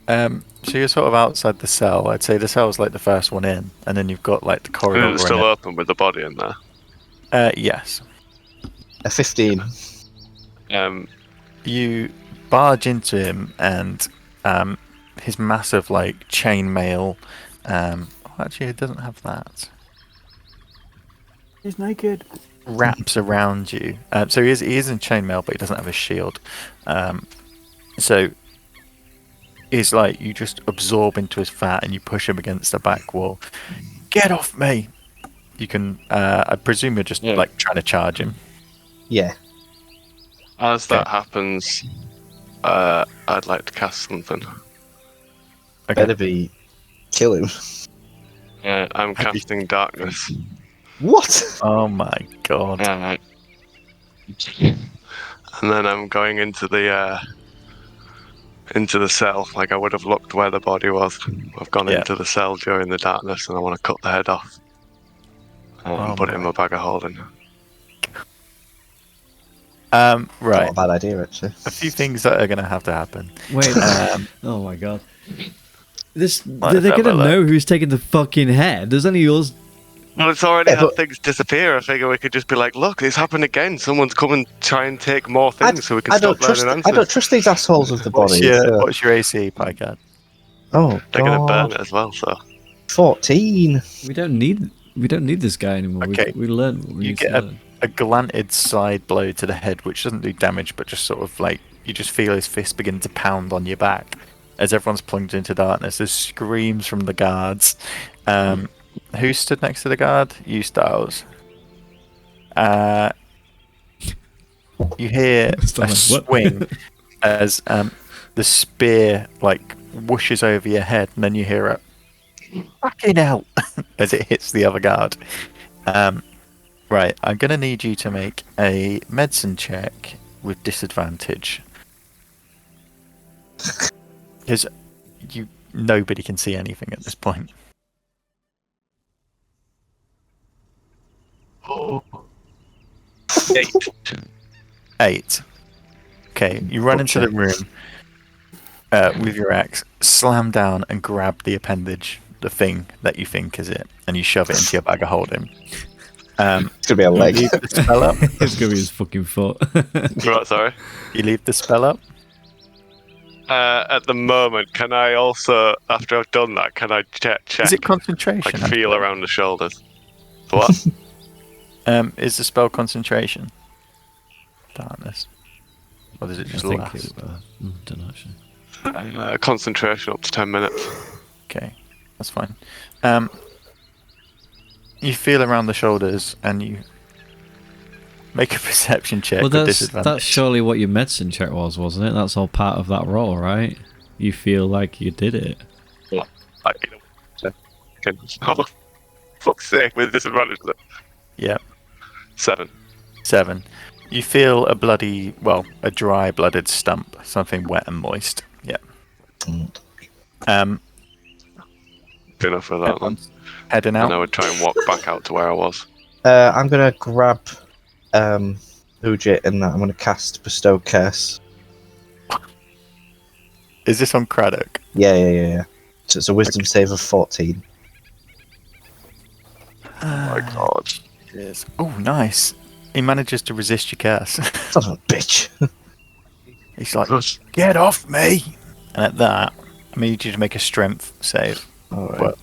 So you're sort of outside the cell. I'd say the cell's like the first one in, and then you've got like the corridor. It's still open with the body in there. Yes. A 15. You barge into him, and his massive like chainmail. Actually, it doesn't have that. He's naked. Wraps around you. So he is in chainmail, but he doesn't have a shield. So he's like, you just absorb into his fat and you push him against the back wall. Get off me! You can. I presume you're just like trying to charge him. Yeah. As that happens, I'd like to cast something. Okay. Better be kill him. I'm casting darkness. What? Oh my god. And then I'm going into the cell, like I would have looked where the body was. I've gone Yeah. into the cell during the darkness, and I want to cut the head off and put it in my bag of holding. Not Right. a bad idea, actually. A few things that are going to have to happen. Wait. Um, Oh my god. They're How gonna about that? know who's taking the fucking head. There's only yours. Well, it's already Yeah, had but- things disappear. I figure we could just be like, look, it's happened again. Someone's come and try and take more things so we can I stop don't trust. learning I answers. don't trust these assholes with the what's, body. your AC, Picard? Oh, They're going to burn God. it as well, so. 14. We don't need this guy anymore. Okay. We learned what we You need to get learn. a glanted side blow to the head, which doesn't do damage, but just sort of like you just feel his fist begin to pound on your back as everyone's plunged into darkness. There's screams from the guards. Who stood next to the guard? You, Styles. You hear a Styles, what? swing as the spear like whooshes over your head, and then you hear a fucking hell as it hits the other guard. Right, I'm gonna need you to make a medicine check with disadvantage. Because nobody can see anything at this point. Oh. 8. Okay, you run into the room with your axe, slam down and grab the appendage, the thing that you think is it, and you shove it into your bag of holding. It's gonna be a You leg. leave the spell up. It's gonna be his fucking foot. Right, sorry. You leave the spell up. At the moment, can I also, after I've done that, can I check, Is it concentration? like feel actually? around the shoulders? What? Is the spell concentration? Darkness. Or does it I just think last? don't know actually. Concentration up to 10 minutes. Okay. That's fine. You feel around the shoulders and you make a perception check Well, with that's disadvantage. surely what your medicine check was, wasn't it? That's all part of that roll, right? You feel like you did it. Oh, fuck's sake, with disadvantage. Yeah. 7. 7. You feel a a dry blooded stump, something wet and moist. Yeah. Good enough for that one. Everyone's heading And I out. would try and walk back out to where I was. I'm gonna grab Ujit and I'm gonna cast Bestow Curse. Is this on Craddock? Yeah. So it's a Wisdom save of 14. Oh my god. Yes. Oh, nice. He manages to resist your curse. Son of a bitch. He's like, get off me! And at that, I need you to make a strength save. Alright. Well,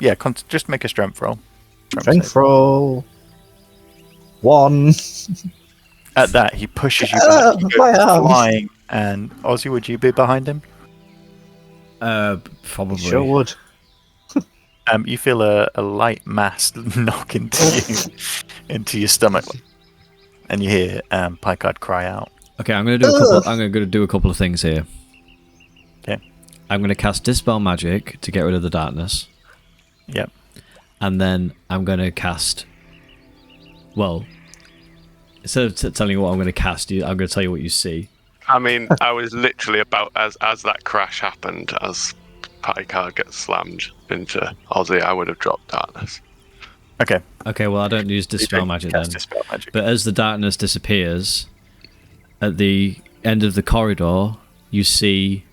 yeah, just make a strength roll. Strength save. roll. 1. At that, he pushes you back. You go My arm. flying, and Ozzy, would you be behind him? Probably. Sure would. You feel a light mass knock into your stomach, and you hear Picard cry out. Okay, I'm gonna do a couple. I'm gonna do a couple of things here. Okay. I'm gonna cast Dispel Magic to get rid of the darkness, Yep. and then I'm gonna cast. Well, instead of telling you what I'm gonna cast, I'm gonna tell you what you see. I mean, I was literally about, as that crash happened, as Picard gets slammed into Ozzy, I would have dropped darkness. Okay. Okay, well I don't use Dispel Magic then. Cast Dispel Magic. But as the darkness disappears, at the end of the corridor, you see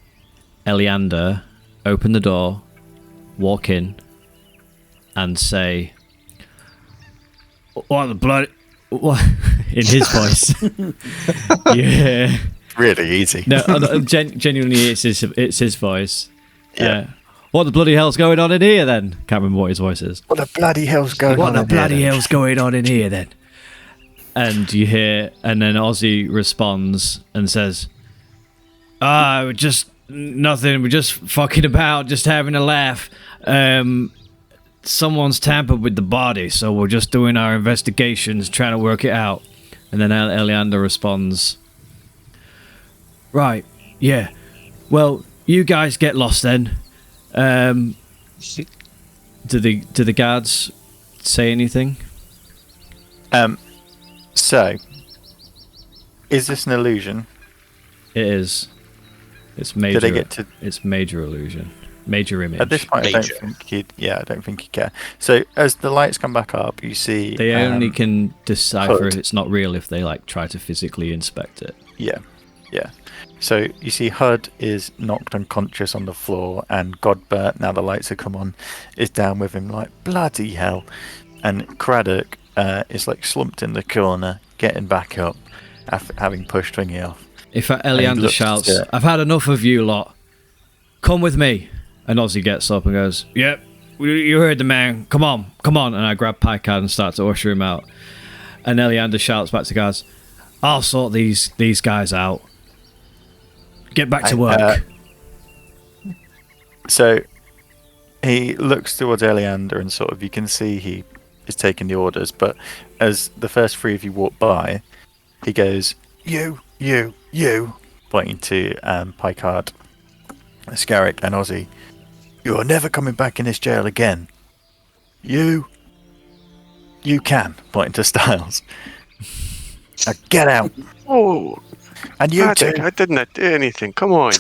Eleander open the door, walk in, and say, "What the blood?" What? In his voice. Yeah. Really easy. No, genuinely, it's his voice. Yeah. What the bloody hell's going on in here then? Can't remember what his voice is. What the bloody hell's going on? What the in here, bloody then? hell's going on in here then? And you hear, and then Ozzy responds and says, just nothing, we're just fucking about, just having a laugh. Someone's tampered with the body, so we're just doing our investigations, trying to work it out. And then Eleander responds, right, yeah, well, you guys get lost then. Do the guards say anything? So, is this an illusion? It is. It's major. Did they get to? It's major illusion. Major image. At this point, I don't think you care. So, as the lights come back up, you see They only can decipher Hood. if it's not real if they try to physically inspect it. Yeah. So you see, Hud is knocked unconscious on the floor, and Godbert, now the lights have come on, is down with him like bloody hell, and Craddock is slumped in the corner, getting back up, after having pushed Thingy off. If Eleander looks shouts, to- "I've had enough of you lot. Come with me," and Ozzy gets up and goes, "Yep, you heard the man. Come on." And I grab Picard and start to usher him out. And Eleander shouts back to guards, "I'll sort these guys out. Get back to work." So he looks towards Eleander, and sort of you can see he is taking the orders. But as the first three of you walk by, he goes, "You," pointing to Picard, Scarrick, and Ozzy. "You are never coming back in this jail again. You can," pointing to Styles. "Now get out." Oh, And you Patrick, two, I didn't do anything. Come on.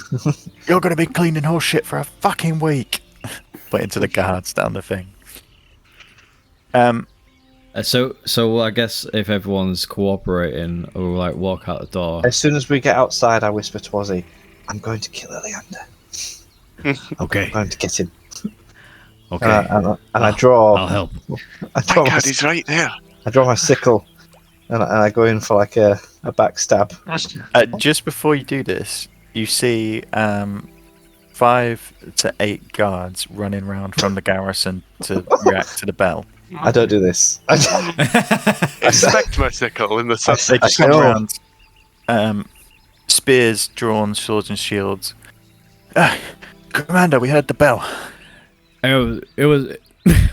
you're going to be cleaning horse shit for a fucking week. Pointing to the guards down the thing. So I guess if everyone's cooperating, we'll walk out the door. As soon as we get outside, I whisper to Ozzy, "I'm going to kill Eleander. Okay. I'm going to get him." Okay. And I draw. I'll help. I draw, My my, God, he's right there. I draw my sickle, and I go in for a backstab. Just before you do this, you see 5 to 8 guards running around from the garrison to react to the bell. I don't do this. Inspect my sickle in the sun. They I come know. around, spears drawn, swords and shields. Commander, we heard the bell. It was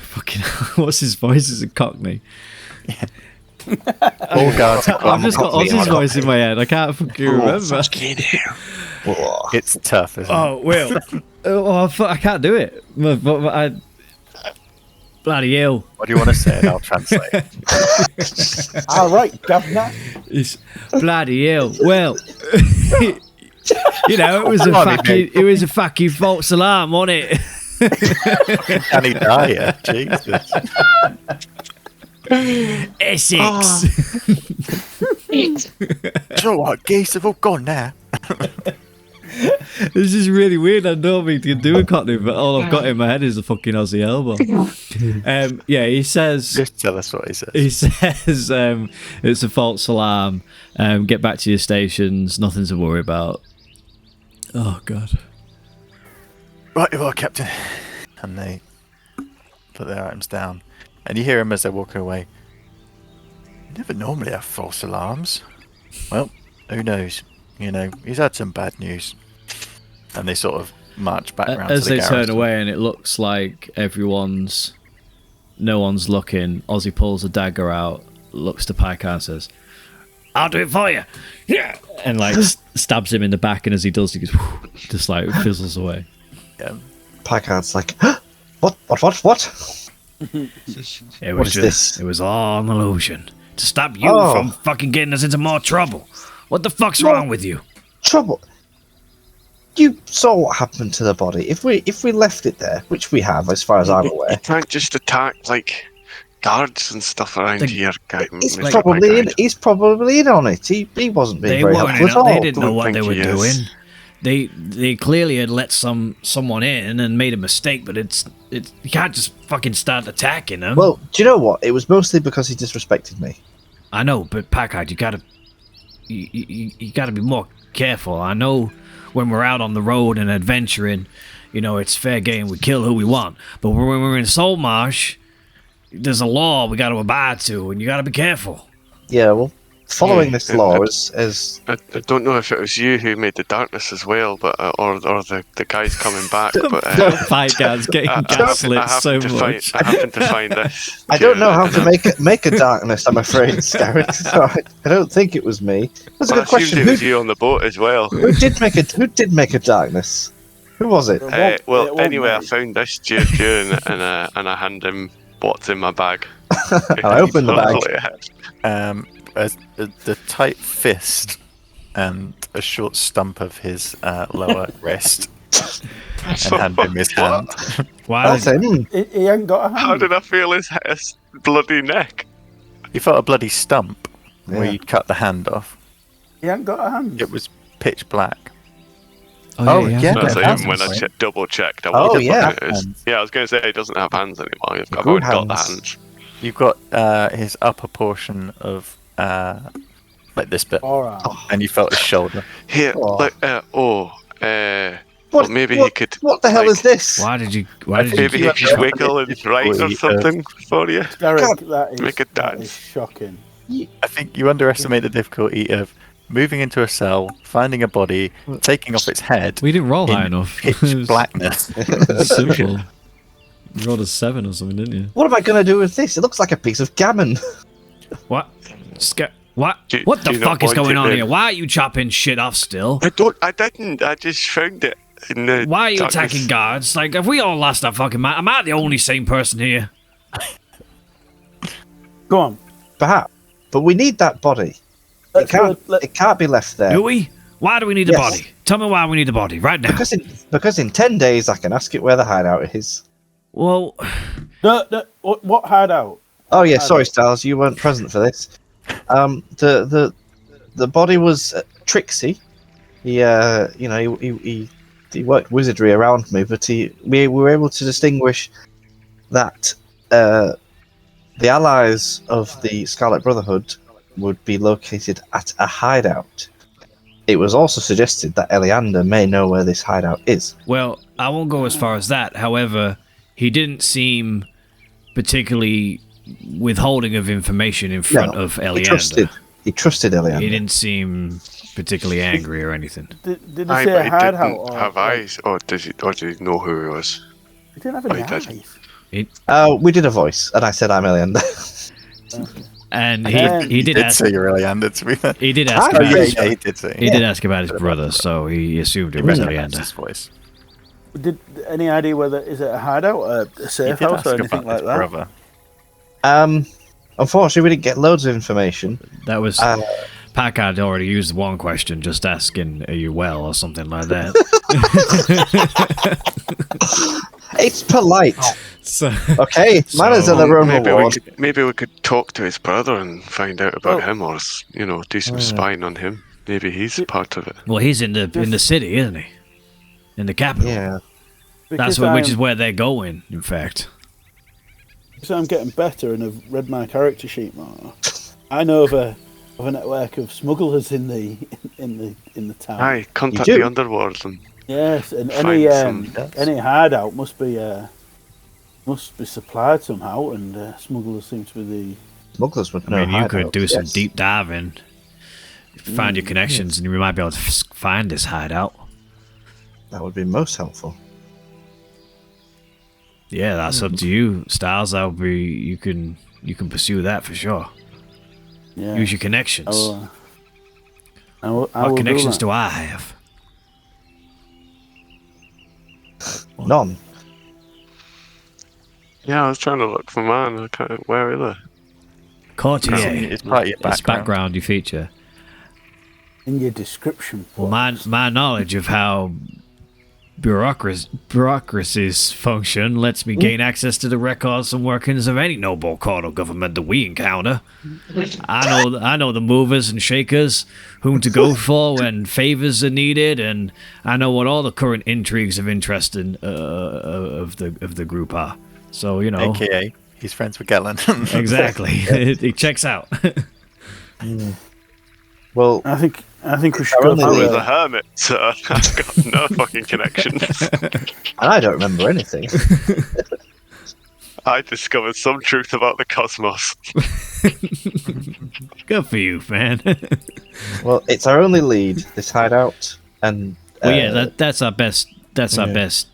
fucking. What's his voice? Is a Cockney. All guards. I've just got Ozzy's voice in my head. I can't fucking remember. It's tough, isn't it? Oh, Will. I can't do it. Bloody hell. What do you want to say? And I'll translate. All right, governor. It's bloody hell. Well, it was a fucking false alarm, wasn't it? Can he die? Yeah, Jesus. Essex. Do you know what? Geese have all gone now. This is really weird. I don't mean to do a Cockney, but all I've got in my head is a fucking Aussie elbow. He says. Just tell us what he says. He says it's a false alarm. Get back to your stations. Nothing to worry about. Oh God. Right, well, Captain. And they put their items down. And you hear him as they're walking away. You never normally have false alarms. Well, who knows? You know, he's had some bad news. And they sort of march back around as to the they garage. turn away, and it looks like no one's looking. Ozzy pulls a dagger out, looks to Pike and says, "I'll do it for you." Yeah, and like stabs him in the back, and as he does, he goes, just like fizzles away. Yeah. Packard's like, what? It What was is this? It was all an illusion to stop you Oh. from fucking getting us into more trouble. What the fuck's wrong with you? Trouble. You saw what happened to the body. If we left it there, which we have, as far as I'm You aware, can't just attack like guards and stuff around here, guy. he's Mr. probably in. Blackguard. He's probably in on it. He wasn't being They very weren't. helpful at all. They didn't know Don't what they think were he doing. is. They clearly had let someone in and made a mistake, but it's you can't just fucking start attacking them. Well, do you know what? It was mostly because he disrespected me. I know, but Packard, you gotta be more careful. I know when we're out on the road and adventuring, it's fair game. We kill who we want. But when we're in Saltmarsh, there's a law we got to abide to, and you got to be careful. Yeah, well, following this Yeah, law is I don't know if it was you who made the darkness as well, but or the guys coming back. But Packard's getting I gaslit so much. I happened to find this. I don't know how to and make a darkness. I'm afraid, Scarrick. So I don't think it was me. That's a I good assumed question. it was you on the boat as well. Who did make a darkness? Who was it? It won't Anyway, I be. found this during and I hand him what's in my bag. I opened the bag. As the tight fist and a short stump of his lower wrist, and hand him his hand. Why? I say, He ain't got a hand. How did I feel his bloody neck? You felt a bloody stump where Yeah. you'd cut the hand off. He ain't got a hand. It was pitch black. Oh, yeah. That's Yeah, even when I hands. double checked. I Oh, wasn't yeah. looking at his- Yeah, I was going to say he doesn't have hands anymore. I've Good already got the hands. hands. You've got his upper portion of like this bit, All right. and you felt his shoulder. Here, Oh. well, maybe he could. What the hell like, is this? Why did you? Maybe he could wiggle and write or something for you. Derek, that Make it is dance. shocking. I think you underestimate the difficulty of moving into a cell, finding a body, taking off its head We didn't roll high in enough. pitch It was blackness. simple. You rolled a 7 or something, didn't you? What am I going to do with this? It looks like a piece of gammon. What? What? Do- What the do you not fuck is want going it on then? here? Why are you chopping shit off still? I didn't. I just found it in the. Why are you darkness. attacking guards? Like, have we all lost our fucking mind? Am I the only sane person here? Go on. Perhaps. But we need that body. Let's go. It can't be left there. Do we? Why do we need the Yes. body? Tell me why we need the body right now. Because in 10 days I can ask it where the hideout is. Well, No, what hideout? Oh yeah, sorry Styles, you weren't present for this. The body was Trixie. He he worked wizardry around me, but we were able to distinguish that the allies of the Scarlet Brotherhood would be located at a hideout. It was also suggested that Eleander may know where this hideout is. well, I won't go as far as that. However, he didn't seem particularly withholding of information in front of Eleander. He trusted Eleander. He didn't seem particularly angry or anything. Did he Aye, say but a he hideout? didn't have eyes, or did he know who he was? He didn't have any Oh, he did. eyes. We did a voice, and I said I'm Elander. Okay. And He he did ask. say you're really handed to me. He did ask Oh, about. yeah, he did say. He did ask about his brother, so he assumed it He was recognized Eliander. his voice. Did any idea whether is it a hideout, a safe He did house, ask or anything about like his that? brother. Unfortunately, we didn't get loads of information. That was Uh, Packard already used one question, just asking, "Are you well?" or something like that. It's polite. So Okay, manners are their own Maybe reward. maybe we could talk to his brother and find out about Well- him, or do some spying on him. Maybe he's part of it. well, he's in the city, isn't he? In the capital. Yeah. That's which is where they're going. In fact. So I'm getting better and have read my character sheet more. I know of a network of smugglers in the town. Aye, contact You do? the underworld and Yes, and Find any hideout must be supplied somehow, and smugglers seem to be Smugglers would know. I mean, you could hideouts, do some yes. deep diving, find your connections, and you might be able to find this hideout. That would be most helpful. Yeah, that's up to you, Styles. That'll be you can pursue that for sure. yeah. Use your connections. I will What connections do do I have? None. yeah, I was trying to look for mine. I can't. Where are they? Courtier. It's part of your It's background you feature. in your description. Well, my knowledge of how bureaucracies function lets me gain access to the records and workings of any noble court or government that we encounter. I know the movers and shakers, whom to go for when favors are needed, and I know what all the current intrigues of interest in, of the group are. So AKA, he's friends with Gellin. exactly. It checks out. Well, I think we should go only I through was the- a hermit, so I've got no fucking connections. and I don't remember anything. I discovered some truth about the cosmos. Good for you, man. Well, it's our only lead, this hideout, and Well, yeah, that's our best. That's our yeah. best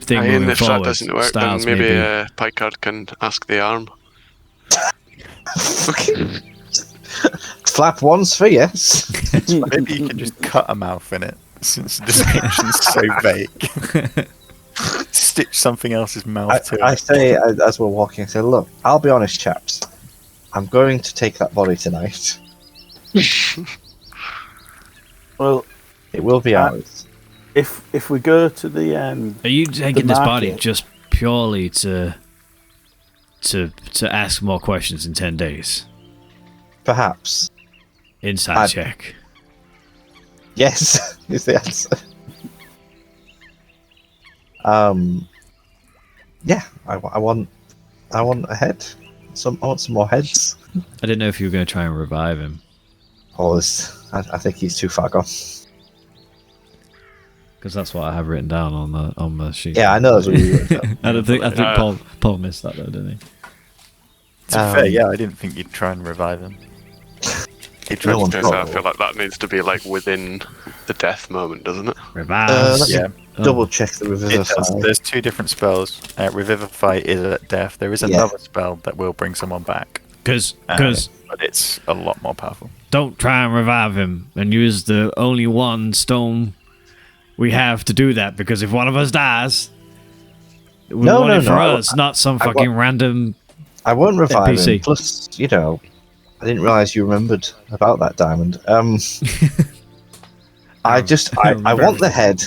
thing Aye, moving and if forward. that doesn't work, Styles then maybe maybe. Picard can ask the arm. flap once for yes. Maybe you can just cut a mouth in it, since the description's so vague. Stitch something else's mouth to I it. say as we're walking, I say, look, I'll be honest, chaps. I'm going to take that body tonight. Well, It will be ours. if we go to the Are you taking this body market. just purely to ask more questions in 10 days? Perhaps. Inside check. Yes, is the answer. Yeah, I want a head. I want some more heads. I didn't know if you were going to try and revive him. I think he's too far gone. Because that's what I have written down on the sheet. Yeah, I know that's what you were. I think Paul missed that though, didn't he? To be fair, yeah, I didn't think you'd try and revive him. He tried No one to Because I thought. feel like that needs to be like within the death moment, doesn't it? Revive. Let me yeah. double check the It does. revivify. There's two different spells. Revivify is at death. There is Yeah. another spell that will bring someone back, Because but it's a lot more powerful. don't try and revive him and use the only one stone we have to do that. Because if one of us dies, we No, want no, it for no, us, not some I fucking random. I won't revive NPC. him. Plus, I didn't realize you remembered about that diamond. I want the head.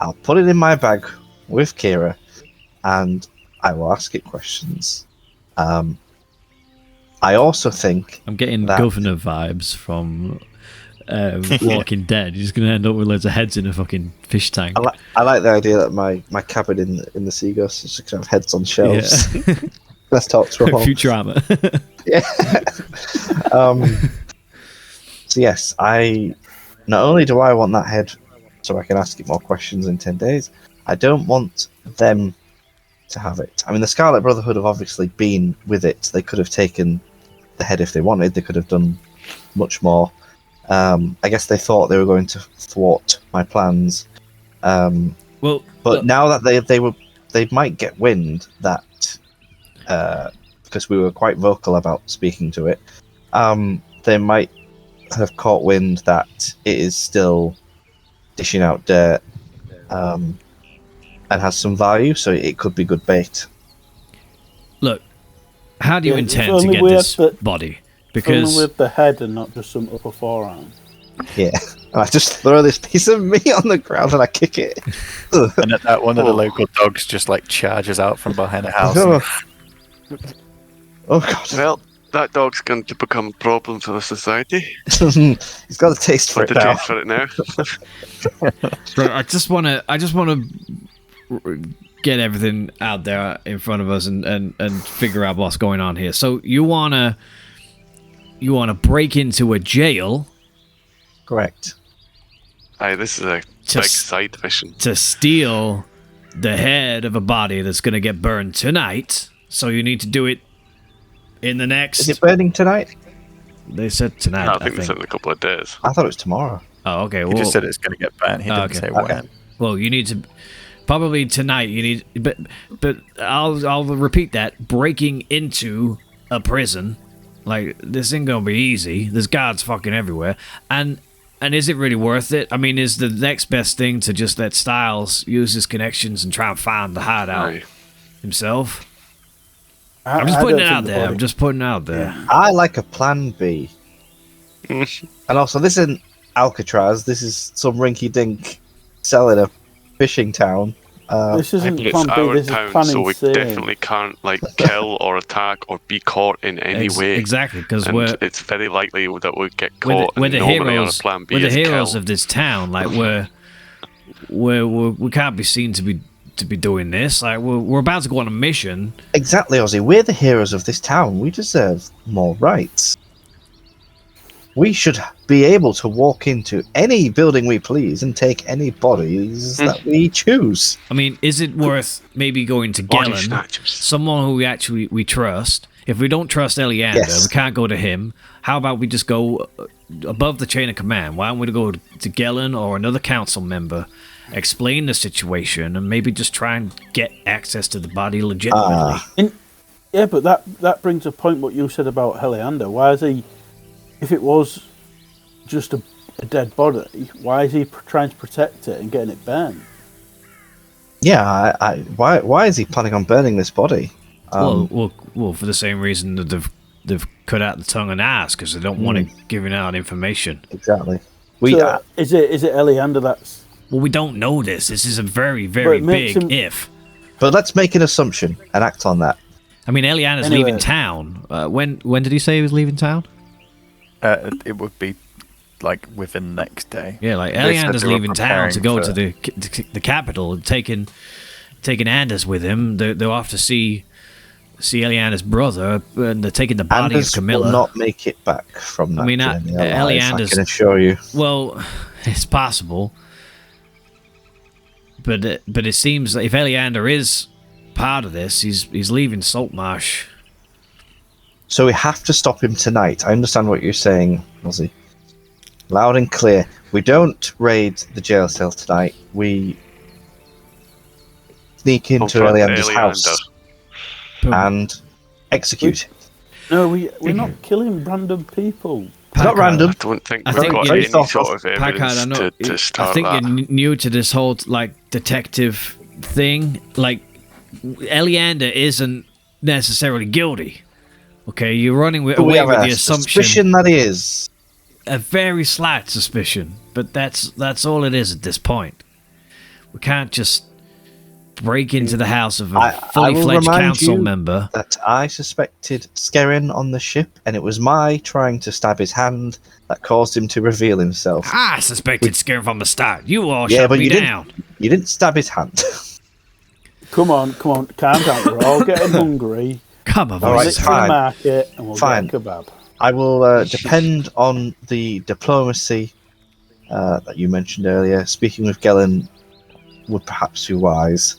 I'll put it in my bag with Kira, and I will ask it questions. I also think I'm getting that- governor vibes from Walking Dead. You're just gonna end up with loads of heads in a fucking fish tank. I like the idea that my cabin in the sea ghost is just gonna have heads on shelves. Yeah. Let's talk to them all. Futurama. Yeah. So yes, not only do I want that head so I can ask it more questions in 10 days, I don't want them to have it. I mean, the Scarlet Brotherhood have obviously been with it. They could have taken the head if they wanted. They could have done much more. I guess they thought they were going to thwart my plans. Well, But now that they were they might get wind that, because we were quite vocal about speaking to it, they might have caught wind that it is still dishing out dirt, and has some value, so it could be good bait. Look, how do you Yeah, intend if to only get we this had the- body? Because Because with the head and not just some upper forearm. Yeah. And I just throw this piece of meat on the ground and I kick it. Ugh. And at that, one of the Oh. local dogs just like charges out from behind a house. Oh god. Well, that dog's going to become a problem for the society. He's got a taste for Want it to now. taste for it now. Bro, I just want to get everything out there in front of us and figure out what's going on here. So you wanna break into a jail Correct. Aye, this is a big side mission. to steal the head of a body that's gonna get burned tonight. So you need to do it in the next. Is it burning tonight? They said tonight. No, I I think think. it's in a couple of days. I thought it was tomorrow. Oh, okay. He Well, just said it's going to get burnt. He didn't okay. say Okay. when. well, you need to probably tonight. You need, but I'll repeat that. Breaking into a prison, like this ain't gonna be easy. There's guards fucking everywhere, and is it really worth it? I mean, is the next best thing to just let Styles use his connections and try and find the hideout Aye. himself? I'm just putting it out there. I'm just putting it out there. I like a plan B. And also, this isn't Alcatraz. This is some rinky-dink cell in a fishing town. This isn't But it's plan B, our this is town, plan so we insane. definitely can't like kill or attack or be caught in any way. Exactly, because And it's very likely that we'll get we're caught. the and normally heroes. on a plan B We're the is heroes kill. of this town. Like we can't be seen to be doing this. Like we're about to go on a mission. Exactly, Ozzy. We're the heroes of this town. We deserve more rights. We should be able to walk into any building we please and take any bodies that we choose. I mean, is it worth maybe going to Body Gellin, snatchers. someone who we trust? If we don't trust Eliander, Yes. we can't go to him. How about we just go above the chain of command? Why don't we go to Gellin or another council member, explain the situation, and maybe just try and get access to the body legitimately? Yeah, but that brings a point what you said about Heliander. Why is he, if it was just a dead body, why is he trying to protect it and getting it burned? Yeah, why is he planning on burning this body? Well, for the same reason that they've cut out the tongue and ass because they don't want it giving out information. Exactly. Is it Heliander that's... Well, we don't know this. This is a very, But very it makes big him- if. But let's make an assumption and act on that. I mean, Eliana's Anyway. leaving town. When did he say he was leaving town? It would be like within the next day. Yeah, like They said Eliana's they were leaving town to go preparing to the capital, taking Anders with him. They'll have to see Eliana's brother, and they're taking the body Anders of Camilla. will not make it back from that I mean, journey alive, I Eliander's- can assure you. Well, it's possible, but it seems that if Eliander is part of this, he's leaving Saltmarsh. So we have to stop him tonight. I understand what you're saying, Ozzy. Loud and clear. We don't raid the jail cell tonight. We sneak into Confront Eliander's Eliander. house and execute him. No, we're not killing random people. It's not Packard, random. I don't think I we've think got you- any Based off sort of- of Packard, evidence I know. to I start think that. you're new to this whole like detective thing. Like, Eliander isn't necessarily guilty. Okay, you're running But we away have with a the assumption, suspicion that he is. a very slight suspicion, but that's all it is at this point. We can't just break into the house of a I fully will fledged remind council you member. That I suspected Skerrin on the ship, and it was my trying to stab his hand that caused him to reveal himself. I suspected Scare from the start. You all Yeah, shut but me you down. You didn't stab his hand. Come on, calm down. We're all getting hungry. Come on, All right, Let's voices. go to the fine. market and we'll Fine. get a kebab. I will depend on the diplomacy that you mentioned earlier. Speaking with Gellin would perhaps be wise.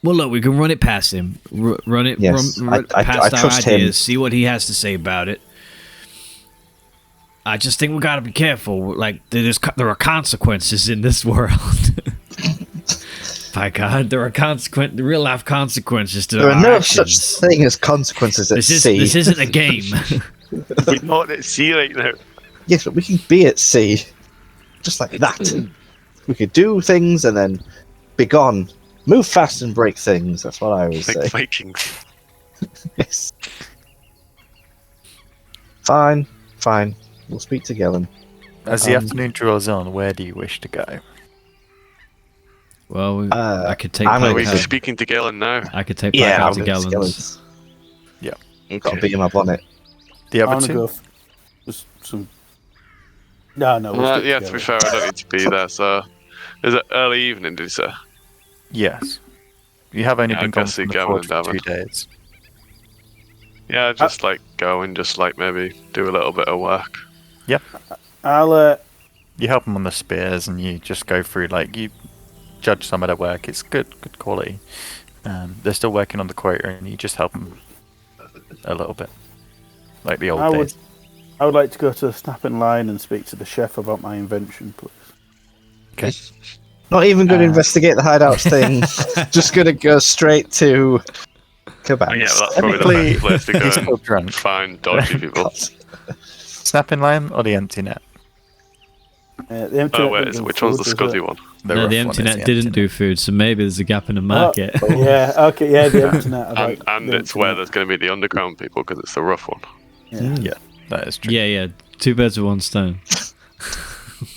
Well, look, we can run it past him. Run it Yes, run I past our trust him. ideas. See what he has to say about it. I just think we gotta be careful. Like, there are consequences in this world. my God, there are real life consequences to There our are no actions. such thing as consequences at sea. This isn't a game. We're not at sea right now. Yes, but we can be at sea. Just like that. We could do things and then be gone. Move fast and break things. That's what I always Like say. Vikings. Yes. Fine. We'll speak to Gellin. As the afternoon draws on, where do you wish to go? Well, I could take I'm Are gonna we Pike go- out. speaking to Gellin now? I could take Pike Yeah, out I'll to go to Gallons. Gellin. Got to beat him up on it. The I'm other gonna two? go just some. No, we'll stick Yeah, to be together. fair, I don't need to be there, so... Is it early evening, did you say? Yes. You have only Yeah, been I gone guess from you the go fort and for have 2 it. days. Yeah, just like go and just like maybe do a little bit of work. I'll You help them on the spears, and you just go through, like, you judge some of their work. It's good quality. They're still working on the quota, and you just help them a little bit. Like the old I days. would like to go to the snapping line and speak to the chef about my invention, please. Okay. Not even going to investigate the hideouts thing. Just going to go straight to Quebec. Oh, yeah, well, that's probably the Technically, best place to go he's still and drunk. find dodgy people. Snapping line or the empty net? The empty Oh net wait, doesn't do which one's the food, does it? scuzzy one? The No, rough the one empty is net the didn't empty do food, so maybe there's a gap in the market. Yeah, okay, yeah, the empty net. I'd like And the it's empty where net. there's going to be the underground people because it's the rough one. Yeah. Yeah, that is true. Yeah, 2 birds with 1 stone.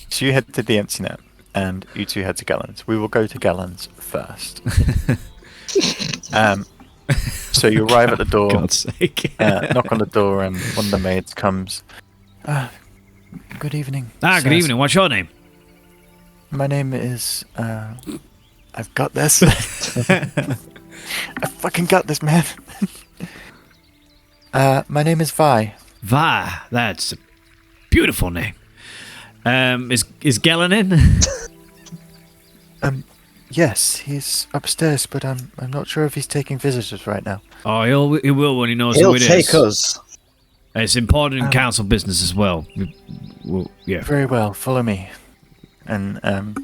So you head to the empty net, and you two head to Gallons. We will go to Gallons first. So you arrive at the door, God's sake. knock on the door, and one of the maids comes. Good evening. Good sirs. evening. What's your name? My name is. I've got this. I fucking got this, man. My name is Vi. Va. That's a beautiful name. Is Gellin in? Yes, he's upstairs, but I'm not sure if he's taking visitors right now. Oh, he will when he knows He'll who it take is. us. It's important in council business as well. Yeah. Very well, follow me. And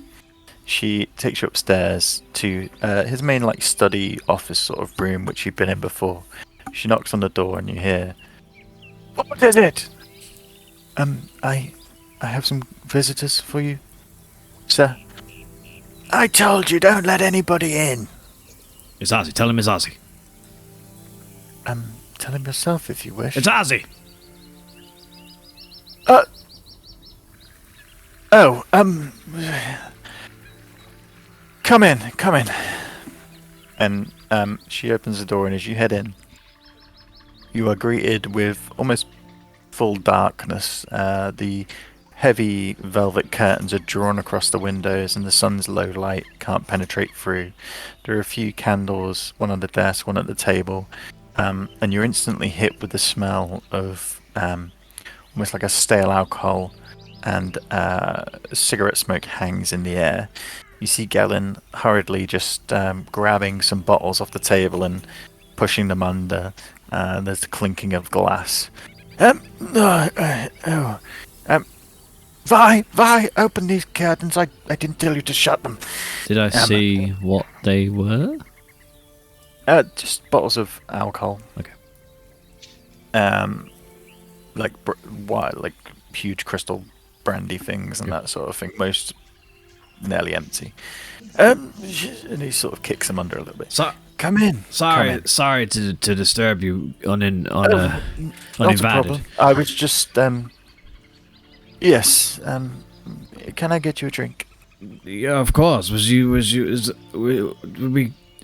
she takes you upstairs to his main like study office sort of room, which you've been in before. She knocks on the door, and you hear, "What is it?" I have some visitors for you, sir. I told you, don't let anybody in. It's Ozzy. Tell him it's Ozzy. Tell him yourself if you wish. It's Ozzy. Come in. And she opens the door, and as you head in, you are greeted with almost full darkness. The heavy velvet curtains are drawn across the windows, and the sun's low light can't penetrate through. There are a few candles, one on the desk, one at the table, and you're instantly hit with the smell of almost like a stale alcohol, and cigarette smoke hangs in the air. You see Gellin hurriedly just grabbing some bottles off the table and pushing them under. There's the clinking of glass. Vi, open these curtains. I didn't tell you to shut them. Did I see what they were? Just bottles of alcohol. Okay. Like huge crystal brandy things and that sort of thing. Most nearly empty. And he sort of kicks them under a little bit. So, Come in. sorry to disturb you Not a uninvited. problem. I was just yes. Can I get you a drink? Yeah, of course. Is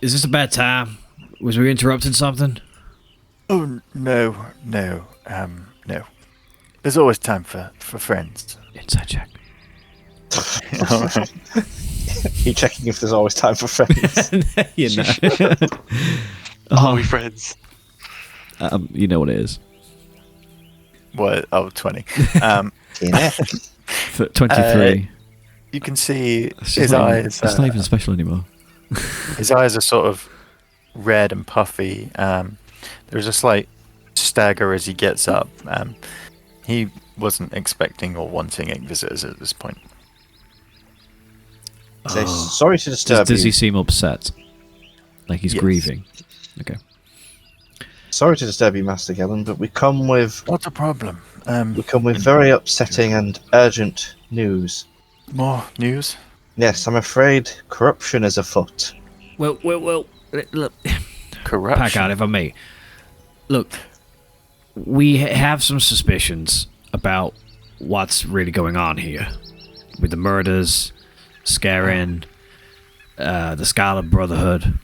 this a bad time? Was we interrupting something? Oh no. No. There's always time for friends. Inside check. You checking if there's always time for friends? You know. Are we friends? You know what it is. What? Oh, 20. Yeah. 23. You can see It's his not eyes. It's not even special anymore. His eyes are sort of red and puffy. There's a slight stagger as he gets up. He wasn't expecting or wanting any visitors at this point. Say, sorry to disturb Does you. he seem upset? Like he's Yes. grieving? Okay. Sorry to disturb you, Master Gellin, but we come with What's the problem? very upsetting and urgent news. More news? Yes, I'm afraid corruption is afoot. Well, look, Corruption. Packard, if I may. Look, we have some suspicions about what's really going on here. With the murders, scaring, the Scarlet Brotherhood.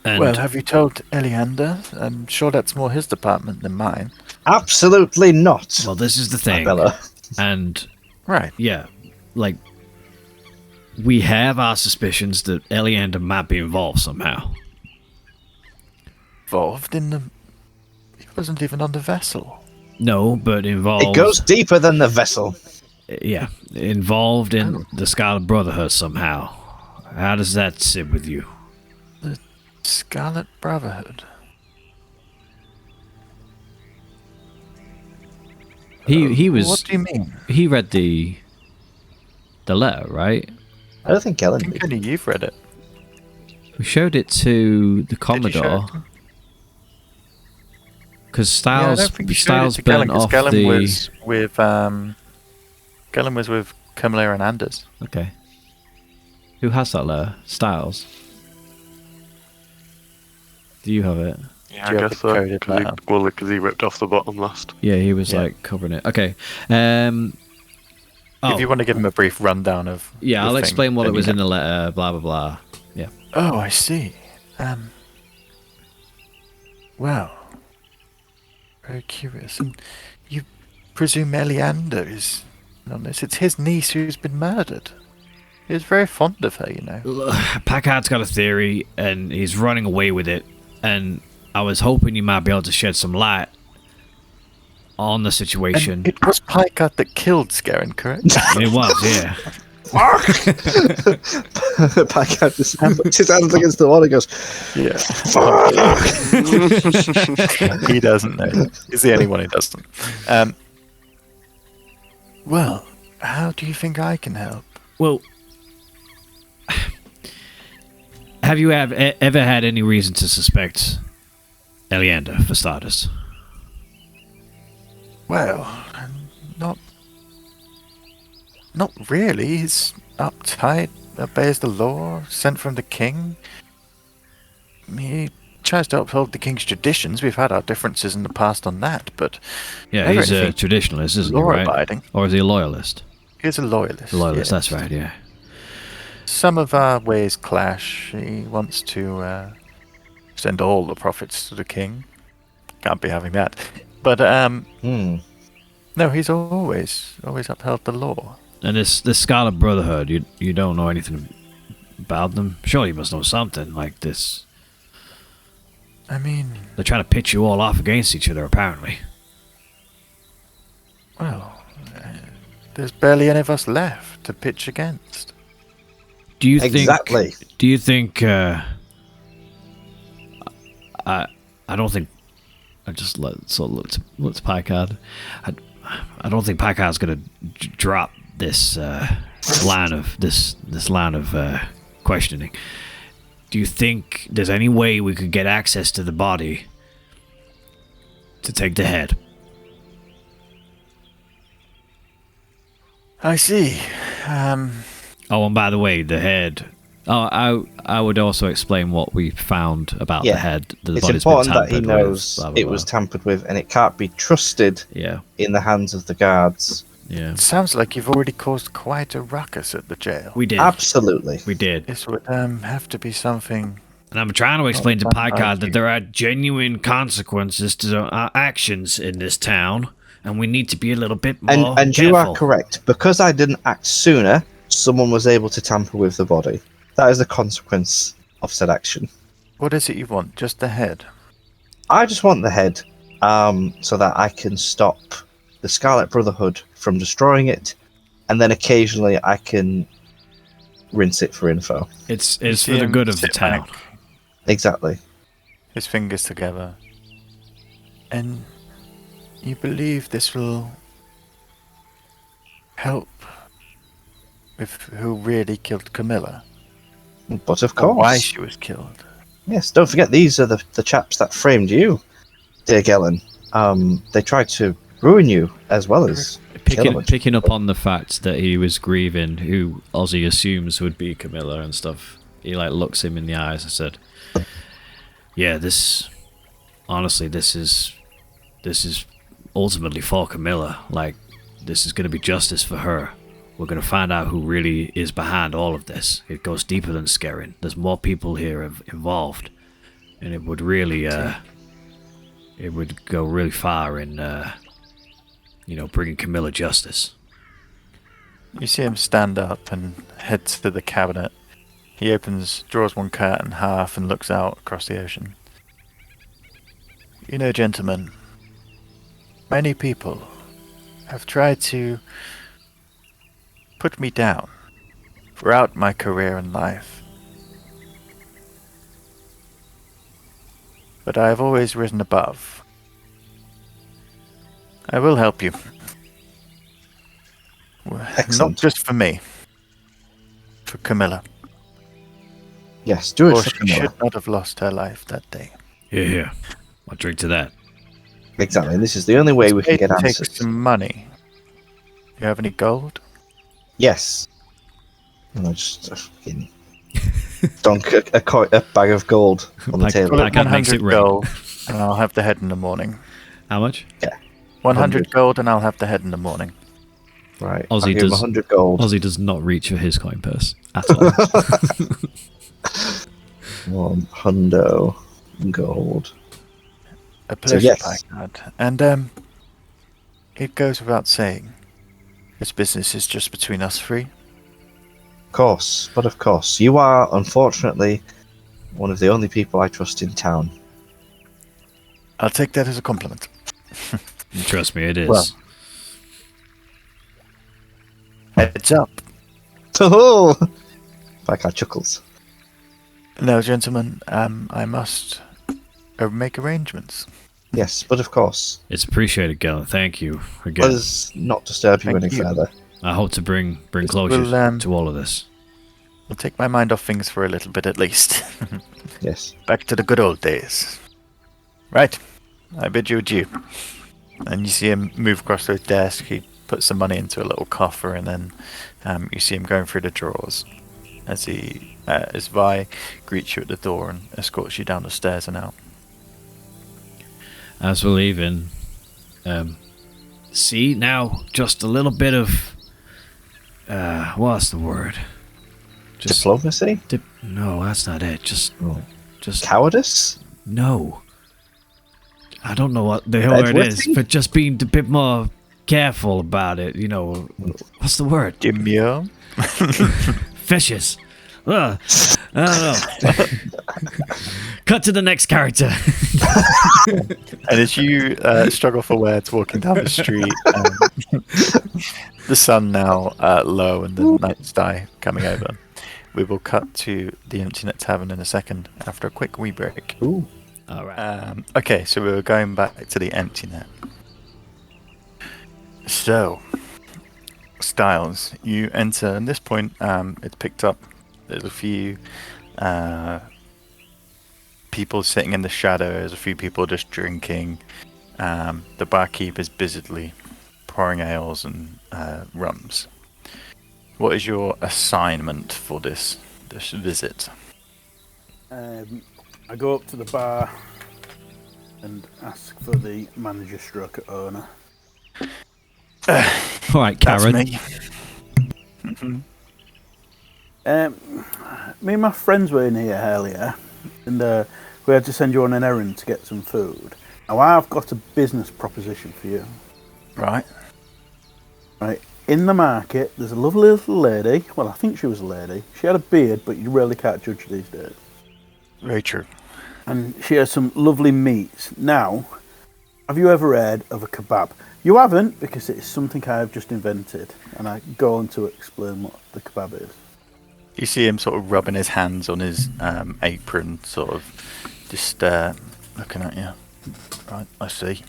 And Well, have you told Eliander? I'm sure that's more his department than mine. Absolutely not. well, this is the thing. Bella. And Right. yeah, like we have our suspicions that Eliander might be involved somehow. Involved in the... He wasn't even on the vessel. No, but involved. It goes deeper than the vessel. Yeah, involved in the Scarlet Brotherhood somehow. How does that sit with you? Scarlet Brotherhood. He was. What do you mean? He read the letter, right? I don't think I Gellin think did. only you've read it. We showed it to the Did you show Commodore it to him? because Yeah, I Styles don't think you showed it Styles to Gellin, burnt 'cause off Gellin the. was with Gellin was with Camilla and Anders. Okay. Who has that letter? Styles. Do you have it? Yeah, Do you I have guess the so. coded letter? Because he ripped off the bottom last. Yeah, he was Yeah. like covering it. Okay. If you want to give him a brief rundown of Yeah, the I'll thing, explain what then it was you in can- the letter. Blah blah blah. Yeah. Oh, I see. Well, very curious. And you presume Eliander is on this? It's his niece who's been murdered. He was very fond of her, you know. Packard's got a theory, and he's running away with it. And I was hoping you might be able to shed some light on the situation. And it was Picard that killed Scarron, correct? It was, yeah. Packard just puts his hands against the wall and goes, Yeah. He doesn't know. He's the only one who doesn't. Well, how do you think I can help? Well, have you ever had any reason to suspect Eliander, for starters? Well, not really. He's uptight, obeys the law, sent from the king. He tries to uphold the king's traditions. We've had our differences in the past on that, but Yeah, never he's a anything traditionalist, isn't he, right? law-abiding. Or is he a loyalist? He's a loyalist. A loyalist, yes. that's right, yeah. Some of our ways clash. He wants to send all the profits to the king. Can't be having that. But no, he's always upheld the law. And this Scarlet Brotherhood, you don't know anything about them? Surely you must know something like this. I mean, They're trying to pitch you all off against each other, apparently. well, there's barely any of us left to pitch against. Do you exactly. think? Do you think? I don't think. I just look to Packard. I don't think Packard's gonna drop this line of questioning. Do you think there's any way we could get access to the body to take the head? I see. Oh, and by the way, the head. Oh, I would also explain what we found about the head. The It's body's been important that he tampered with, knows blah, blah, it was blah. tampered with and it can't be trusted Yeah, in the hands of the guards. yeah. It sounds like you've already caused quite a ruckus at the jail. We did. Absolutely. We did. This would have to be something. And I'm trying to explain to Oh, Packard that there are genuine consequences to our actions in this town, and we need to be a little bit more And careful. you are correct. Because I didn't act sooner, someone was able to tamper with the body. That is the consequence of said action. What is it you want? Just the head? I just want the head, so that I can stop the Scarlet Brotherhood from destroying it, and then occasionally I can rinse it for info. It's You for see the him good of the sit town. back, Exactly. his fingers together. And you believe this will help with who really killed Camilla? But of Or why course. she was killed? Yes, don't forget these are the chaps that framed you, dear Gellin. They tried to ruin you as well as kill a bunch of Picking up people. on the fact that he was grieving who Ozzy assumes would be Camilla and stuff. He like looks him in the eyes and said, "Yeah, this is ultimately for Camilla. Like, this is going to be justice for her. We're going to find out who really is behind all of this. It goes deeper than scaring. There's more people here involved, and it would really, it would go really far in, bringing Camilla justice." You see him stand up and head to the cabinet. He draws one curtain in half and looks out across the ocean. You know, gentlemen, many people have tried to put me down throughout my career and life. But I have always risen above. I will help you. Excellent. Not just for me. For Camilla. Yes, do it Or for she Camilla. should not have lost her life that day. Here. I'll drink to that. Exactly. This is the only way we can get Take answers. some money. You have any gold? Yes. And I just fucking dunk a bag of gold on the Like- table. like- That makes it 100 rain. gold, and I'll have the head in the morning. How much? 100 gold, and I'll have the head in the morning. Right. Ozzy I'll give him does- 100 gold. Ozzy does not reach for his coin purse at all. 100 gold. A pleasure, yes. Blackguard. And it goes without saying, this business is just between us three. Of course, but of course. You are, unfortunately, one of the only people I trust in town. I'll take that as a compliment. Trust me, it is. Well. Heads up. Oh! Like our chuckles. No, gentlemen, I must make arrangements. Yes, but of course. It's appreciated, Gellin. Thank you Let again. us not disturb you Thank any you. further. I hope to bring This closure will, to all of this. We'll take my mind off things for a little bit at least. Yes. Back to the good old days. Right. I bid you adieu. And you see him move across to his desk. He puts some money into a little coffer, and then you see him going through the drawers as Vi greets you at the door and escorts you down the stairs and out. As we're leaving, see now, just a little bit of, what's the word? Just Diplomacy? no, that's not it. Just Cowardice? no. I don't know what the hell it is, Edwarding? but just being a bit more careful about it. You know, what's the word? Demure. Fishes. Ugh. I don't know. Cut to the next character. And as you struggle for words walking down the street, the sun now low and the night sky coming over, we will cut to the Empty Net Tavern in a second after a quick wee break. Ooh. All right. Okay, so we were going back to the Empty Net. So, Styles, you enter, and at this point, it's picked up. There's a few people sitting in the shadows, a few people just drinking. The barkeep is busily pouring ales and rums. What is your assignment for this visit? I go up to the bar and ask for the manager stroke owner. All right, That's Karen. me. Me and my friends were in here earlier, and we had to send you on an errand to get some food. Now I've got a business proposition for you. Right. Right, in the market, there's a lovely little lady. Well, I think she was a lady. She had a beard, but you really can't judge these days. Very true. And she has some lovely meats. Now, have you ever heard of a kebab? You haven't, because it's something I've just invented, and I go on to explain what the kebab is. You see him sort of rubbing his hands on his apron, sort of just looking at you. Right, I see.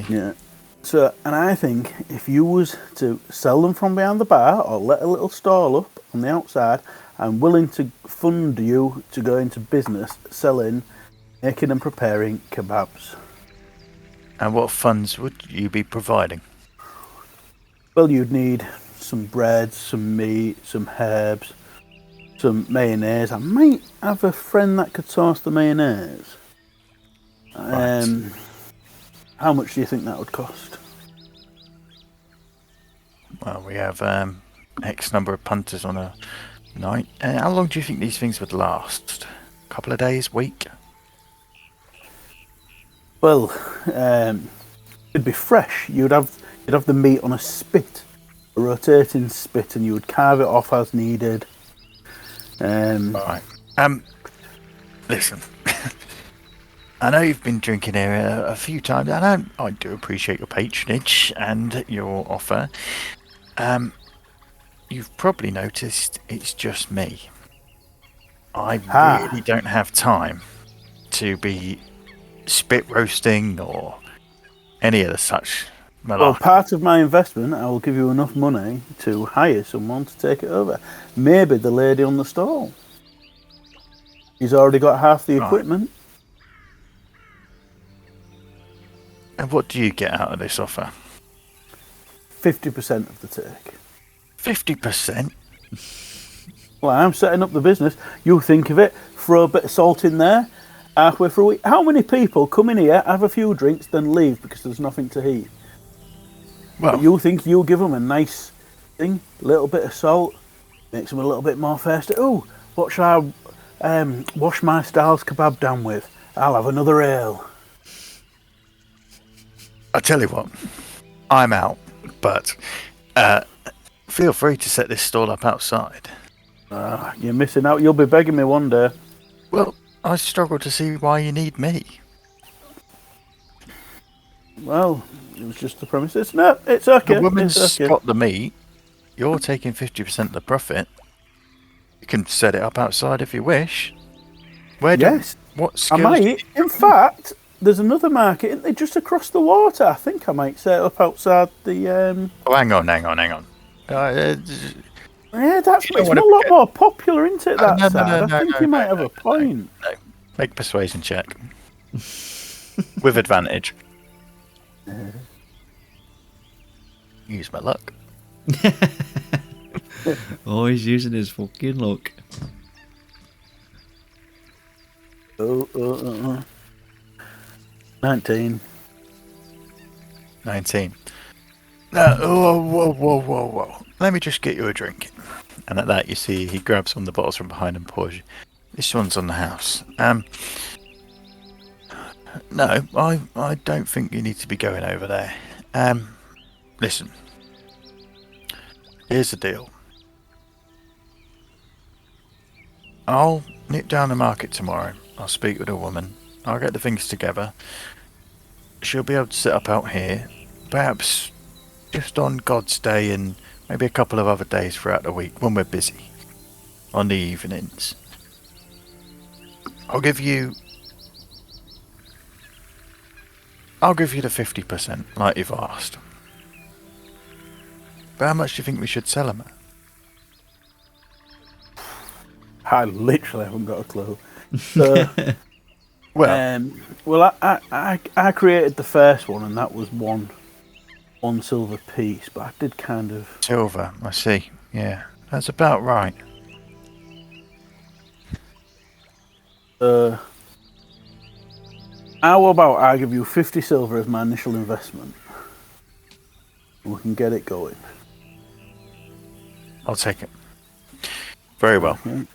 Yeah. So, and I think if you was to sell them from behind the bar or let a little stall up on the outside, I'm willing to fund you to go into business selling, making and preparing kebabs. And what funds would you be providing? Well, you'd need some bread, some meat, some herbs, some mayonnaise. I might have a friend that could source the mayonnaise. Right. How much do you think that would cost? Well, we have X number of punters on a night. How long do you think these things would last? A couple of days, week? Well, it'd be fresh. You'd have the meat on a spit, a rotating spit, and you would carve it off as needed. All right. Listen. I know you've been drinking here a few times, and I do appreciate your patronage and your offer. You've probably noticed it's just me. I really don't have time to be spit roasting or any of the such. Well, part of my investment, I will give you enough money to hire someone to take it over. Maybe the lady on the stall. He's already got half the equipment. And what do you get out of this offer? 50% of the take. 50%? Well, I'm setting up the business. You think of it, throw a bit of salt in there, halfway through it. How many people come in here, have a few drinks, then leave because there's nothing to eat? Well, But you think you'll give them a nice thing, a little bit of salt, makes them a little bit more thirsty. Oh, what shall I wash my Styles kebab down with? I'll have another ale. I tell you what, I'm out, but feel free to set this stall up outside. You're missing out. You'll be begging me one day. Well, I struggle to see why you need me. Well, it was just the premises. No, it's okay. The woman's It's okay. got the meat. You're taking 50% of the profit. You can set it up outside if you wish. Yes, What I skills? might. In fact, there's another market, isn't there, just across the water. I think I might set it up outside the. Oh, hang on. Yeah, it's don't a wanna lot get- more popular, isn't it? That No, side. I think you might have a point. No. Make a persuasion check. With advantage. Use my luck. Oh, he's using his fucking luck. Oh. 19. 19. Whoa. Let me just get you a drink. And at that, you see he grabs one of the bottles from behind and pours you. This one's on the house. No, I don't think you need to be going over there. Listen. Here's the deal. I'll nip down the market tomorrow. I'll speak with a woman. I'll get the things together. She'll be able to set up out here. Perhaps just on God's Day and maybe a couple of other days throughout the week when we're busy. On the evenings. I'll give you the 50% like you've asked. But how much do you think we should sell them at? I literally haven't got a clue. So, Well, I created the first one, and that was one silver piece. But I did kind of. silver, I see. Yeah, that's about right. How about I give you 50 silver as my initial investment? We can get it going. I'll take it. Very well. Okay.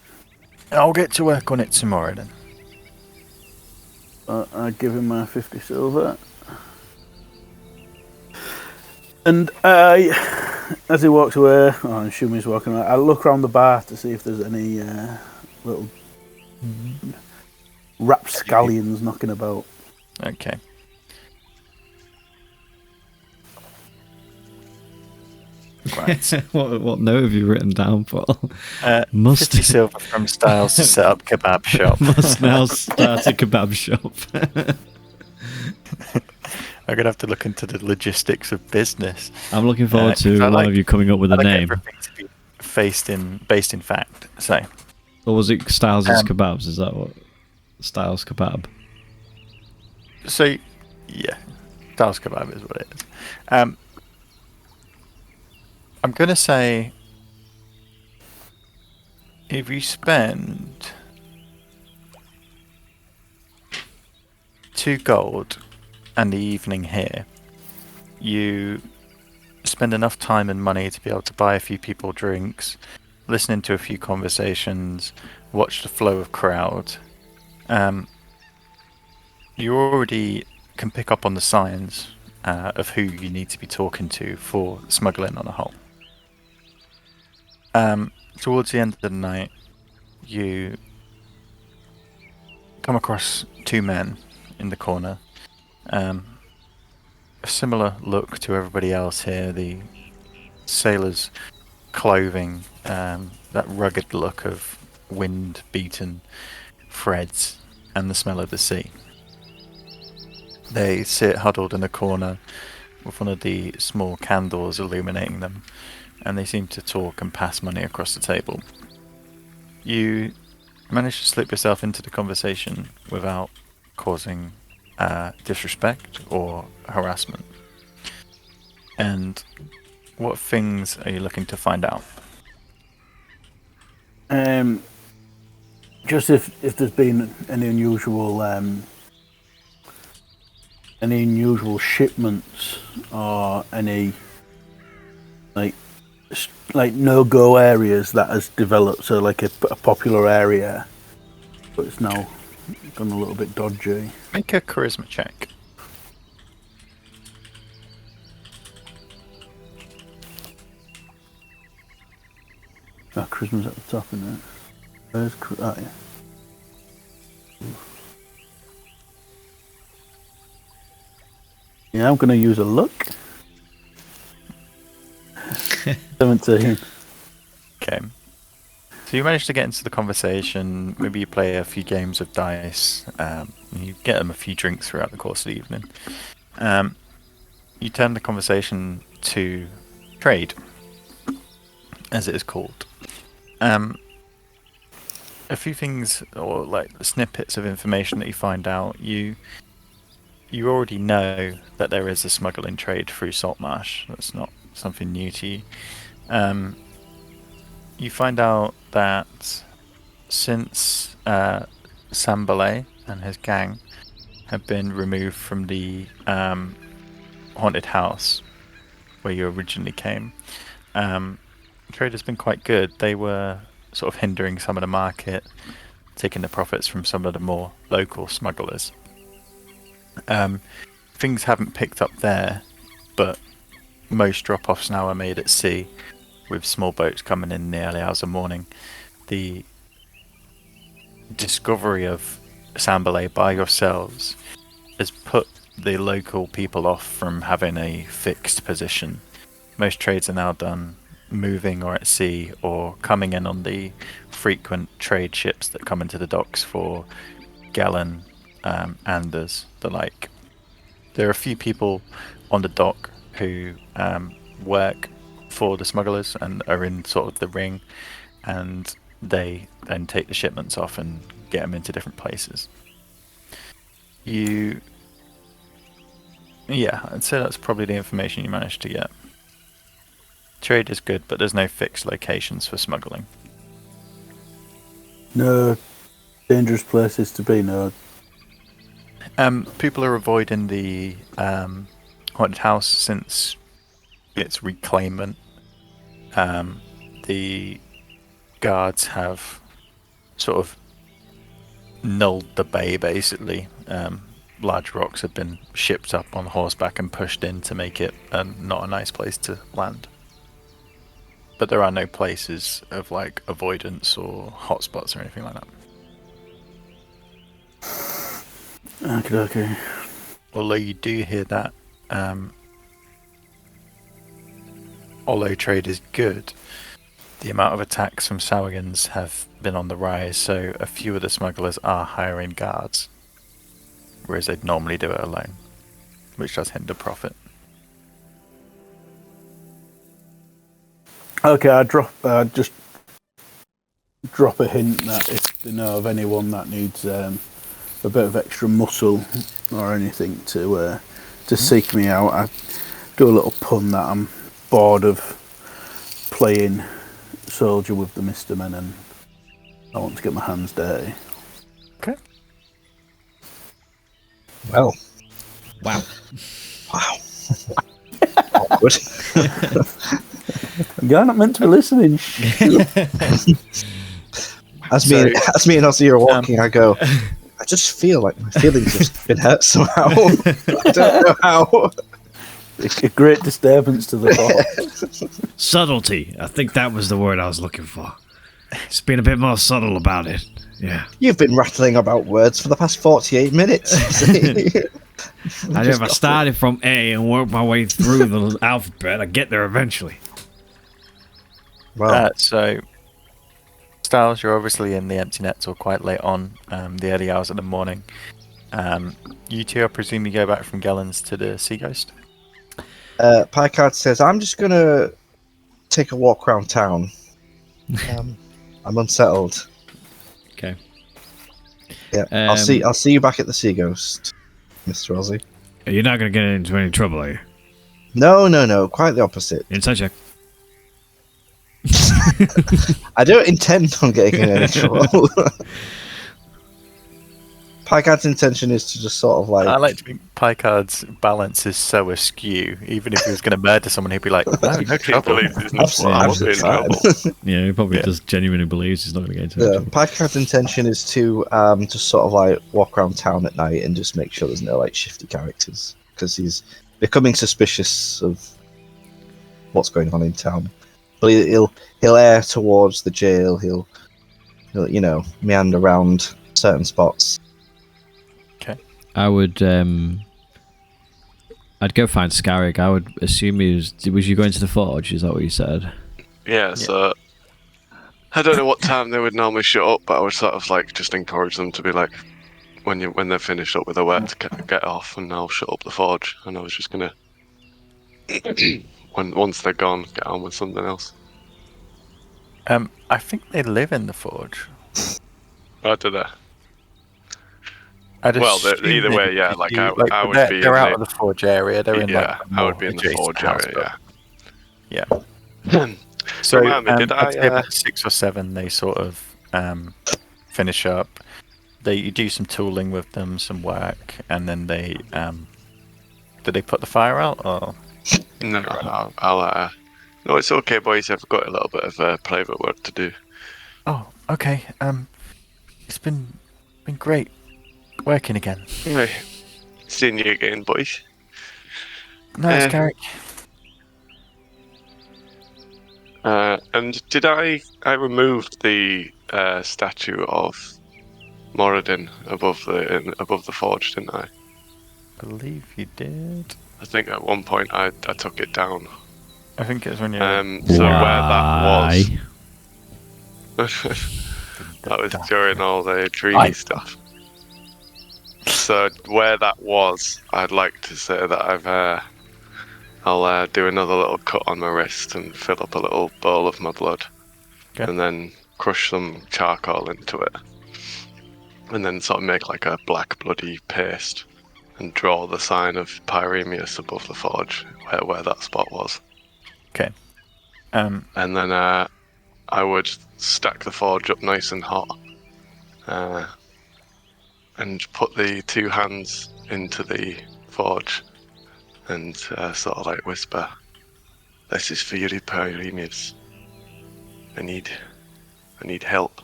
I'll get to work on it tomorrow then. I give him my 50 silver. And as he walks away, I assume he's walking away, I look around the bar to see if there's any little rapscallions knocking about. Okay. Right. What note have you written down, Paul? Must 50 silver from Styles to set up kebab shop. must now start a kebab shop. I'm gonna have to look into the logistics of business. I'm looking forward 'Cause to I one like- of you coming up with I a like name. everything to be based in fact. So Or was it Styles' Um, Kebabs? Is that what? Styles Kebab. So, yeah, Dallas Kebab is what it is. I'm going to say if you spend 2 gold and the evening here, you spend enough time and money to be able to buy a few people drinks, listen to a few conversations, watch the flow of crowd. You already can pick up on the signs of who you need to be talking to for smuggling on a whole. Towards the end of the night, you come across 2 men in the corner. A similar look to everybody else here. The sailors' clothing, that rugged look of wind-beaten threads, and the smell of the sea. They sit huddled in a corner with one of the small candles illuminating them, and they seem to talk and pass money across the table. You manage to slip yourself into the conversation without causing disrespect or harassment. And what things are you looking to find out? Just if there's been any unusual shipments or any like no-go areas that has developed, so like a popular area, but it's now gone a little bit dodgy. Make a charisma check. Oh, charisma's at the top, isn't it? Where's oh, yeah. Yeah, I'm going to use a luck. 17. Okay. So you manage to get into the conversation. Maybe you play a few games of dice. You get them a few drinks throughout the course of the evening. You turn the conversation to trade, as it is called. A few things, or like snippets of information that you find out. You already know that there is a smuggling trade through Saltmarsh. That's not something new to you. You find out that since Sambalay and his gang have been removed from the haunted house where you originally came, trade has been quite good. They were sort of hindering some of the market, taking the profits from some of the more local smugglers. Things haven't picked up there, but most drop-offs now are made at sea, with small boats coming in the early hours of morning. The discovery of Sambalay by yourselves has put the local people off from having a fixed position. Most trades are now done moving or at sea, or coming in on the frequent trade ships that come into the docks for Gallon, Anders, the like. There are a few people on the dock who work for the smugglers and are in sort of the ring, and they then take the shipments off and get them into different places. I'd say that's probably the information you managed to get. Trade is good, but there's no fixed locations for smuggling. No dangerous places to be, no. People are avoiding the haunted house since its reclaimment. The guards have sort of nulled the bay, basically. Large rocks have been shipped up on horseback and pushed in to make it not a nice place to land. But there are no places of like avoidance or hotspots or anything like that. Okay. Although you do hear that although trade is good, the amount of attacks from Sawagans have been on the rise, so a few of the smugglers are hiring guards, whereas they'd normally do it alone. which does hinder profit. Okay, just drop a hint that if they know of anyone that needs a bit of extra muscle or anything to seek me out, I do a little pun that I'm bored of playing soldier with the Mister Men and I want to get my hands dirty. Okay. Well, Wow. wow. Awkward. You're not meant to be listening. As me and Ozzy are walking, I go, I just feel like my feelings have been hurt somehow. I don't know how. It's a great disturbance to the ball. Subtlety. I think that was the word I was looking for. It's been a bit more subtle about it. Yeah. You've been rattling about words for the past 48 minutes. I know if I started from A and worked my way through the alphabet, I'd get there eventually. Well, So, Styles, you're obviously in the empty net till quite late on, the early hours of the morning. You two, I presume you go back from Gellens to the Sea Ghost? Picard says, I'm just going to take a walk around town. I'm unsettled. Okay. Yeah, I'll see you back at the Sea Ghost, Mr. Ozzy. You're not going to get into any trouble, are you? No, quite the opposite. Inside check. I don't intend on getting in any trouble. Picard's intention is to just sort of like... I like to think Picard's balance is so askew. Even if he was going to murder someone, he'd be like, no I can't trouble. believe there's no I won't be in trouble. Yeah, he probably just genuinely believes he's not going to get into any trouble. Picard's intention is to just sort of like walk around town at night and just make sure there's no like shifty characters, because he's becoming suspicious of what's going on in town. But he'll err towards the jail. He'll meander around certain spots. I would, I'd go find Scarrick. I would assume was you going to the forge? Is that what you said? Yeah, so I don't know what time they would normally shut up, but I would sort of like just encourage them to be like, when they're finished up with their work, to get off, and I'll shut up the forge. And I was just gonna, once they're gone, get on with something else. I think they live in the forge. I don't know. I'd Well, assume either they way, yeah. could Like do- I would be. They're in out the, of the forge area. They're in yeah, like. I would be in the adjacent forge house, area. Yeah. Yeah. So Remind me, did I'd say I? about 6 or 7, they sort of finish up. You do some tooling with them, some work, and then they did they put the fire out or? No, I'll. No, it's okay, boys. I've got a little bit of private work to do. Oh, okay. It's been great working again. Anyway, seeing you again, boys. No, it's Carrick. And did I removed the statue of Moradin above the forge, didn't I? I believe you did. I think at one point I took it down. I think it was when you. So where that was, that was during all the dreamy stuff. So where that was, I'd like to say that I'll do another little cut on my wrist and fill up a little bowl of my blood, and then crush some charcoal into it, and then sort of make like a black bloody paste, and draw the sign of Pyremeus above the forge where that spot was. Okay. And then I would stack the forge up nice and hot, and put the 2 hands into the forge, and sort of like whisper, "This is for you, Pyremeus. I need help,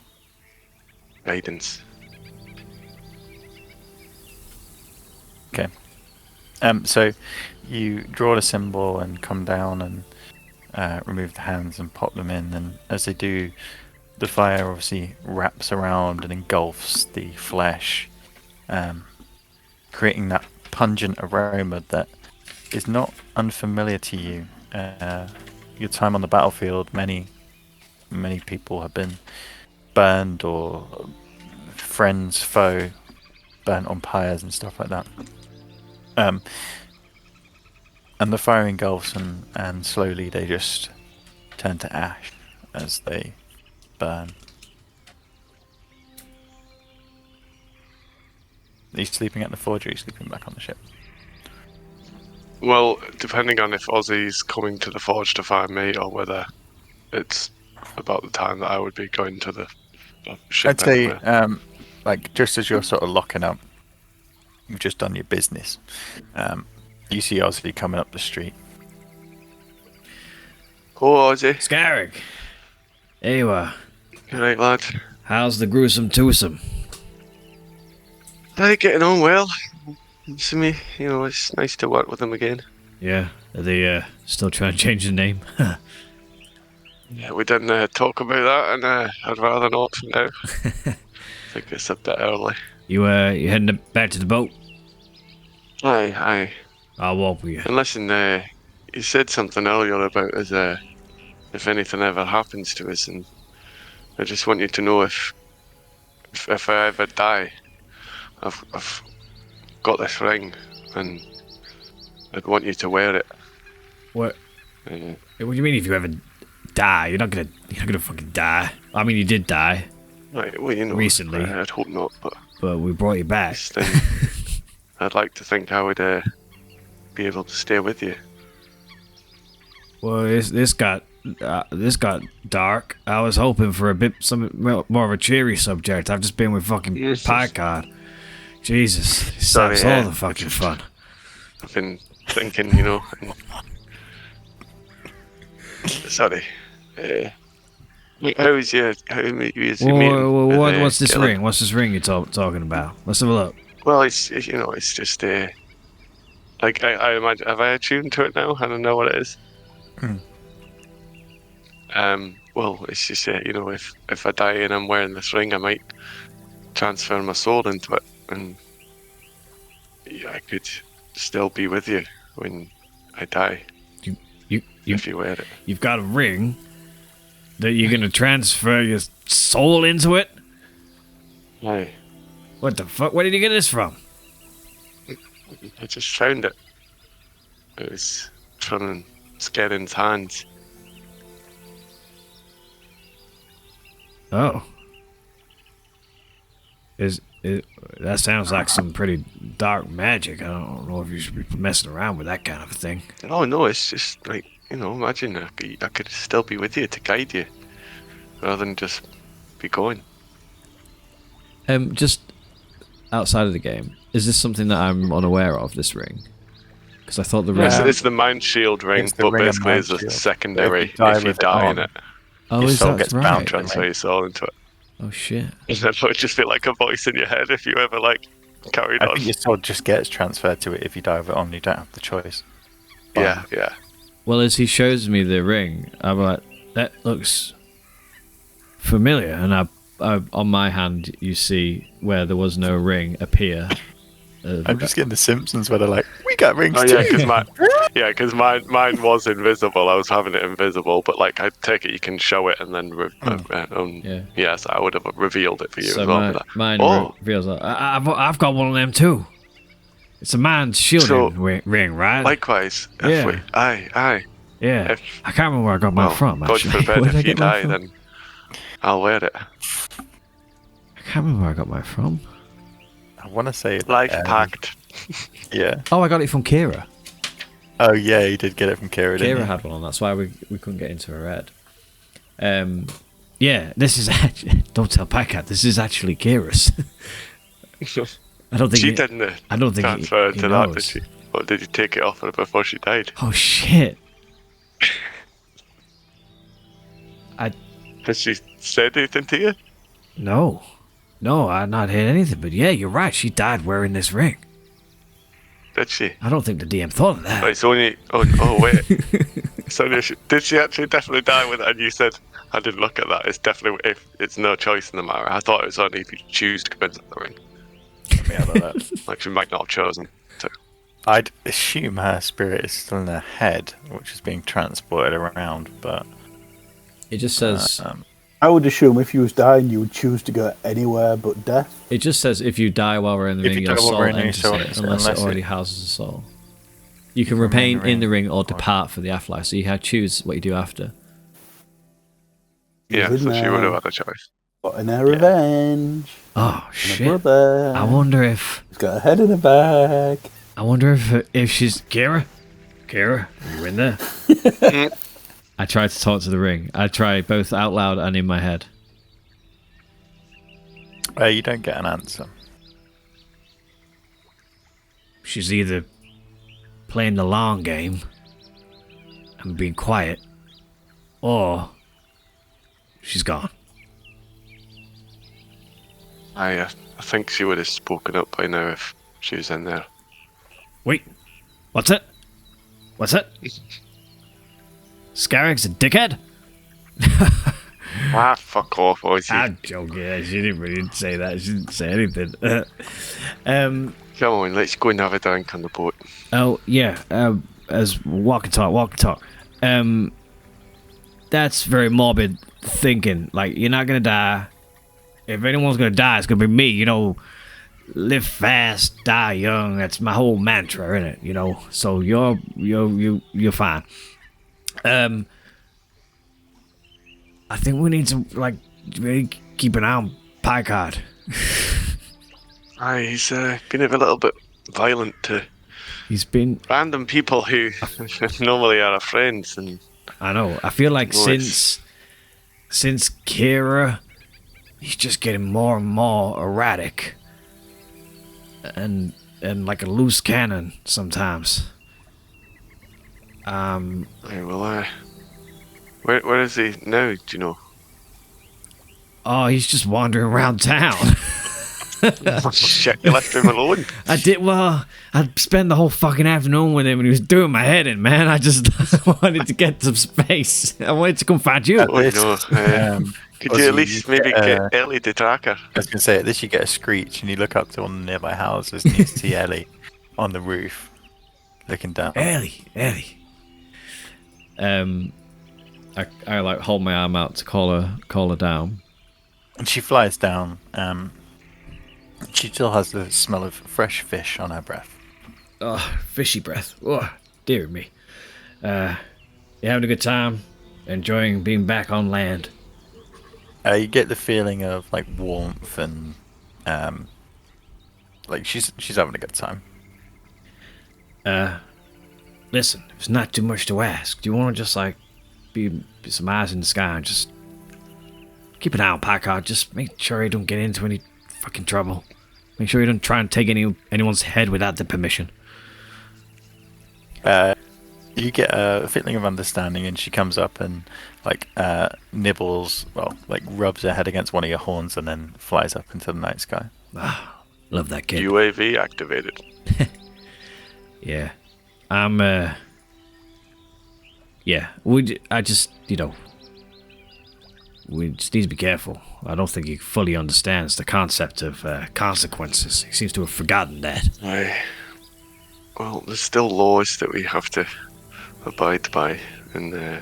guidance." Okay. So you draw the symbol and come down and remove the hands and pop them in, and as they do, the fire obviously wraps around and engulfs the flesh, creating that pungent aroma that is not unfamiliar to you. Your time on the battlefield, many people have been burned, or friends, foe, burnt on pyres and stuff like that. And the fire engulfs, and slowly they just turn to ash as they burn. Are you sleeping at the forge, or are you sleeping back on the ship? Well, depending on if Ozzy's coming to the forge to find me, or whether it's about the time that I would be going to the ship. I'd say, anyway. like, just as you're sort of locking up, you've just done your business. You see Ozzy coming up the street. Oh, Ozzy. Scarrick. There you are. Good night, lad. How's the gruesome twosome? They're getting on well. To me, it's nice to work with them again. Yeah. Are they still trying to change the name? Yeah, we didn't talk about that, and I'd rather not for now. I think it's a bit early. You heading back to the boat? Aye. I'll walk with you. And listen, you said something earlier about us, if anything ever happens to us, and I just want you to know if I ever die, I've got this ring, and I'd want you to wear it. What? What do you mean if you ever die? You're not gonna fucking die. I mean, you did die. Right, well, recently. I'd hope not, but we brought you back. I'd like to think I would be able to stay with you. Well, this got dark. I was hoping for some more of a cheery subject. I've just been with fucking Picard. Jesus, it stops all the fucking fun. I've been thinking, sorry. How is your meeting? What's this ring? What's this ring you're talking about? Let's have a look. Well, it's just like I imagine. Have I attuned to it now? I don't know what it is. Well, it's just if I die and I'm wearing this ring, I might transfer my soul into it, and I could still be with you when I die. If you wear it, you've got a ring that you're gonna transfer your soul into it. Aye. What the fuck? Where did you get this from? I just found it. It was from Skerrin's hands. Oh. That sounds like some pretty dark magic. I don't know if you should be messing around with that kind of thing. Oh no, it's just like, imagine I could still be with you to guide you, rather than just be going. Just outside of the game, is this something that I'm unaware of, this ring? Because I thought the ring... It's the mind shield ring, but basically it's a secondary if you die in it. Oh, your is soul that gets right? bound, transfer your soul into it. Oh shit. And then it would just be like a voice in your head if you ever carried on. I think your soul just gets transferred to it if you die with it on. You don't have the choice. Yeah. Well, as he shows me the ring, I'm like, that looks familiar, and I on my hand you see where there was no ring appear. I'm just getting the Simpsons where they're like, we got rings Oh too. yeah, because mine was invisible. I was having it invisible, but I take it you can show it and then yes, I would have revealed it for you So as well. mine reveals. I've got one of them too. It's a man's shielding ring, right? Likewise. Aye. Yeah. I can't remember where I got mine from. God Actually, forbid if you die, then I'll wear it. I can't remember where I got mine from. I want to say Life pact. Yeah. Oh, I got it from Kira. Oh yeah, you did get it from Kira. Kira had one on. That's why we couldn't get into her head. Yeah, this is actually, don't tell Pacat. This is actually Kira's. I don't think she didn't. I don't think transfer he to knows. that, did she? Or did you take it off her before she died? Oh shit! Has she said anything to you? No, I've not heard anything. But yeah, you're right. She died wearing this ring. Did she? I don't think the DM thought of that. It's only. Oh wait. So did she actually definitely die with it? And you said I didn't look at that. It's definitely if it's no choice in the matter. I thought it was only if you choose to go into the ring. Like she might not have chosen to. I'd assume her spirit is still in her head, which is being transported around, but It just says. I would assume if you was dying, you would choose to go anywhere but death. It just says if you die while we're in the If ring, you your die while soul we're in the ring, enters your soul it, enters unless it unless already it- houses a soul. You can remain in the ring or or- depart for the afterlife. So you have to choose what you do after. Yeah, He's in so she would have there, had a choice. plotting her revenge. Oh And a shit! brother. I wonder if He's got a head in a bag. she's Kira. Kira, are you in there? I tried to talk to the ring. I tried both out loud and in my head. You don't get an answer. She's either playing the long game and being quiet, or she's gone. I think she would have spoken up by now if she was in there. Wait, what's it? What's it? Scarrick's a dickhead? Fuck off, Ozzy. I'm joking. She didn't really say that. She didn't say anything. Come on, let's go and have a drink on the boat. Oh yeah. As walk and talk. That's very morbid thinking. Like, you're not gonna die. If anyone's gonna die, it's gonna be me. You know, live fast, die young. That's my whole mantra, isn't it? You know. So you're fine. I think we need to really keep an eye on Picard. Aye, he's been a little bit violent to He's been. random people who normally are our friends, and I know. I feel like No, since Kira, he's just getting more and more erratic, and like a loose cannon sometimes. aye, well, where is he now? Do you know? Oh, he's just wandering around town. Shit, you left him alone. I did. Well, I spent the whole fucking afternoon with him, and he was doing my head in, man. I just wanted to get some space. I wanted to come find you. Oh no. Could you at least maybe get Ellie to track her? I was going to say, at least you get a screech and you look up to one of the nearby houses and you see Ellie on the roof looking down. Ellie. I like hold my arm out to call her down. And she flies down. She still has the smell of fresh fish on her breath. Oh, fishy breath. Oh, dear me. You having a good time? Enjoying being back on land? You get the feeling of like warmth and like she's having a good time. Listen, if it's not too much to ask, do you want to just be some eyes in the sky and just keep an eye on Packard? Just make sure he don't get into any fucking trouble. Make sure he don't try and take anyone's head without the permission. You get a feeling of understanding, and she comes up and nibbles, rubs her head against one of your horns, and then flies up into the night sky. Ah, love that kid. UAV activated. Yeah. Yeah. We just need to be careful. I don't think he fully understands the concept of consequences. He seems to have forgotten that. Aye. Well, there's still laws that we have to abide by in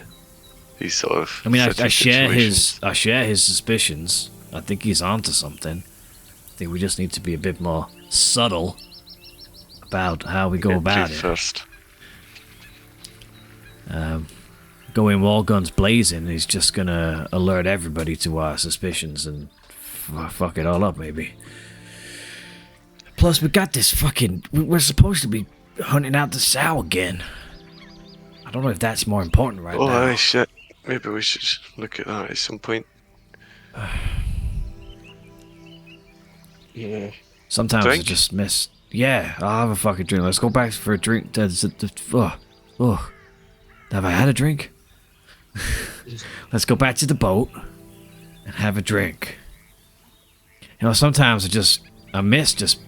these sort of. I mean, I share situations. his suspicions. I think he's onto something. I think we just need to be a bit more subtle about how we go about it. First. Go in all guns blazing. He's just gonna alert everybody to our suspicions and fuck it all up, maybe. Plus, we got this fucking. We're supposed to be hunting out the sow again. I don't know if that's more important right now. Aye, shit. Maybe we should look at that at some point. Yeah. Sometimes I Drink? just miss. Yeah, I'll have a fucking drink. Let's go back for a drink. Have I had a drink? Let's go back to the boat and have a drink. You know, sometimes I miss just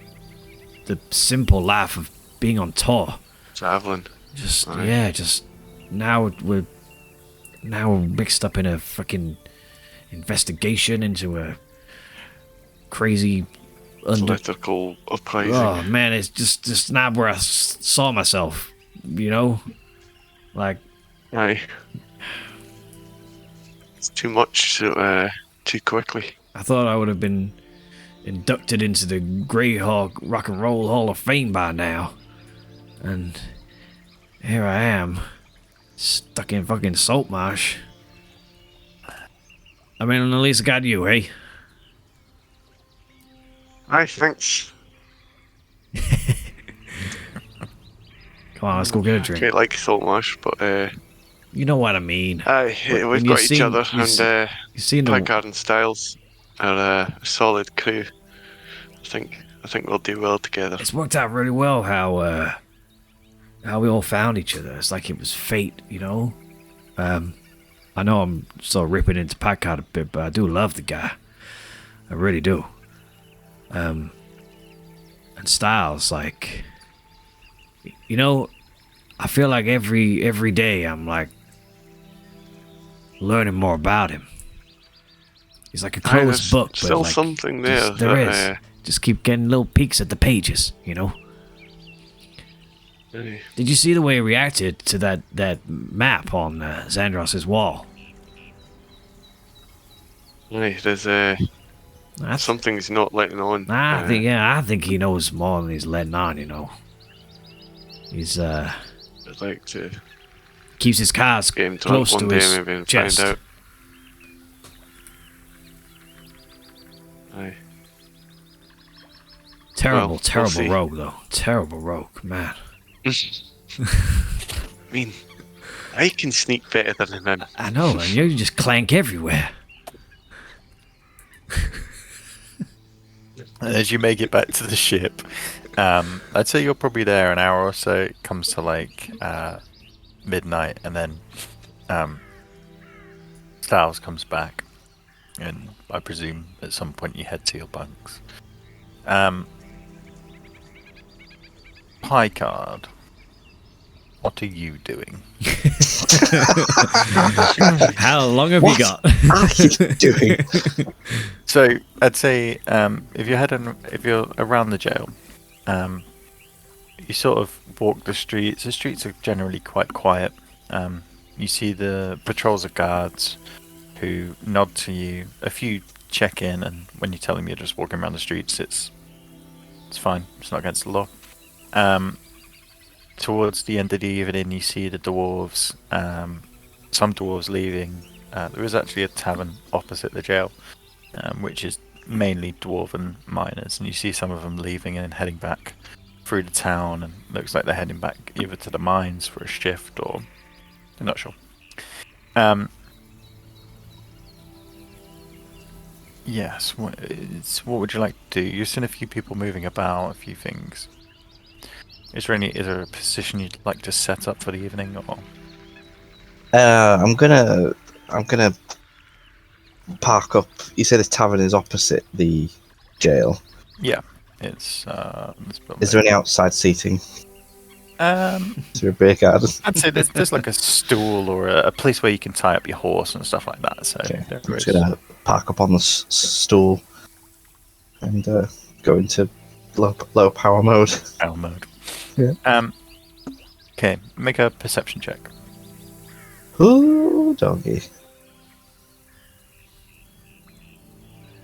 the simple life of being on tour. Traveling. Aye. Now we're mixed up in a fucking investigation into a crazy Political uprising. Oh man, it's just not where I saw myself, you know? Like, Aye. It's too much too quickly. I thought I would have been inducted into the Greyhawk Rock and Roll Hall of Fame by now. And here I am, stuck in fucking Saltmarsh. I mean, at least I got you, eh? Aye, thanks. Come on, let's go get a drink. Quite like Saltmarsh, but You know what I mean. aye, When we've you've got each seen- other, you've se- and You've seen the Packard and Styles are a solid crew. I think we'll do well together. It's worked out really well how we all found each other. It's like it was fate, you know. I know I'm sort of ripping into Packard a bit, but I do love the guy. I really do. And Styles, like, you know, I feel like every day I'm like learning more about him. He's like a Aye, closed there's book, but still like, something there. there that, is. Just keep getting little peeks at the pages, you know. Aye. Did you see the way he reacted to that map on Xandros's wall? Aye, there's That's, something he's not letting on. I think he knows more than he's letting on. You know, he's I'd like to keeps his cards get him drunk close one to day his maybe and chest. find out. Aye. Terrible, Well, terrible we'll see. rogue though. Terrible rogue, man. I mean, I can sneak better than him. I know, and you just clank everywhere. As you make it back to the ship, I'd say you're probably there an hour or so. It comes to like midnight, and then Styles comes back, and I presume at some point you head to your bunks. Picard, what are you doing? How long have you What? got? Are you doing? So I'd say if you're around the jail, you sort of walk the streets. The streets are generally quite quiet. You see the patrols of guards who nod to you. A few check in, and when you tell them you're just walking around the streets, it's fine. It's not against the law. Towards the end of the evening, you see the dwarves. Some dwarves leaving. There is actually a tavern opposite the jail, which is mainly dwarven miners, and you see some of them leaving and heading back through the town, and looks like they're heading back either to the mines for a shift or I'm not sure. Yes, what would you like to do? You've seen a few people moving about, a few things. Is there a position you'd like to set up for the evening, or? I'm gonna park up. You say the tavern is opposite the jail. Yeah, it's Is there any outside seating? Is there a beer garden? I'd say there's like a stool or a place where you can tie up your horse and stuff like that. So Okay, there I'm just is. gonna park up on the stool and go into low power mode. Battle mode. Yeah. Okay, make a perception check. Ooh, doggy.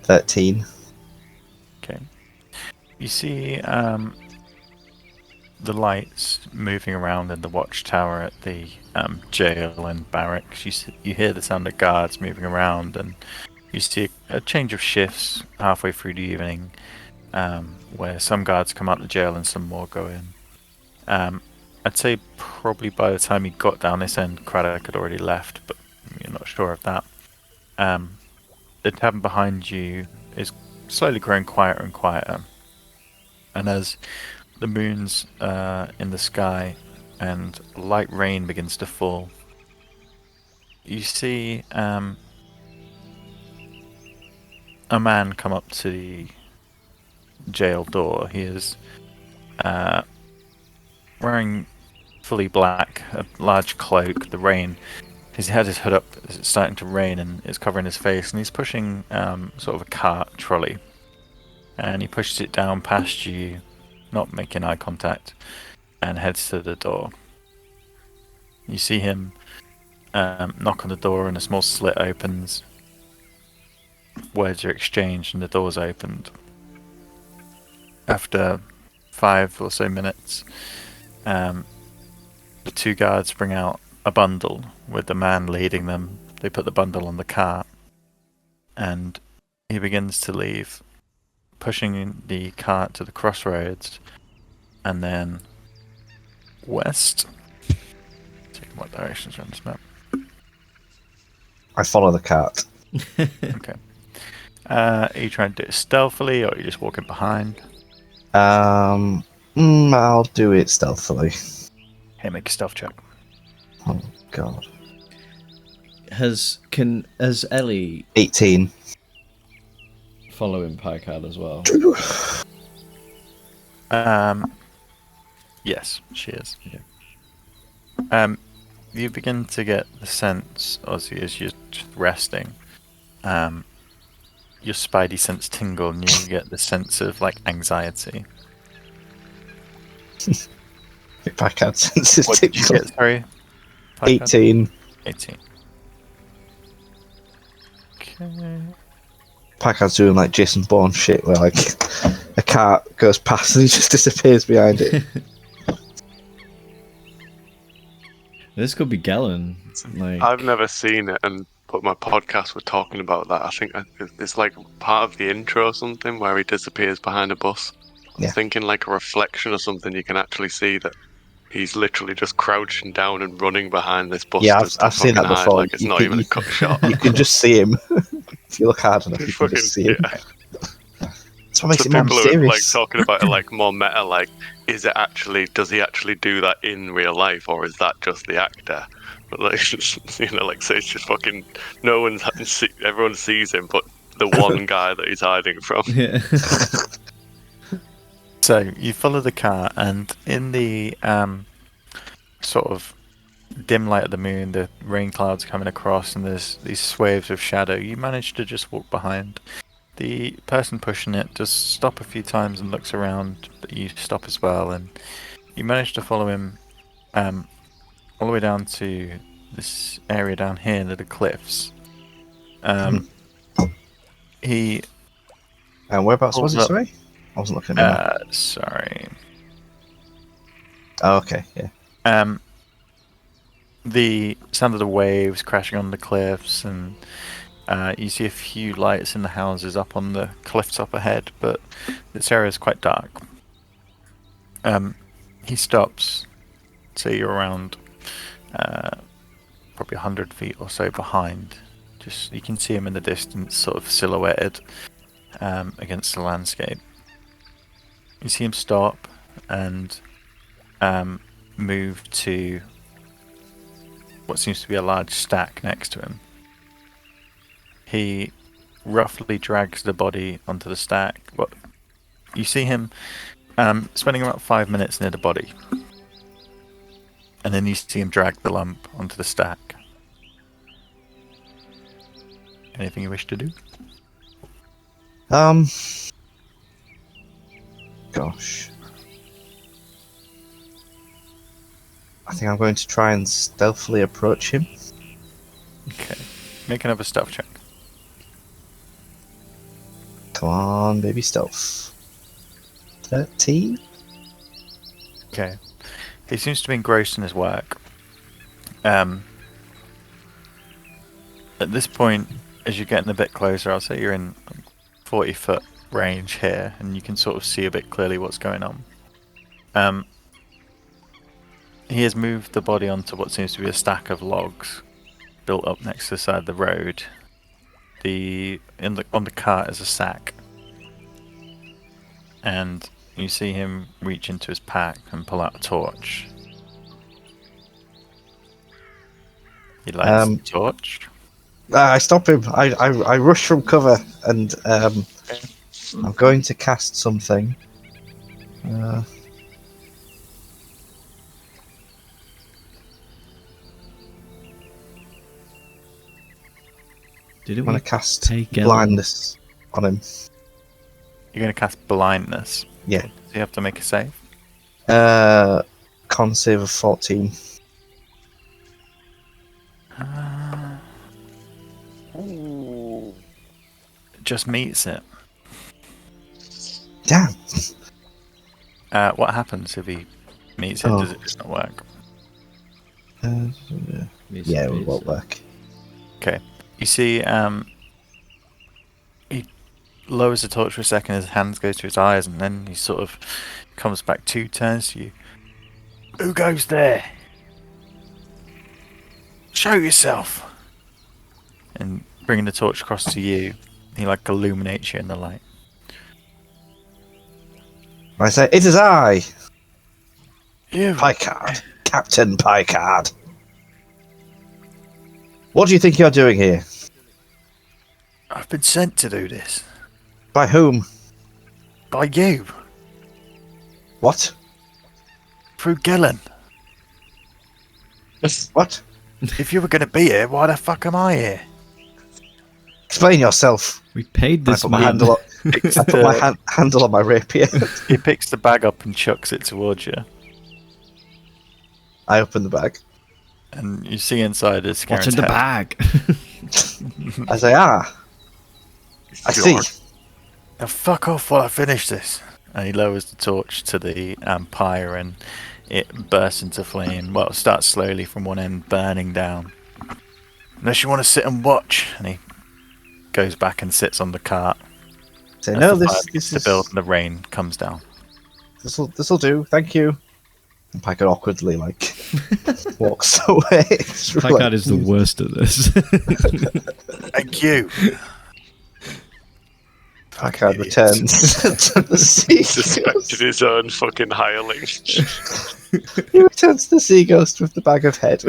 13. Okay. You see the lights moving around in the watchtower at the jail and barracks. You hear the sound of guards moving around, and you see a change of shifts halfway through the evening, where some guards come out the jail and some more go in. I'd say probably by the time you got down this end, Craddock had already left, but you're not sure of that. The tavern behind you is slowly growing quieter and quieter, and as the moon's in the sky and light rain begins to fall, you see a man come up to the jail door. He is wearing fully black, a large cloak. The rain, he's had his hood up, it's starting to rain, and it's covering his face, and he's pushing sort of a cart trolley, and he pushes it down past you, not making eye contact, and heads to the door. You see him knock on the door, and a small slit opens. Words are exchanged, and the door's opened. After 5 or so minutes, the two guards bring out a bundle with the man leading them. They put the bundle on the cart, and he begins to leave, pushing the cart to the crossroads, and then west. Checking what directions are on this map. I follow the cart. Okay. Are you trying to do it stealthily, or are you just walking behind? I'll do it stealthily. Hey, make a stealth check. Oh God. Has Ellie 18. following Picard as well? Yes, she is. Yeah. You begin to get the sense, Ozzy, as you're just resting, your spidey sense tingle, and you get the sense of like anxiety. Packard senses What did you tingle. get? Sorry, Picard? 18. 18. Okay. Packard's doing like Jason Bourne shit, where like a cart goes past and he just disappears behind it. This could be Gellin. Like, I've never seen it, but my podcast were talking about that. I think it's like part of the intro or something where he disappears behind a bus. I Yeah. was thinking like a reflection or something. You can actually see that he's literally just crouching down and running behind this bus. Yeah, to I've seen fucking that hide, before. Like it's You not can- even you- a cut shot. You can just see him. If you look hard enough, you can Fucking, just see him. yeah. That's what makes So it more people are like mysterious. talking about it like more meta, like does he actually do that in real life, or is that just the actor? But like like say it's just fucking everyone sees him, but the one guy that he's hiding from. yeah. So you follow the car, and in the sort of dim light of the moon, the rain clouds coming across, and there's these swaves of shadow. You manage to just walk behind. The person pushing it does stop a few times and looks around, but you stop as well, and you manage to follow him all the way down to this area down here near the cliffs. He And whereabouts was it, Hold up. sorry? I wasn't looking at the map. sorry. Oh, okay, yeah. The sound of the waves crashing on the cliffs, and you see a few lights in the houses up on the cliffs up ahead, but this area is quite dark. He stops, so you're around probably 100 feet or so behind. Just you can see him in the distance, sort of silhouetted against the landscape. You see him stop and move to what seems to be a large stack next to him. He roughly drags the body onto the stack. Well, you see him spending about 5 minutes near the body, and then you see him drag the lump onto the stack. Anything you wish to do? Gosh. I think I'm going to try and stealthily approach him. Okay. Make another stealth check. Come on, baby stealth. 13? Okay. He seems to be engrossed in his work. At this point, as you're getting a bit closer, I'll say you're in 40-foot range here, and you can sort of see a bit clearly what's going on. He has moved the body onto what seems to be a stack of logs built up next to the side of the road. On the cart is a sack, and you see him reach into his pack and pull out a torch. He lights the torch. I stop him. I rush from cover and I'm going to cast something. Did I'm it going we to cast take Gellin? blindness on him. You're going to cast blindness. Yeah. So you have to make a save. Con save of 14. Just meets it. Damn. What happens if he meets it? Oh. Does it just not work? Yeah, it won't work. Okay. You see, he lowers the torch for a second, his hands go to his eyes, and then he sort of comes back 2 turns to you. Who goes there? Show yourself! And bringing the torch across to you, he like illuminates you in the light. I say, it is I, You! Picard, Captain Picard. What do you think you're doing here? I've been sent to do this. By whom? By you! What? Through Gillen. What? If you were going to be here, why the fuck am I here? Explain yourself. We paid I this put my, man. handle on, I put my handle on my rapier. He picks the bag up and chucks it towards you. I open the bag. And you see inside is What's in the bag? I say, I see. Now fuck off while I finish this. And he lowers the torch to the pyre and it bursts into flame. Well, it starts slowly from one end, burning down. Unless you want to sit and watch. And he goes back and sits on the cart. Say, As no, the this fire begins to is build and the rain comes down. this'll do. Thank you. And Picard awkwardly walks away. Picard is the worst at this. Thank you. Picard returns to the sea. Suspected his own fucking hireling. He returns to the sea ghost with the bag of head.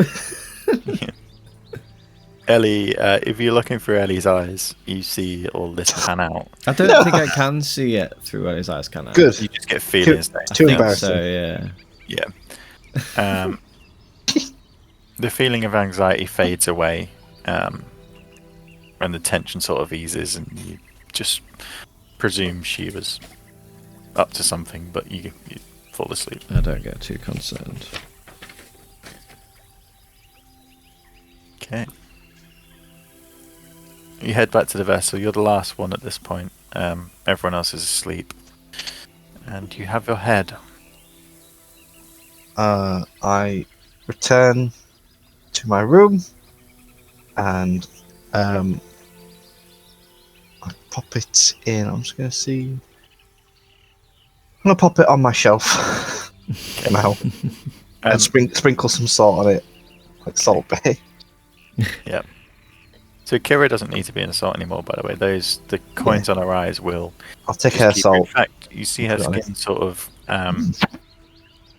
Ellie, if you're looking through Ellie's eyes, you see all this pan out. I don't think I can see it through his eyes, can I? Good. You just get feelings there. Too I think embarrassing. so, yeah. Yeah. The feeling of anxiety fades away, and the tension sort of eases, and you just presume she was up to something, but you fall asleep. I don't get too concerned. Okay. You head back to the vessel. You're the last one at this point. Everyone else is asleep. And you have your head. I return to my room and I pop it in. I'm just going to see. I'm going to pop it on my shelf now and sprinkle some salt on it, like Salt Bay. Yep. So Kira doesn't need to be in the salt anymore, by the way. The coins on her eyes will. I'll take just her keep her. In salt. fact, you see her To be skin sort of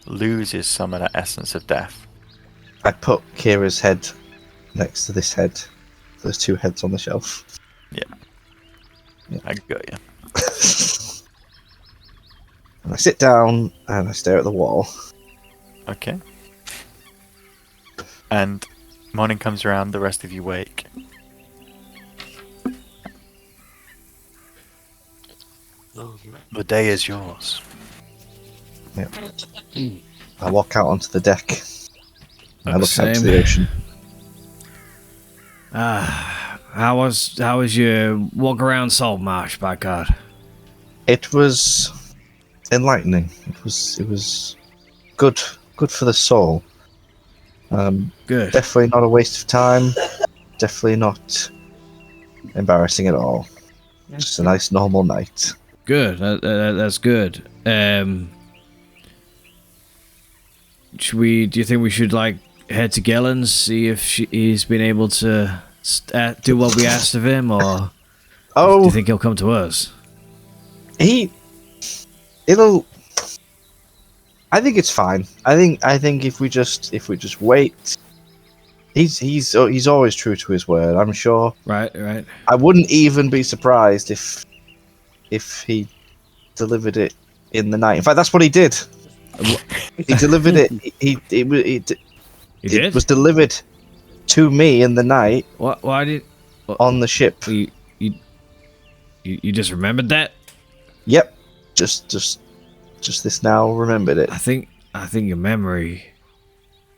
loses some of that essence of death. I put Kira's head next to this head. There's 2 heads on the shelf. I got you. And I sit down and I stare at the wall. Okay. And morning comes around, the rest of you wake. The day is yours. I walk out onto the deck. I look out to Same. the ocean. How was your walk around Saltmarsh, by God? It was enlightening. It was good for the soul. Good. Definitely not a waste of time. Definitely not embarrassing at all. Just a nice normal night. Good. That's good. Do you think we should head to Gellen's, see if he's been able to do what we asked of him, or do Oh, you think he'll come to us? it'll. I think it's fine. I think if we just wait, he's always true to his word. I'm sure. Right. I wouldn't even be surprised if he delivered it in the night. In fact, that's what he did. He delivered it. You did? It was delivered to me in the night What? Why did? on the ship. You just remembered that? Yep. Just this now remembered it. I think your memory,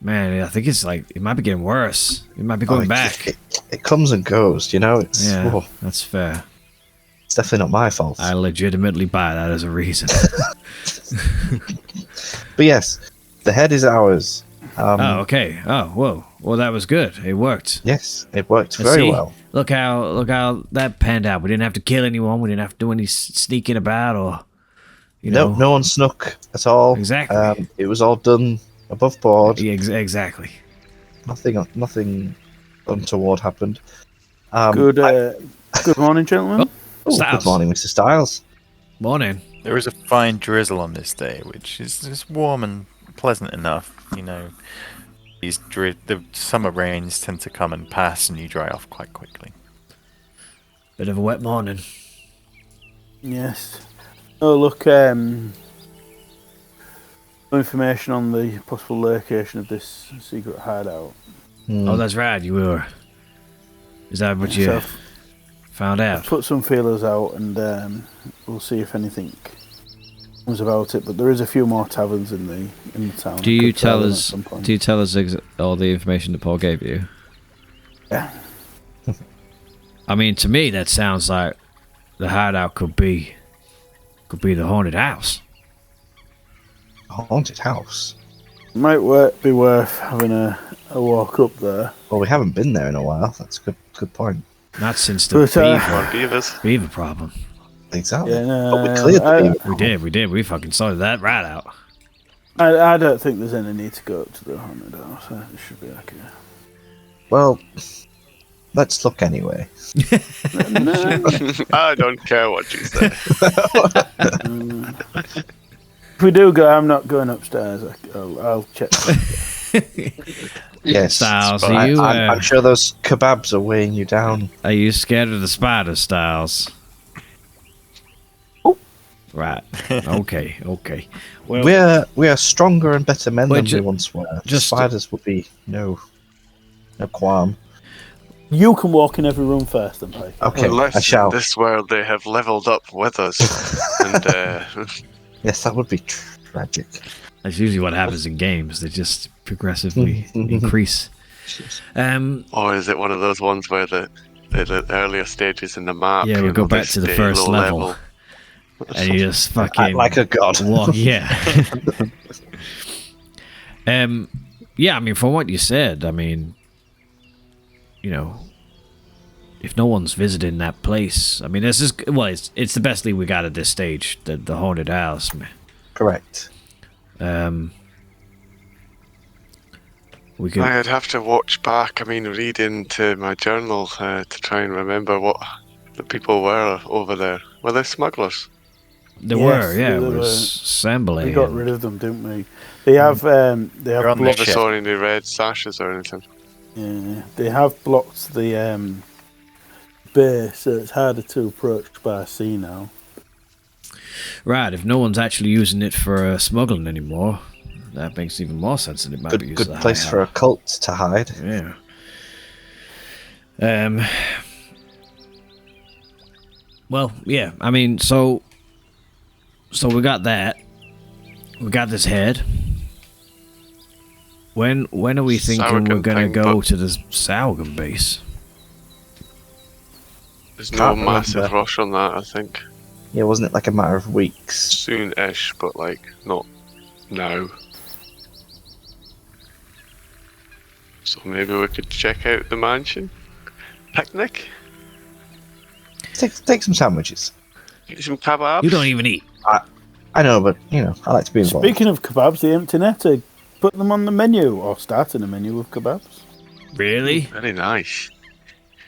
man. I think it's it might be getting worse. It might be going back. It comes and goes, you know. It's Yeah, that's fair. it's definitely not my fault. I legitimately buy that as a reason. But yes, the head is ours. Oh, okay. Oh, whoa. Well, that was good. It worked. Yes, it worked Let's very see. well. Look how that panned out. We didn't have to kill anyone. We didn't have to do any sneaking about or, you know. No one snuck at all. Exactly. It was all done above board. Yeah, exactly. Nothing untoward happened. Good morning, gentlemen. Good Styles. morning, Mr. Styles. Morning. There is a fine drizzle on this day, which is just warm and pleasant enough. You know, the summer rains tend to come and pass, and you dry off quite quickly. Bit of a wet morning. Yes. Oh, look, information on the possible location of this secret hideout. Oh, that's right. You were. Is that what you So I've found out? put some feelers out, and we'll see if anything comes about it. But there is a few more taverns in the town. Do I you could try tell them at us? some point. Do you tell us all the information that Paul gave you? Yeah. I mean, to me, that sounds like the hideout could be the haunted house. A haunted house. Might be worth having a walk up there. Well, we haven't been there in a while. That's a good point. Not since the But, More beavers. beaver problem. Exactly. Yeah, no, But we cleared the beaver. We did. We fucking sorted that right out. I don't think there's any need to go up to the haunted house. It should be okay. Well, let's look anyway. I don't care what you say. If we do go, I'm not going upstairs. I'll check. Yes. Styles, but are you, I'm sure those kebabs are weighing you down. Are you scared of the spider, Styles? Oh. Right. Okay. Well, We are stronger and better men Well, than we once were. just- Spiders would be no qualm. You can walk in every room first, then, Pike. Okay, Unless I shall. in this world they have leveled up with us. And Yes, that would be tragic. that's usually what happens in games. They just progressively increase. or is it one of those ones where the earlier stages in the map? Yeah, you we'll go know, back they to the stay first low level. And you just Act fucking like a god. walk. Yeah. Yeah. I mean, from what you said, I mean, you know, if no one's visiting that place, I mean, this is it's the best lead we got at this stage. The haunted house. Correct. We could. I'd have to watch back. I mean, read into my journal to try and remember what the people were over there. Were they smugglers? There Yes, were, yeah. there It were. was assembly. We got rid of them, didn't we? They have You're on the blocked. Never ship. saw any red sashes or anything. Yeah, they have blocked the bay, so it's harder to approach by sea now. Right. If no one's actually using it for smuggling anymore, that makes even more sense that it might be used Good as a place for a cult to hide. Yeah. Well, yeah. I mean, so we got that. We got this head. When are we thinking we're Sourgum gonna thing, go but- to the Salgum base? There's no Can't massive remember. rush on that, I think. Yeah, wasn't it like a matter of weeks? Soon-ish, but like, not now. So maybe we could check out the mansion? Picnic? Take some sandwiches. Get some kebabs? You don't even eat. I know, but I like to be involved. Speaking of kebabs, the empty netter, put them on the menu, or starting a menu with kebabs. Really? Very nice.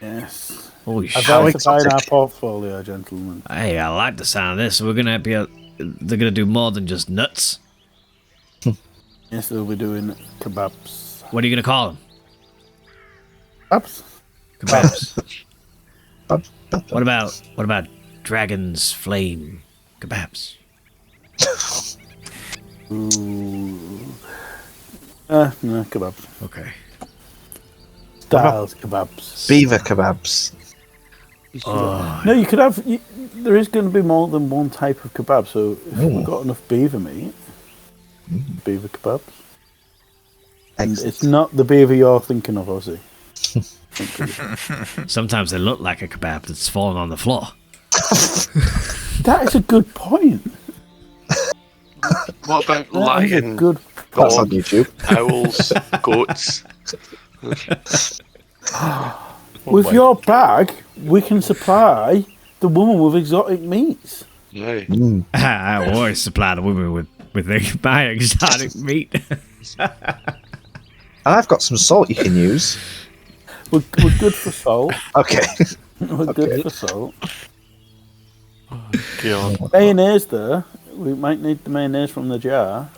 Yes. Holy shit! Diversifying our exotic. portfolio, gentlemen. Hey, I like the sound of this. We're gonna be. They're gonna do more than just nuts. Yes, they'll be doing kebabs. What are you gonna call them? Kebabs? Kebabs. What about Dragon's Flame kebabs? Ooh. No, kebabs. Okay. Styles kebabs. Beaver kebabs. Oh, No, you could have. There is going to be more than one type of kebab, so if we've got enough beaver meat, beaver kebabs. And Excellent. it's not the beaver you're thinking of, Ozzy. sometimes they look like a kebab that's fallen on the floor. That is a good point. What about That is a lion? good That's on Dogs, YouTube. owls, goats. With your bag, we can supply the woman with exotic meats. Aye. Mm. I always supply the women with my exotic meat. And I've got some salt you can use. We're good for salt. Okay. We're good for salt. God. Mayonnaise, though. We might need the mayonnaise from the jar.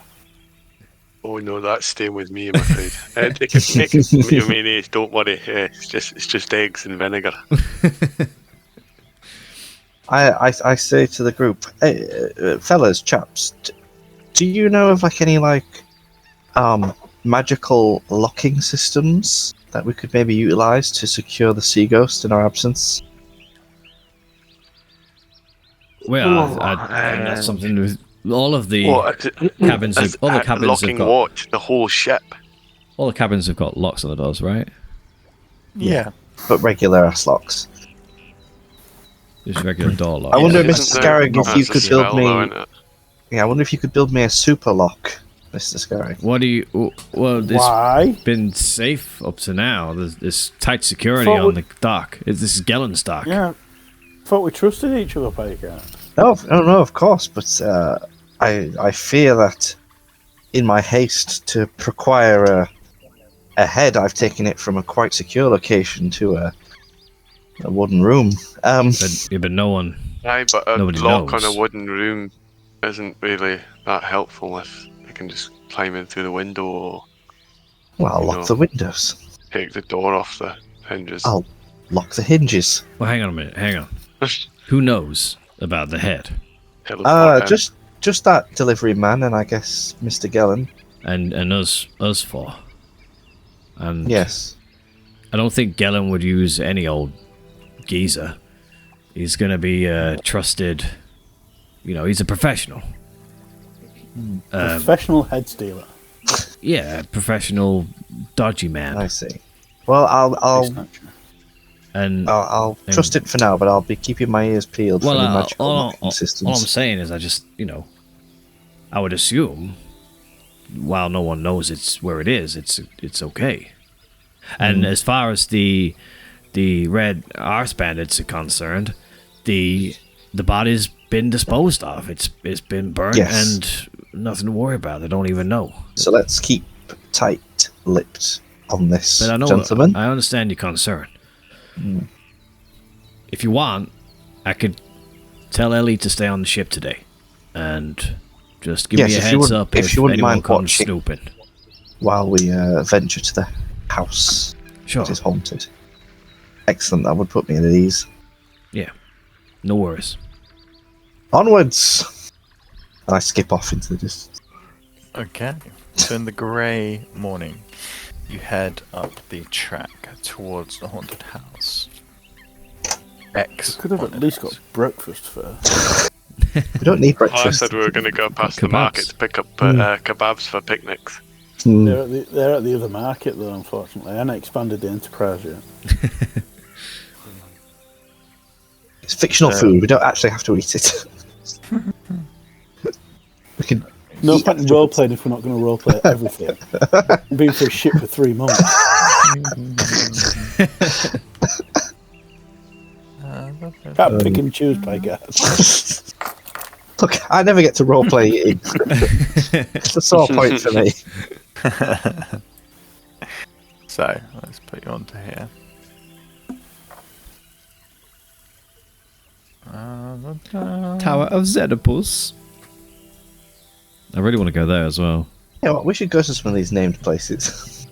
Oh no, that's staying with me, I'm afraid. They can make it mayonnaise, don't worry. It's just eggs and vinegar. I say to the group, hey, fellas, chaps, do you know of like any like magical locking systems that we could maybe utilize to secure the sea ghost in our absence? Well, that's something with all of the cabins. All the cabins have locking got what? The whole ship. all the cabins have got locks on the doors, right? Yeah. But regular ass locks. Just regular door locks. I wonder, Isn't Mr. there- Scarrig, if that's you a could spell, build me. though, isn't it? Yeah, I wonder if you could build me a super lock, Mr. Scarrig. What do you? Well, it's Why? been safe up to now. There's tight security Thought on we- the dock. This is Gellen's dock. Yeah. Thought we trusted each other, Baker. No, of course, but I fear that in my haste to acquire a head, I've taken it from a quite secure location to a wooden room. But no one. Aye, but a Nobody lock knows. on a wooden room isn't really that helpful if you can just climb in through the window or Well, I'll You lock know. the windows. take the door off the hinges. I'll lock the hinges. Well, hang on a minute. Hang on. Who knows about the head? Teleport in. Just that delivery man, and I guess Mr. Gellen. And us four. And Yes. I don't think Gellen would use any old geezer. He's gonna be a trusted. He's a professional. Professional head stealer. Yeah, professional dodgy man. I see. Well, I'll Snatcher. And I'll trust it for now, but I'll be keeping my ears peeled for well, the magical all locking I'm systems. saying is, I would assume, while no one knows it's where it is, it's okay. And as far as the red arse bandits are concerned, the body's been disposed of. It's been burnt Yes. and nothing to worry about. They don't even know. So let's keep tight-lipped on this, But I know, gentlemen. I understand your concern. If you want, I could tell Ellie to stay on the ship today, and just give Yes, me a if you heads wouldn't- up if if you wouldn't anyone mind comes watching. snooping. While we venture to the house Sure. that is haunted. Excellent, that would put me at ease. Yeah. No worries. Onwards! And I skip off into the distance. Okay. So in the grey morning, you head up the track towards the haunted house. Could have at least got breakfast first. We don't need Oh, I breakfast. said we were going to go past the Kebabs. market to pick up kebabs for picnics. Hmm. They're at the other market, though, unfortunately. I haven't expanded the enterprise yet. It's fictional food, we don't actually have to eat it. We can No eat point in afterwards. roleplaying if we're not going to roleplay everything. I've been for a ship for 3 months. Can't pick and choose, by God. Look, I never get to roleplay eating. It's a sore point for me. So let's put you onto here. Tower of Xenopus. I really want to go there as well. You know what, we should go to some of these named places.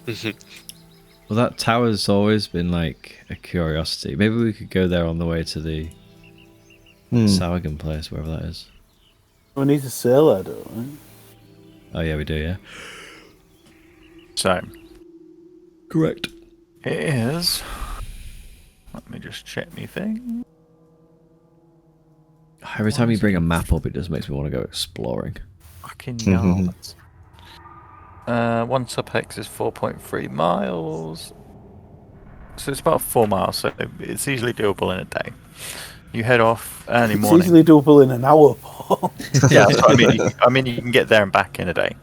Well, that tower's always been like a curiosity. Maybe we could go there on the way to the Sawagan place, wherever that is. We need to sail there, don't we? Oh yeah, we do. Yeah. So Correct. it is. Let me just check me thing. Every time you bring a map up, it just makes me want to go exploring. Fucking yards. One sub-hex is 4.3 miles. So it's about 4 miles, so it's easily doable in a day. you head off early It's morning. easily doable in an hour, Paul. Yeah, that's what I mean. I mean, you can get there and back in a day,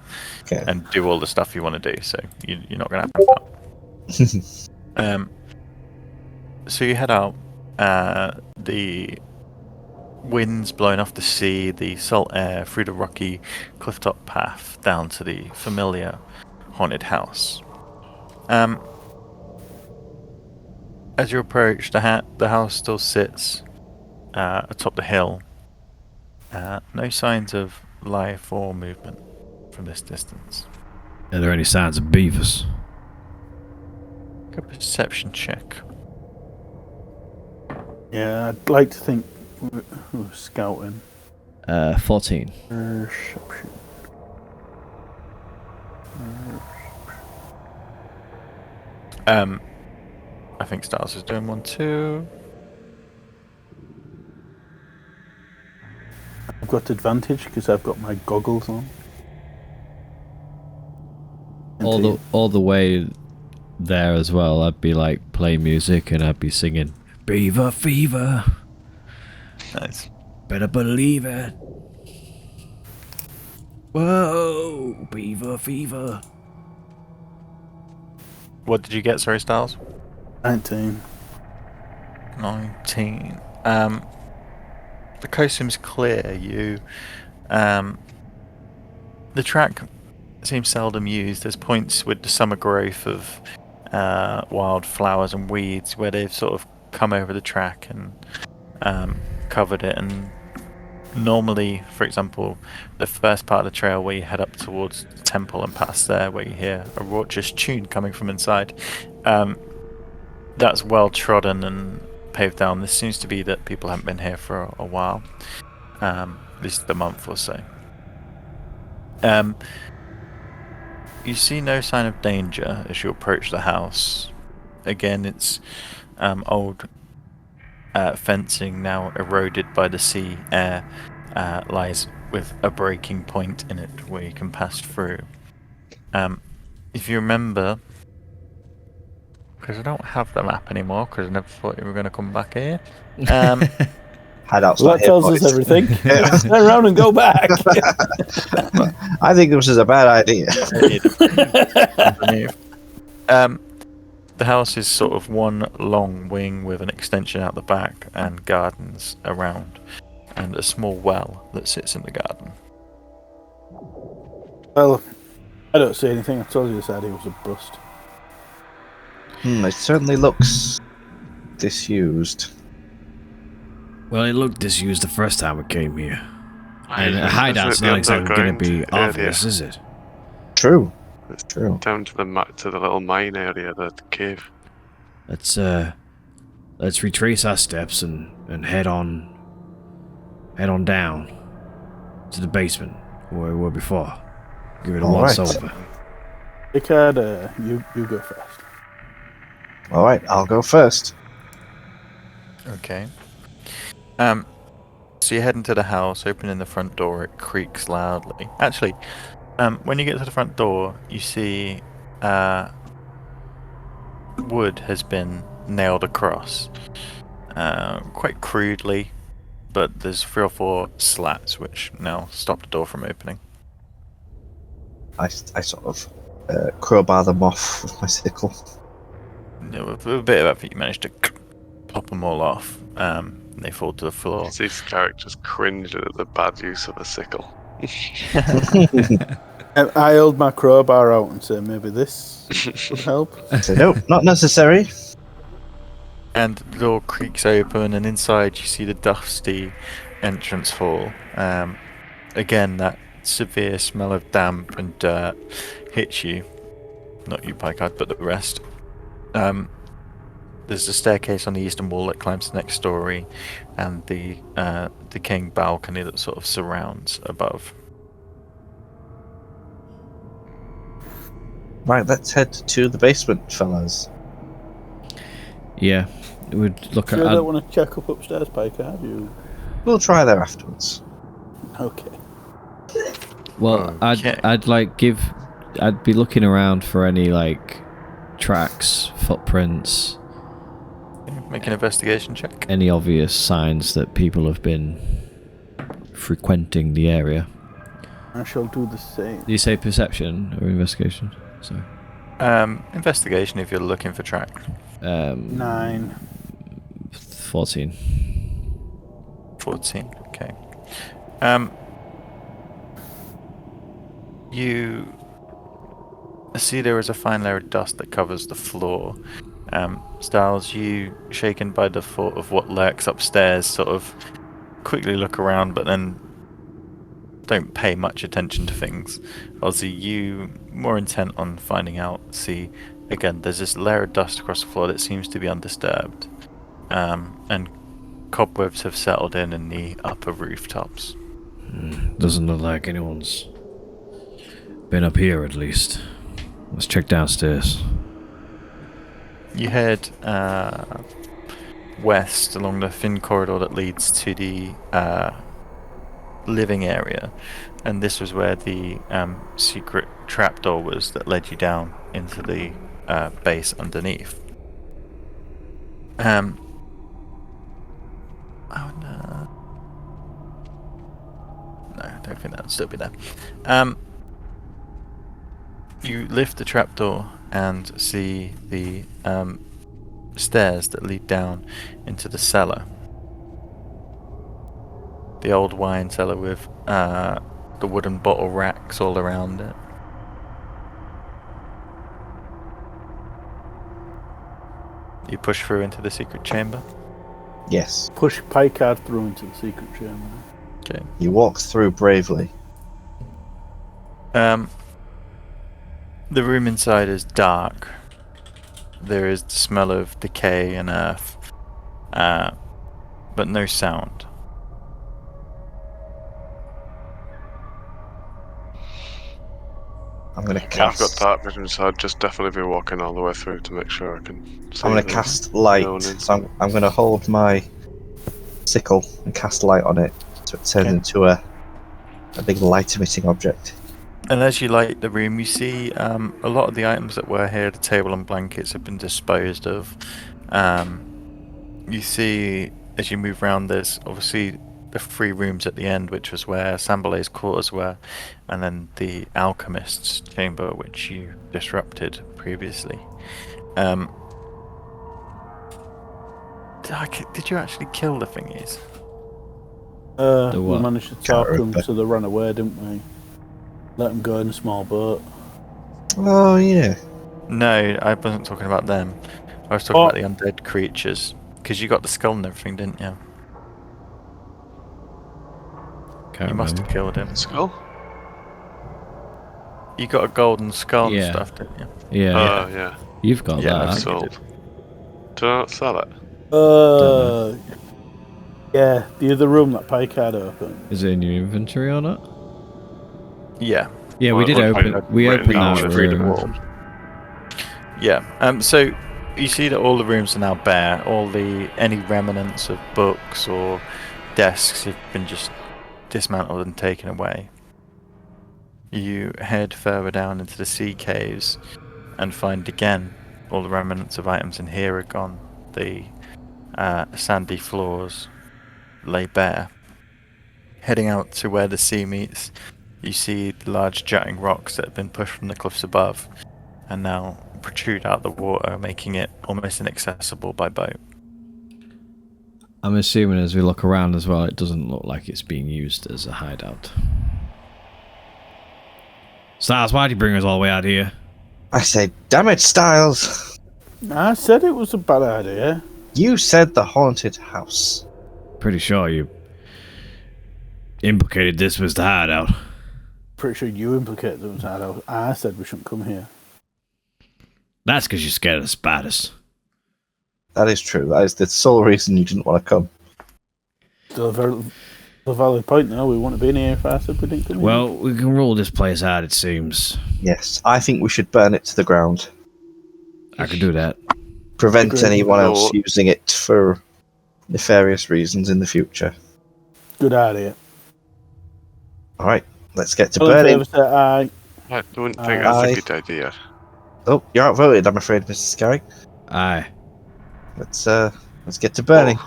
Okay. and do all the stuff you want to do. So you're not going to have to. So you head out. The winds blowing off the sea, the salt air through the rocky clifftop path down to the familiar haunted house. As you approach, the house still sits atop the hill. No signs of life or movement from this distance. Are there any signs of beavers? Good perception check. Yeah, I'd like to think we're scouting. 14. Perception. I think Styles is doing one too. I've got advantage because I've got my goggles on. All the way there as well, I'd be like playing music and I'd be singing Beaver Fever. Nice. Better believe it. Whoa, Beaver Fever. What did you get, sorry, Styles? 19. 19. The coast seems clear. The track seems seldom used. There's points with the summer growth of wildflowers and weeds where they've sort of come over the track and covered it. And normally, for example, the first part of the trail where you head up towards the temple and past there, where you hear a raucous tune coming from inside, that's well trodden and paved down. This seems to be that people haven't been here for a while, at least a month or so. You see no sign of danger as you approach the house. Again, it's old fencing, now eroded by the sea air, lies with a breaking point in it where you can pass through. If you remember, because I don't have the map anymore because I never thought you were going to come back here. Hideout's Well, not that here, tells us boys. everything. Turn around and go back. I think this is a bad idea. The house is sort of one long wing with an extension out the back and gardens around, and a small well that sits in the garden. Well, I don't see anything. I told you this idea was a bust. It certainly looks disused. Well, it looked disused the first time we came here. And a Isn't hideout's it the not exactly going to be underground obvious, area? is it? True. It's True. down to the little mine area, the cave. Let's retrace our steps and head on down to the basement where we were before. Give it a All once right. over. Rickard, you go first. All right, I'll go first. Okay. So you head into the house, opening the front door, it creaks loudly. Actually, when you get to the front door, you see wood has been nailed across. Quite crudely, but there's 3 or 4 slats which now stop the door from opening. I sort of crowbar them off with my sickle. With a bit of effort, you manage to pop them all off. They fall to the floor. These characters cringed at the bad use of a sickle. I hold my crowbar out and say maybe this would help. So no, not necessary. And the door creaks open, and inside you see the dusty entrance hall. Again, that severe smell of damp and dirt hits you. Not you, Picard, but the rest. There's a staircase on the eastern wall that climbs the next story, and the decaying balcony that sort of surrounds above. Right, let's head to the basement, fellas. Yeah, we'd look Sure, at. don't want to check up upstairs, Picard. You We'll try there afterwards. okay? Well, Okay. I'd be looking around for any like tracks, footprints. Make an investigation check. Any obvious signs that people have been frequenting the area? I shall do the same. Do you say perception or investigation? Sorry. Investigation if you're looking for track. 9. 14. 14. Okay. You see there is a fine layer of dust that covers the floor. Styles, you, shaken by the thought of what lurks upstairs, sort of quickly look around, but then don't pay much attention to things. Ozzy, you, more intent on finding out, see, again, there's this layer of dust across the floor that seems to be undisturbed. And cobwebs have settled in the upper rooftops. Doesn't look like anyone's been up here, at least. Let's check downstairs. You head west along the thin corridor that leads to the living area, and this was where the secret trapdoor was that led you down into the base underneath. Oh no. No, I don't think that would still be there. You lift the trapdoor and see the stairs that lead down into the cellar. The old wine cellar with the wooden bottle racks all around it. You push through into the secret chamber. Yes. Push Picard through into the secret chamber. Okay. You walk through bravely. The room inside is dark. There is the smell of decay and earth, but no sound. I'm going to Yeah, I've cast. got dark vision, so I'd just definitely be walking all the way through to make sure I can see. I'm going to cast light. So I'm going to hold my sickle and cast light on it, so it turns into a big light-emitting object. And as you light the room, you see a lot of the items that were here, the table and blankets, have been disposed of. You see, as you move around, there's obviously the 3 rooms at the end, which was where Sambalay's quarters were, and then the alchemist's chamber, which you disrupted previously. Did you actually kill the thingies? The We what? managed to talk them remember. so they ran away, didn't we? Let them go in a small boat. Oh, yeah. No, I wasn't talking about them. I was talking about the undead creatures. Because you got the skull and everything, didn't you? Can't You must remember. have killed him. Skull? You got a golden skull and Yeah. stuff, didn't you? Yeah, Oh, yeah. you've got Yeah, that. I've Sold. Did I not sell it? Yeah, the other room that Picard opened. Is it in your inventory or not? Yeah. Yeah, we Well, did it looks open. like We written opened down that on the freedom room. wall. Yeah. So you see that all the rooms are now bare. Any remnants of books or desks have been just dismantled and taken away. You head further down into the sea caves and find again all the remnants of items in here are gone. The sandy floors lay bare. Heading out to where the sea meets, you see the large jutting rocks that have been pushed from the cliffs above and now protrude out the water, making it almost inaccessible by boat. I'm assuming as we look around as well, it doesn't look like it's being used as a hideout. Styles, why'd you bring us all the way out here? I say, damn it, Styles! I said it was a bad idea. You said the haunted house. Pretty sure you implicated this was the hideout. Pretty sure you implicated them. I said we shouldn't come here. That's because you're scared of spiders. That is true. That is the sole reason you didn't want to come. Still a valid point, though. We wouldn't have been here if I said we didn't come here. Well, we can rule this place out, it seems. Yes, I think we should burn it to the ground. I could do that. Prevent Agreed. anyone else No. using it for nefarious reasons in the future. Good idea. Alright, let's get to All in burning. favour, say aye. I don't think Aye. that's a good idea. Oh, you're outvoted, I'm afraid, Mr. Scarry. Aye. Let's Let's get to burning.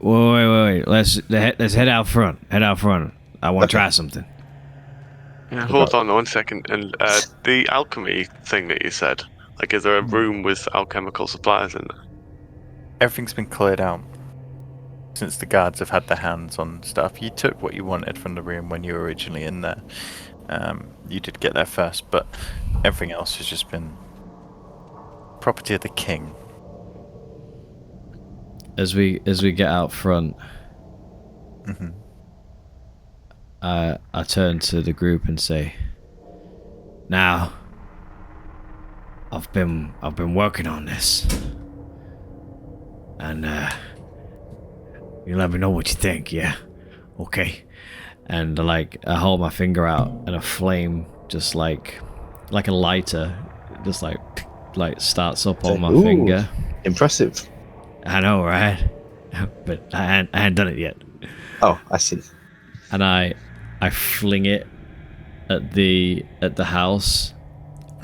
Wait. Let's head out front. Head out front. I want to Okay. try something. Yeah, hold on 1 second. And the alchemy thing that you said, like, is there a room with alchemical supplies in there? Everything's been cleared out. Since the guards have had their hands on stuff, you took what you wanted from the room when you were originally in there. You did get there first, but everything else has just been property of the king. As we get out front, Mm-hmm. I turn to the group and say, "Now, I've been working on this, and you let me know what you think. Yeah, okay." And I hold my finger out, and a flame just like a lighter, just like starts up on my Ooh. finger. Impressive. I know, right? But I hadn't done it yet. Oh, I see. And I fling it at the house,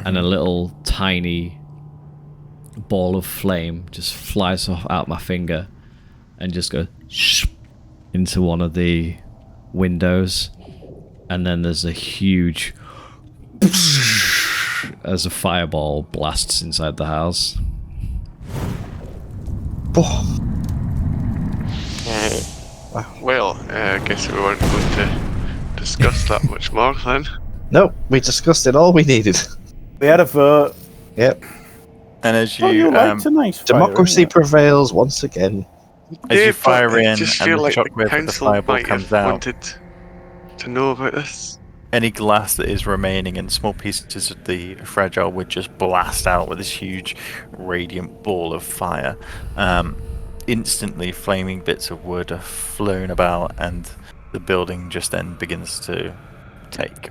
and a little tiny ball of flame just flies out my finger and just goes into one of the windows, and then there's a huge as a fireball blasts inside the house. Oh, Well, I guess we weren't going to discuss that much more then. no, we discussed it all we needed. We had a vote. Yep. And as Oh, you you liked a nice fire, Democracy innit? prevails once again. as you Yeah, but fire I in just and feel the like the shockwave of the council fireball might comes have out, wanted to know about this. any glass that is remaining and small pieces of the fragile would just blast out with this huge radiant ball of fire. Instantly, flaming bits of wood are flown about, and the building just then begins to take.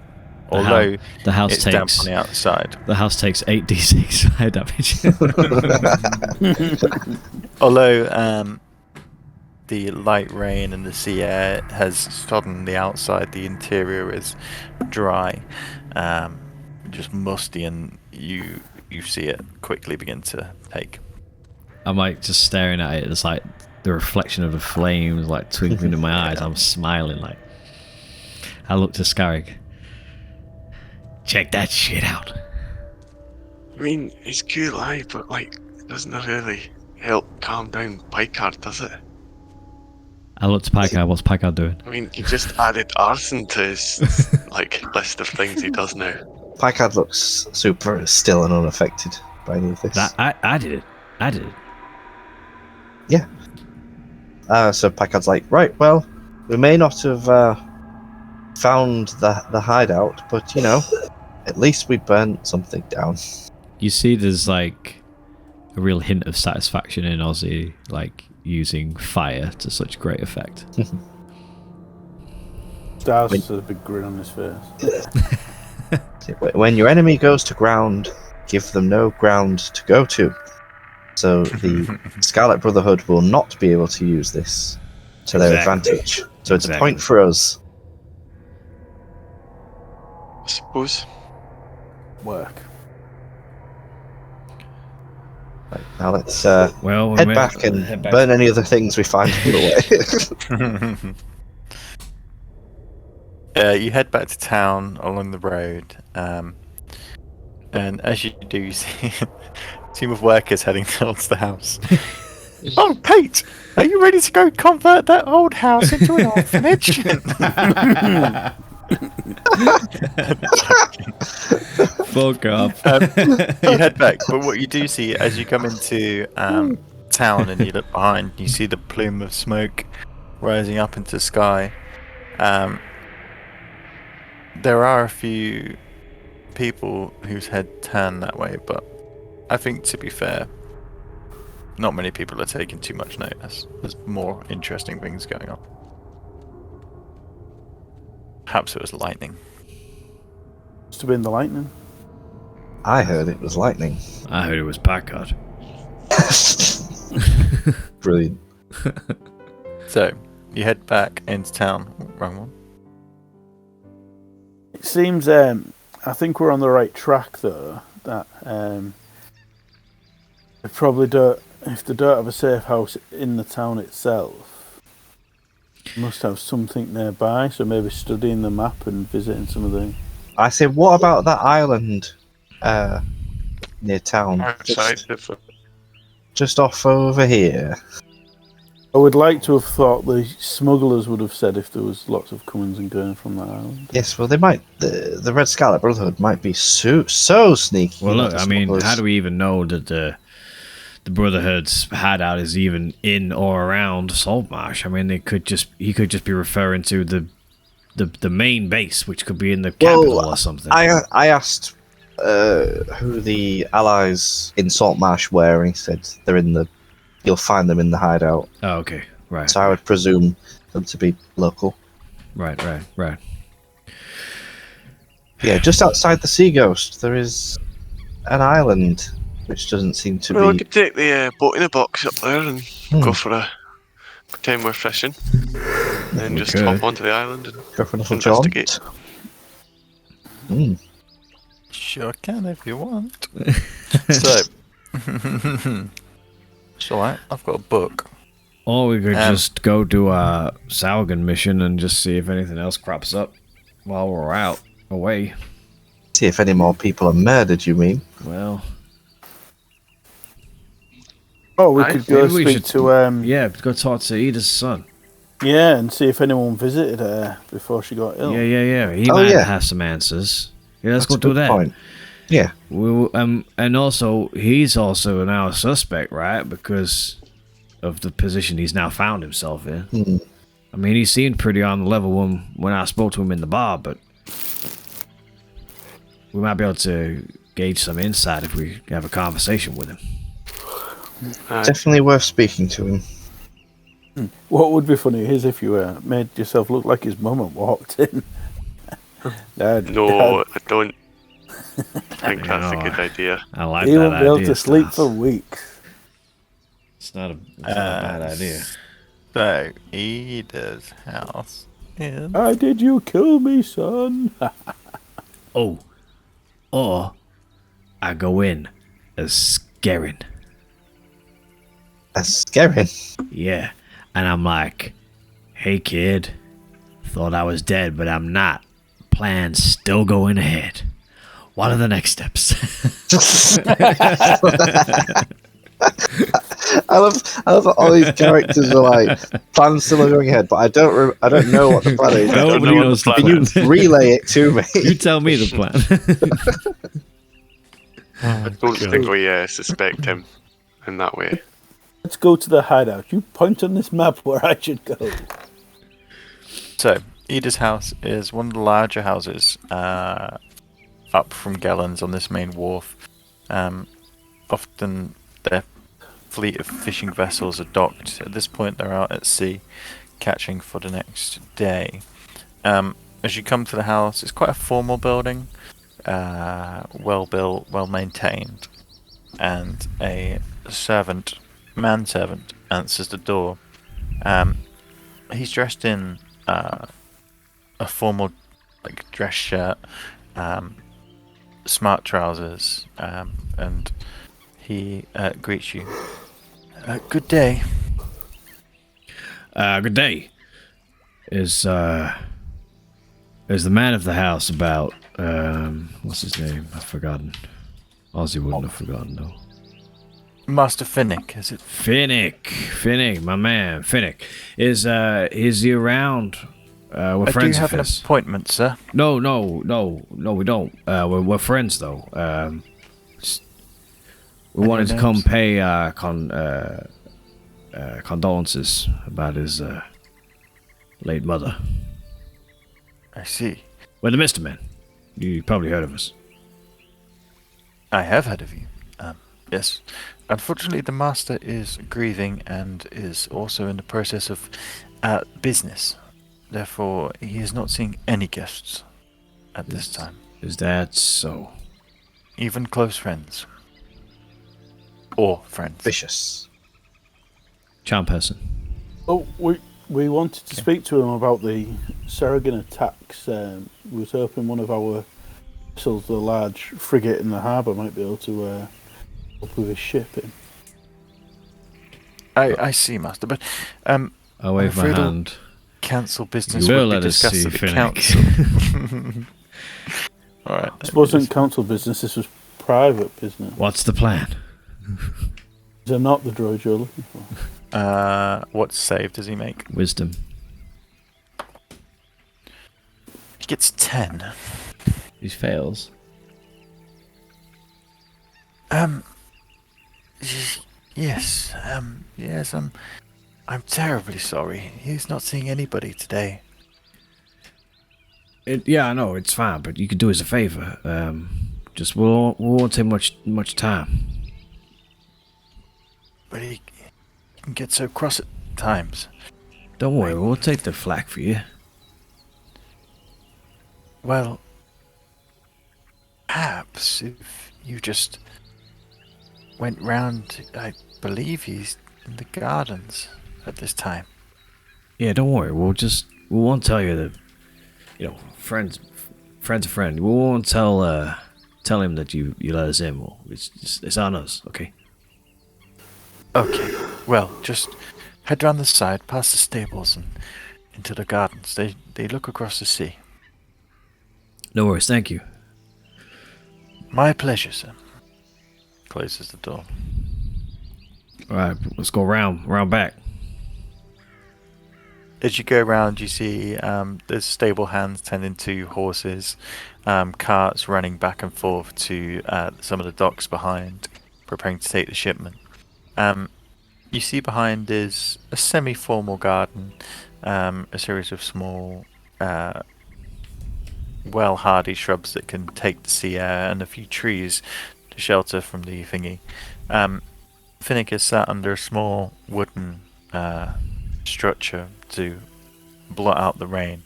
Although The house it's damp takes on the outside. the house takes 8d6 fire damage. Although the light rain and the sea air has sodden the outside, the interior is dry, just musty, and you see it quickly begin to take. I'm just staring at it. It's like the reflection of the flames twinkling in my eyes. I'm smiling I look to Scarrick. Check that shit out. I mean, it's cool, aye, but doesn't it really help calm down Picard, does it? I look to Picard. What's Picard doing? I mean, you just added arson to his list of things he does now. Picard looks super still and unaffected by any of this. I did it. I did it. So Picard's like, right, well, we may not have found the hideout, but, at least we burnt something down. You see, there's a real hint of satisfaction in Ozzy, using fire to such great effect. Styles has a big grin on his face. When your enemy goes to ground, give them no ground to go to. So the Scarlet Brotherhood will not be able to use this to their advantage. So it's a point for us. I suppose. Work. Right, now let's Well, head back and burn any other things we find on the way. You head back to town along the road, and as you do, you see a team of workers heading towards the house. Oh, Pete, are you ready to go convert that old house into an orphanage? Fuck off. You head back, but what you do see as you come into town and you look behind, you see the plume of smoke rising up into the sky. There are a few people whose head turn that way, but I think, to be fair, not many people are taking too much notice. There's more interesting things going on. Perhaps it was lightning. Must have been the lightning. I heard it was lightning. I heard it was Packard. Brilliant. So, you head back into town. Wrong one. It seems, I think we're on the right track though. That they probably don't. if they don't have a safe house in the town itself, they must have something nearby. So maybe studying the map and visiting some of the. I say, what about that island near town? Outside the Just off over here. I would like to have thought the smugglers would have said if there was lots of comings and goings from that island. Yes, well, they might. The Red Scarlet Brotherhood might be so sneaky. Well, you know, look, the I mean, smugglers. how do we even know that the Brotherhood's hideout is even in or around Saltmarsh? I mean, he could just be referring to the main base, which could be in the capital or something. I asked who the allies in Saltmarsh were, and he said they're in the. You'll find them in the hideout. Oh, okay, right. So I would presume them to be local. Right. Yeah, just outside the Sea Ghost, there is an island which doesn't seem to Well, I be. could take the boat in a box up there and go for a pretend we're fishing, and then We just could. hop onto the island and Go for a little investigate. jaunt. Sure can if you want. So, it's alright. I've got a book. Or we could just go do a Saugan mission and just see if anything else crops up while we're out away. See if any more people are murdered, you mean? Well, Oh, we could go maybe we speak should- to yeah, go talk to Ida's son. yeah, and see if anyone visited her before she got ill. Yeah. He Oh, might yeah. have some answers. Yeah, let's That's a go do good that. point. Yeah. And also, he's also now a suspect, right? Because of the position he's now found himself in. Hmm. I mean, he seemed pretty on the level when I spoke to him in the bar, but we might be able to gauge some insight if we have a conversation with him. Definitely worth speaking to him. What would be funny is if you made yourself look like his mum and walked in. Dad, No, Dad, I don't think that's a good idea. I like he that won't be able idea, to sleep Stas. for weeks. It's not a bad idea. So, Ida's house is. Why did you kill me, son? Oh, or I go in as Scarin. That's scary. Yeah, and I'm like, hey kid, thought I was dead, but I'm not. Plan's still going ahead. What are the next steps? I love that all these characters are like plans still going ahead, but I don't know what the plan is. Nobody know what knows the the plan plan. Relay it to me. You tell me the plan. I don't think we suspect him in that way. Let's go to the hideout. You point on this map where I should go. So, Ida's house is one of the larger houses up from Gellan's on this main wharf. Often their fleet of fishing vessels are docked. At this point, they're out at sea, catching for the next day. As you come to the house, it's quite a formal building, well built, well maintained, and a manservant answers the door. He's dressed in a formal dress shirt, smart trousers, and he greets you. Good day. Good day. Is the man of the house about what's his name? I've forgotten. Ozzy wouldn't have forgotten though. Master Finnick, is it? Finnick, my man, Finnick. Is he around? We're I friends do of have an his. appointment, sir. No, we don't. We're friends though. We wanted to come names? pay condolences about his late mother. I see. We're the Mister Men. You probably heard of us. I have heard of you. Yes. Unfortunately, the master is grieving and is also in the process of business. Therefore, he is not seeing any guests at this time. Is that so? Even close friends. Or friends. Vicious. Charm person. Oh, we wanted to speak to him about the Saragon attacks. We was hoping one of our vessels, the large frigate in the harbour, might be able to help with his shipping. I see, Master, but I wave my afraid I'll hand. council business You will would be let us discussed see, at the council. council. All right. This wasn't council business, this was private business. What's the plan? These are not the droids you're looking for. What save does he make? Wisdom. He gets 10. He fails. Yes. Yes. I'm terribly sorry. He's not seeing anybody today. Yeah, I know, it's fine, but you could do us a favor. Just we won't take much time. But he can get so cross at times. Don't worry, we'll take the flak for you. Well, perhaps if you just went round, I believe he's in the gardens at this time. Yeah, don't worry. We won't tell you that. Friends a friend. We won't tell him that you let us in. It's on us, okay? Okay. Well, just head round the side, past the stables, and into the gardens. They look across the sea. No worries. Thank you. My pleasure, sir. Closes the door. All right, let's go round back. As you go around, you see there's stable hands tending to horses, carts running back and forth to some of the docks behind, preparing to take the shipment. You see behind is a semi-formal garden, a series of small, well-hardy shrubs that can take the sea air, and a few trees to shelter from the thingy. Finnick is sat under a small wooden structure to blot out the rain,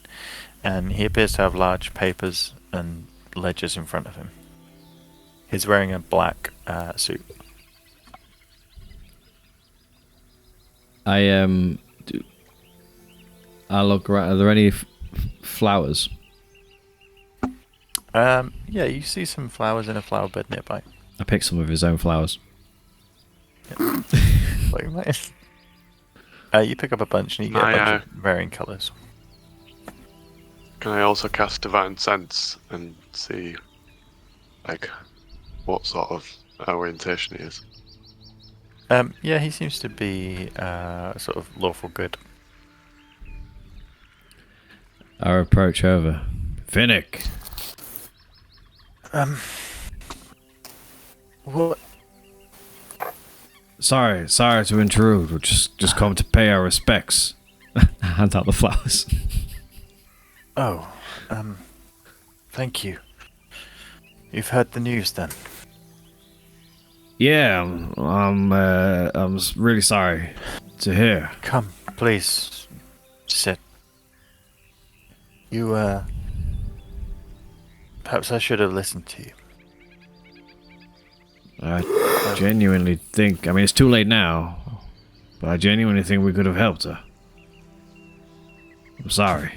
and he appears to have large papers and ledgers in front of him. He's wearing a black suit. I look around. Are there any flowers? Yeah, you see some flowers in a flower bed nearby. I pick some of his own flowers. What you might. You pick up a bunch and you get a bunch of varying colours. Can I also cast Divine Sense and see, like, what sort of orientation he is? Yeah, he seems to be sort of lawful good. I approach over. Finnick. What? Sorry to intrude. We're just come to pay our respects. Hand out the flowers. Oh, thank you. You've heard the news then? Yeah, I'm really sorry to hear. Come, please, sit. You, perhaps I should have listened to you. I genuinely think, I mean, it's too late now, but I genuinely think we could have helped her. I'm sorry.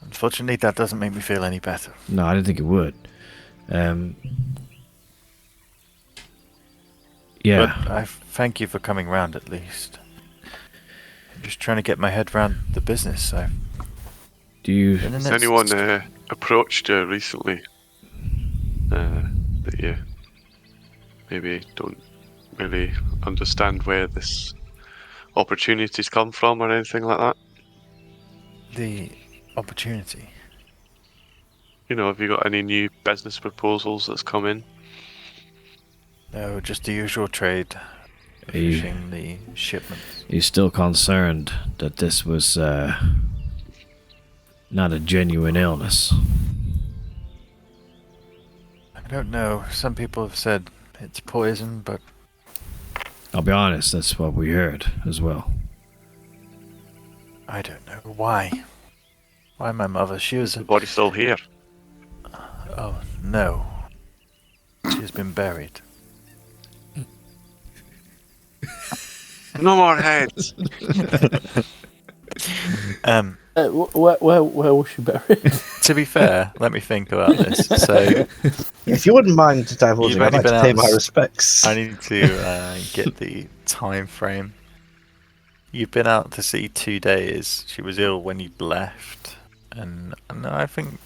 Unfortunately, that doesn't make me feel any better. No, I didn't think it would. Yeah. But I thank you for coming round at least. I'm just trying to get my head round the business. Do you... Has anyone approached you recently that you maybe don't really understand where this opportunity's come from or anything like that? The opportunity? You know, have you got any new business proposals that's come in? No, just the usual trade. Fishing the shipments. He's still concerned that this was not a genuine illness. I don't know. Some people have said it's poison, but... I'll be honest, that's what we heard as well. I don't know. Why? Why my mother? She was... The body's still here. Oh, no. She's been buried. No more heads! Where was she buried? To be fair, let me think about this. So If you wouldn't mind divulging, You've I'd only like to been pay out my s- respects. I need to get the time frame. You've been out to sea 2 days. She was ill when you left, and I think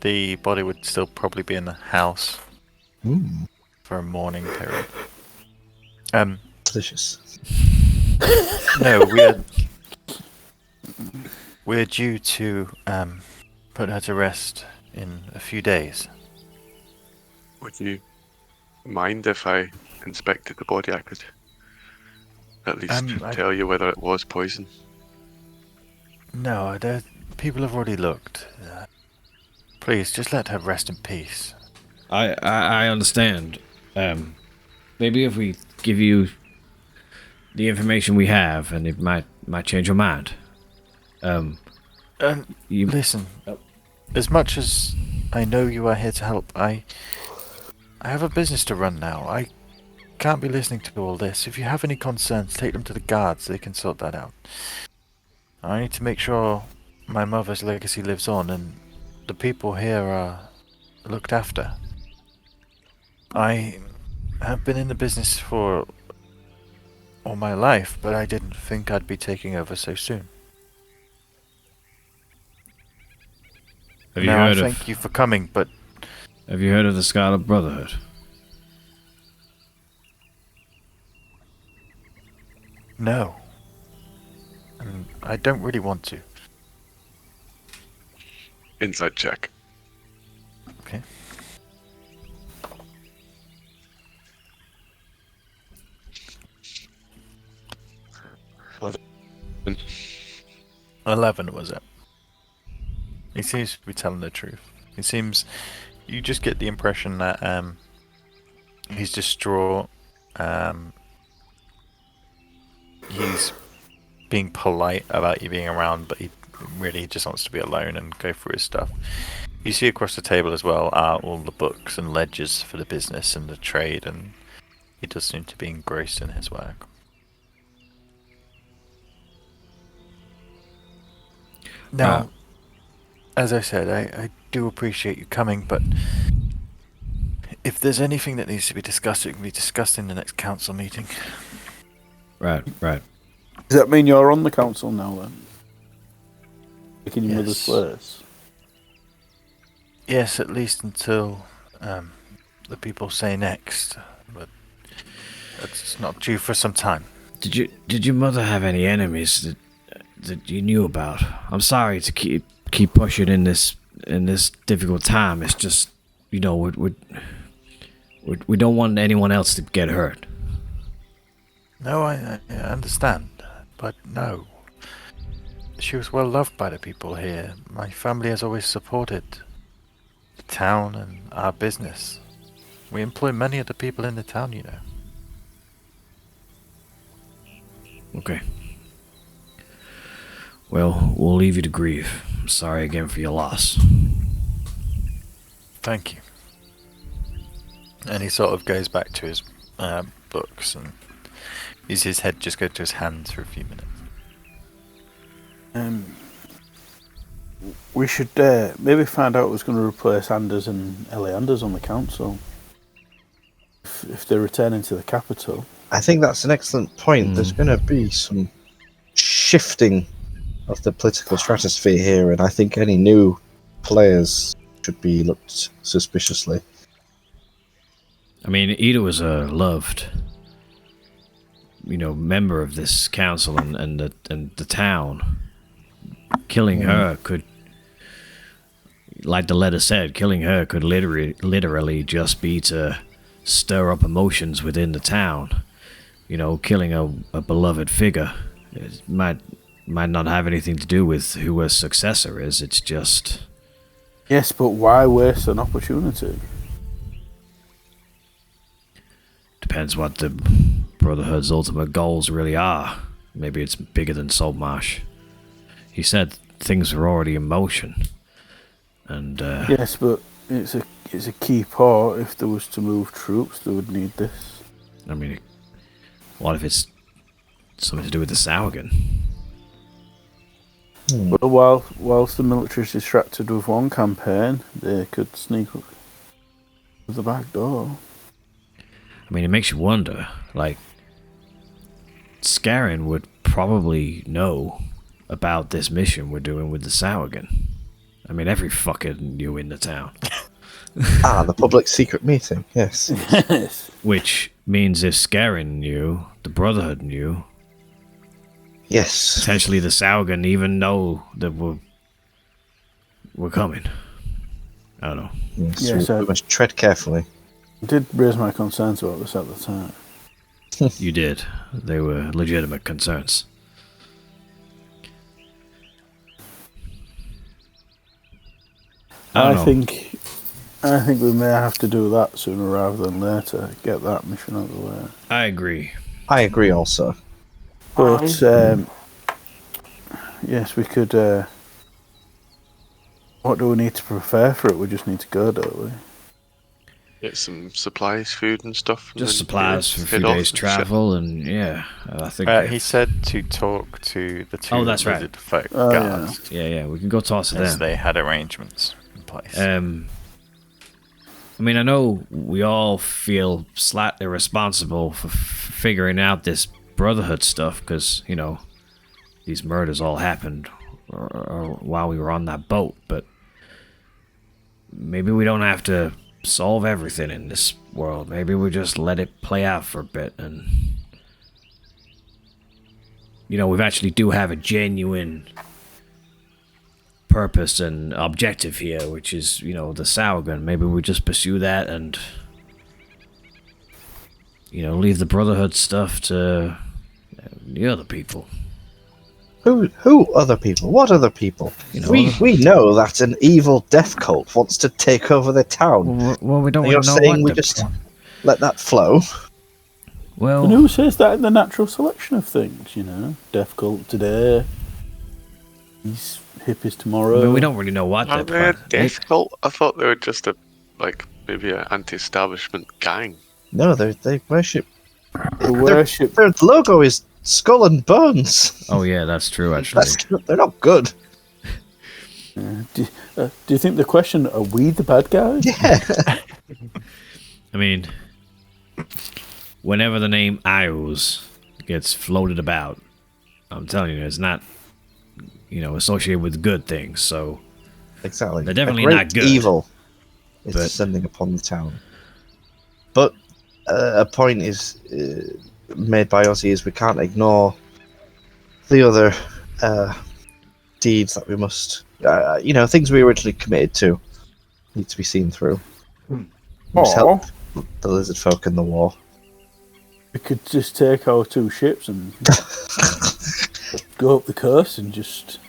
the body would still probably be in the house for a mourning period. Delicious. No, we're due to put her to rest in a few days. Would you mind if I inspected the body? I could at least tell you whether it was poison. No, people have already looked. Please, just let her rest in peace. I understand. Maybe if we give you the information we have, and it might change your mind. Listen, as much as I know you are here to help, I have a business to run now. I can't be listening to all this. If you have any concerns, take them to the guards. They can sort that out. I need to make sure my mother's legacy lives on and the people here are looked after. I have been in the business for all my life, but I didn't think I'd be taking over so soon. Have you heard thank you for coming, but Have you heard of the Scarlet Brotherhood? no. And I don't really want to. Inside check. Okay. Eleven. 11 was it? He seems to be telling the truth. You just get the impression that he's distraught. He's being polite about you being around, but he really just wants to be alone and go through his stuff. You see across the table as well are all the books and ledgers for the business and the trade, and he does seem to be engrossed in his work. Now, as I said, I do appreciate you coming, but if there's anything that needs to be discussed, it can be discussed in the next council meeting. Right. Does that mean you're on the council now then? Taking your mother's place? Yes, at least until the people say next, but it's not due for some time. Did your mother have any enemies that you knew about? I'm sorry to keep pushing in this difficult time. It's just, we don't want anyone else to get hurt. No, I understand, but no. She was well loved by the people here. My family has always supported the town and our business. We employ many of the people in the town, you know. Okay. Well, we'll leave you to grieve. I'm sorry again for your loss. Thank you. And he sort of goes back to his books and his head just go to his hands for a few minutes. We should maybe find out who's going to replace Anders and Eleanders on the council. If they're returning to the capital. I think that's an excellent point. There's going to be some shifting of the political stratosphere here, and I think any new players should be looked suspiciously. I mean, Ida was a loved, member of this council and the town. Killing her could, like the letter said, killing her could literally just be to stir up emotions within the town. Killing a beloved figure. It might not have anything to do with who her successor is. It's just... Yes, but why waste an opportunity? Depends what the Brotherhood's ultimate goals really are. Maybe it's bigger than Saltmarsh. He said things were already in motion. And yes, but it's a key part. If there was to move troops, they would need this. I mean, what if it's something to do with the Saugan? Well, whilst the military's distracted with one campaign, they could sneak up the back door. I mean, it makes you wonder. Like, Scarin would probably know about this mission we're doing with the Sauergan. I mean, every fucker knew in the town. The public secret meeting, yes. Yes. Which means if Scarin knew, the Brotherhood knew, Yes. potentially the Sauergan even know that we're coming. I don't know. Yes, we must tread carefully. I did raise my concerns about this at the time. You did. They were legitimate concerns. I think we may have to do that sooner rather than later. Get that mission out of the way. I agree. I agree also. But yes, we could. What do we need to prepare for it? We just need to go, don't we? Get some supplies, food and stuff. And Just then, supplies for a few head off days' and travel, and yeah, I think. He said to talk to the two that's right. lizard folk Oh, guards, Yeah, we can go talk to as them. they had arrangements in place. I mean, I know we all feel slightly responsible for figuring out this Brotherhood stuff because, you know, these murders all happened or while we were on that boat, but maybe we don't have to solve everything in this world. Maybe we just let it play out for a bit and, you know, we actually do have a genuine purpose and objective here, which is, you know, the Sauergan. Maybe we just pursue that and, you know, leave the Brotherhood stuff to the other people. Who other people? What other people? You know, we know that an evil death cult wants to take over the town. Well, we don't And you're know saying what we just let that flow? Well, And who says that in the natural selection of things? You know, death cult today, these hippies tomorrow. I mean, we don't really know what Are they're they a planning. death cult? I thought they were just maybe an anti-establishment gang. No, they worship. They worship. Their logo is skull and bones. Oh yeah, that's true. Actually, They're not good. Do you think the question, are we the bad guys? Yeah. I mean, whenever the name Ios gets floated about, I'm telling you, it's not, you know, associated with good things. So Exactly. They're definitely A great not good, evil is but- descending upon the town. But a point is made by Ozzy is we can't ignore the other deeds that we must, you know, things we originally committed to need to be seen through. Just help the lizard folk in the war. We could just take our two ships and go up the coast and just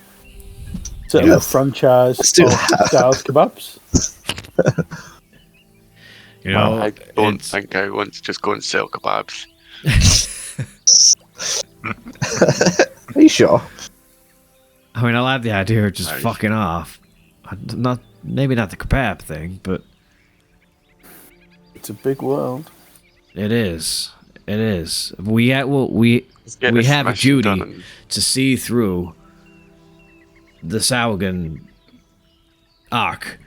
set up a Yes. franchise Let's do of that. Styles kebabs. you know, I don't it's- think I want to just go and sell kebabs. Are you sure? I mean, I like the idea of just Nice. fucking off. Maybe not the kebab thing, but It's a big world. it is. It is. We have we Get we this have a mission done duty and- to see through the Sauergan arc.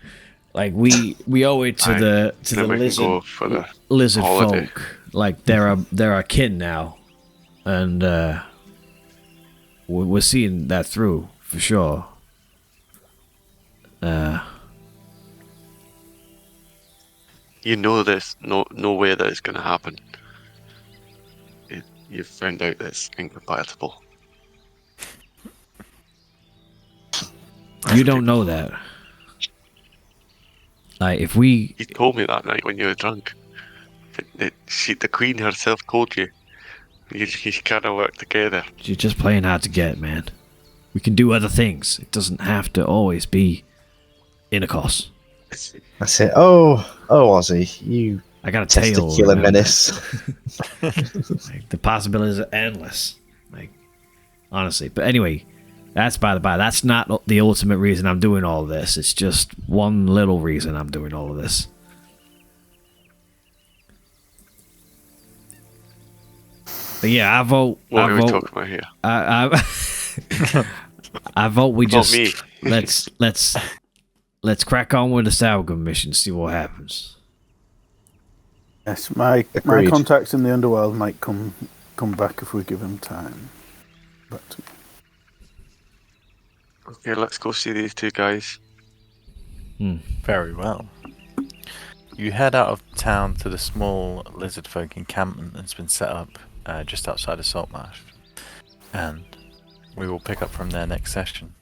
Like we owe it to Aye. the Then we can go for the lizard holiday. folk. Like they're our kin now, and we're seeing that through for sure. You know there's no way that it's going to happen. You've found out that it's incompatible. You don't know that. Like if we You told me that night when you were drunk. The Queen herself told you. You kind of work together. You're just playing hard to get, man. We can do other things. It doesn't have to always be intercourse. That's it. Oh, Ozzy, you I got a tail. testicular man. menace. Like, the possibilities are endless. Like, honestly. But anyway, that's by the by. That's not the ultimate reason I'm doing all of this. It's just one little reason I'm doing all of this. But yeah, I vote. What I are we vote. talking about here? I vote we Not just me. let's crack on with the Salgum mission. See what happens. Yes, my Agreed. contacts in the underworld might come back if we give them time. But Okay, let's go see these two guys. Very well. You head out of town to the small lizard folk encampment that's been set up just outside of Saltmarsh. And we will pick up from there next session.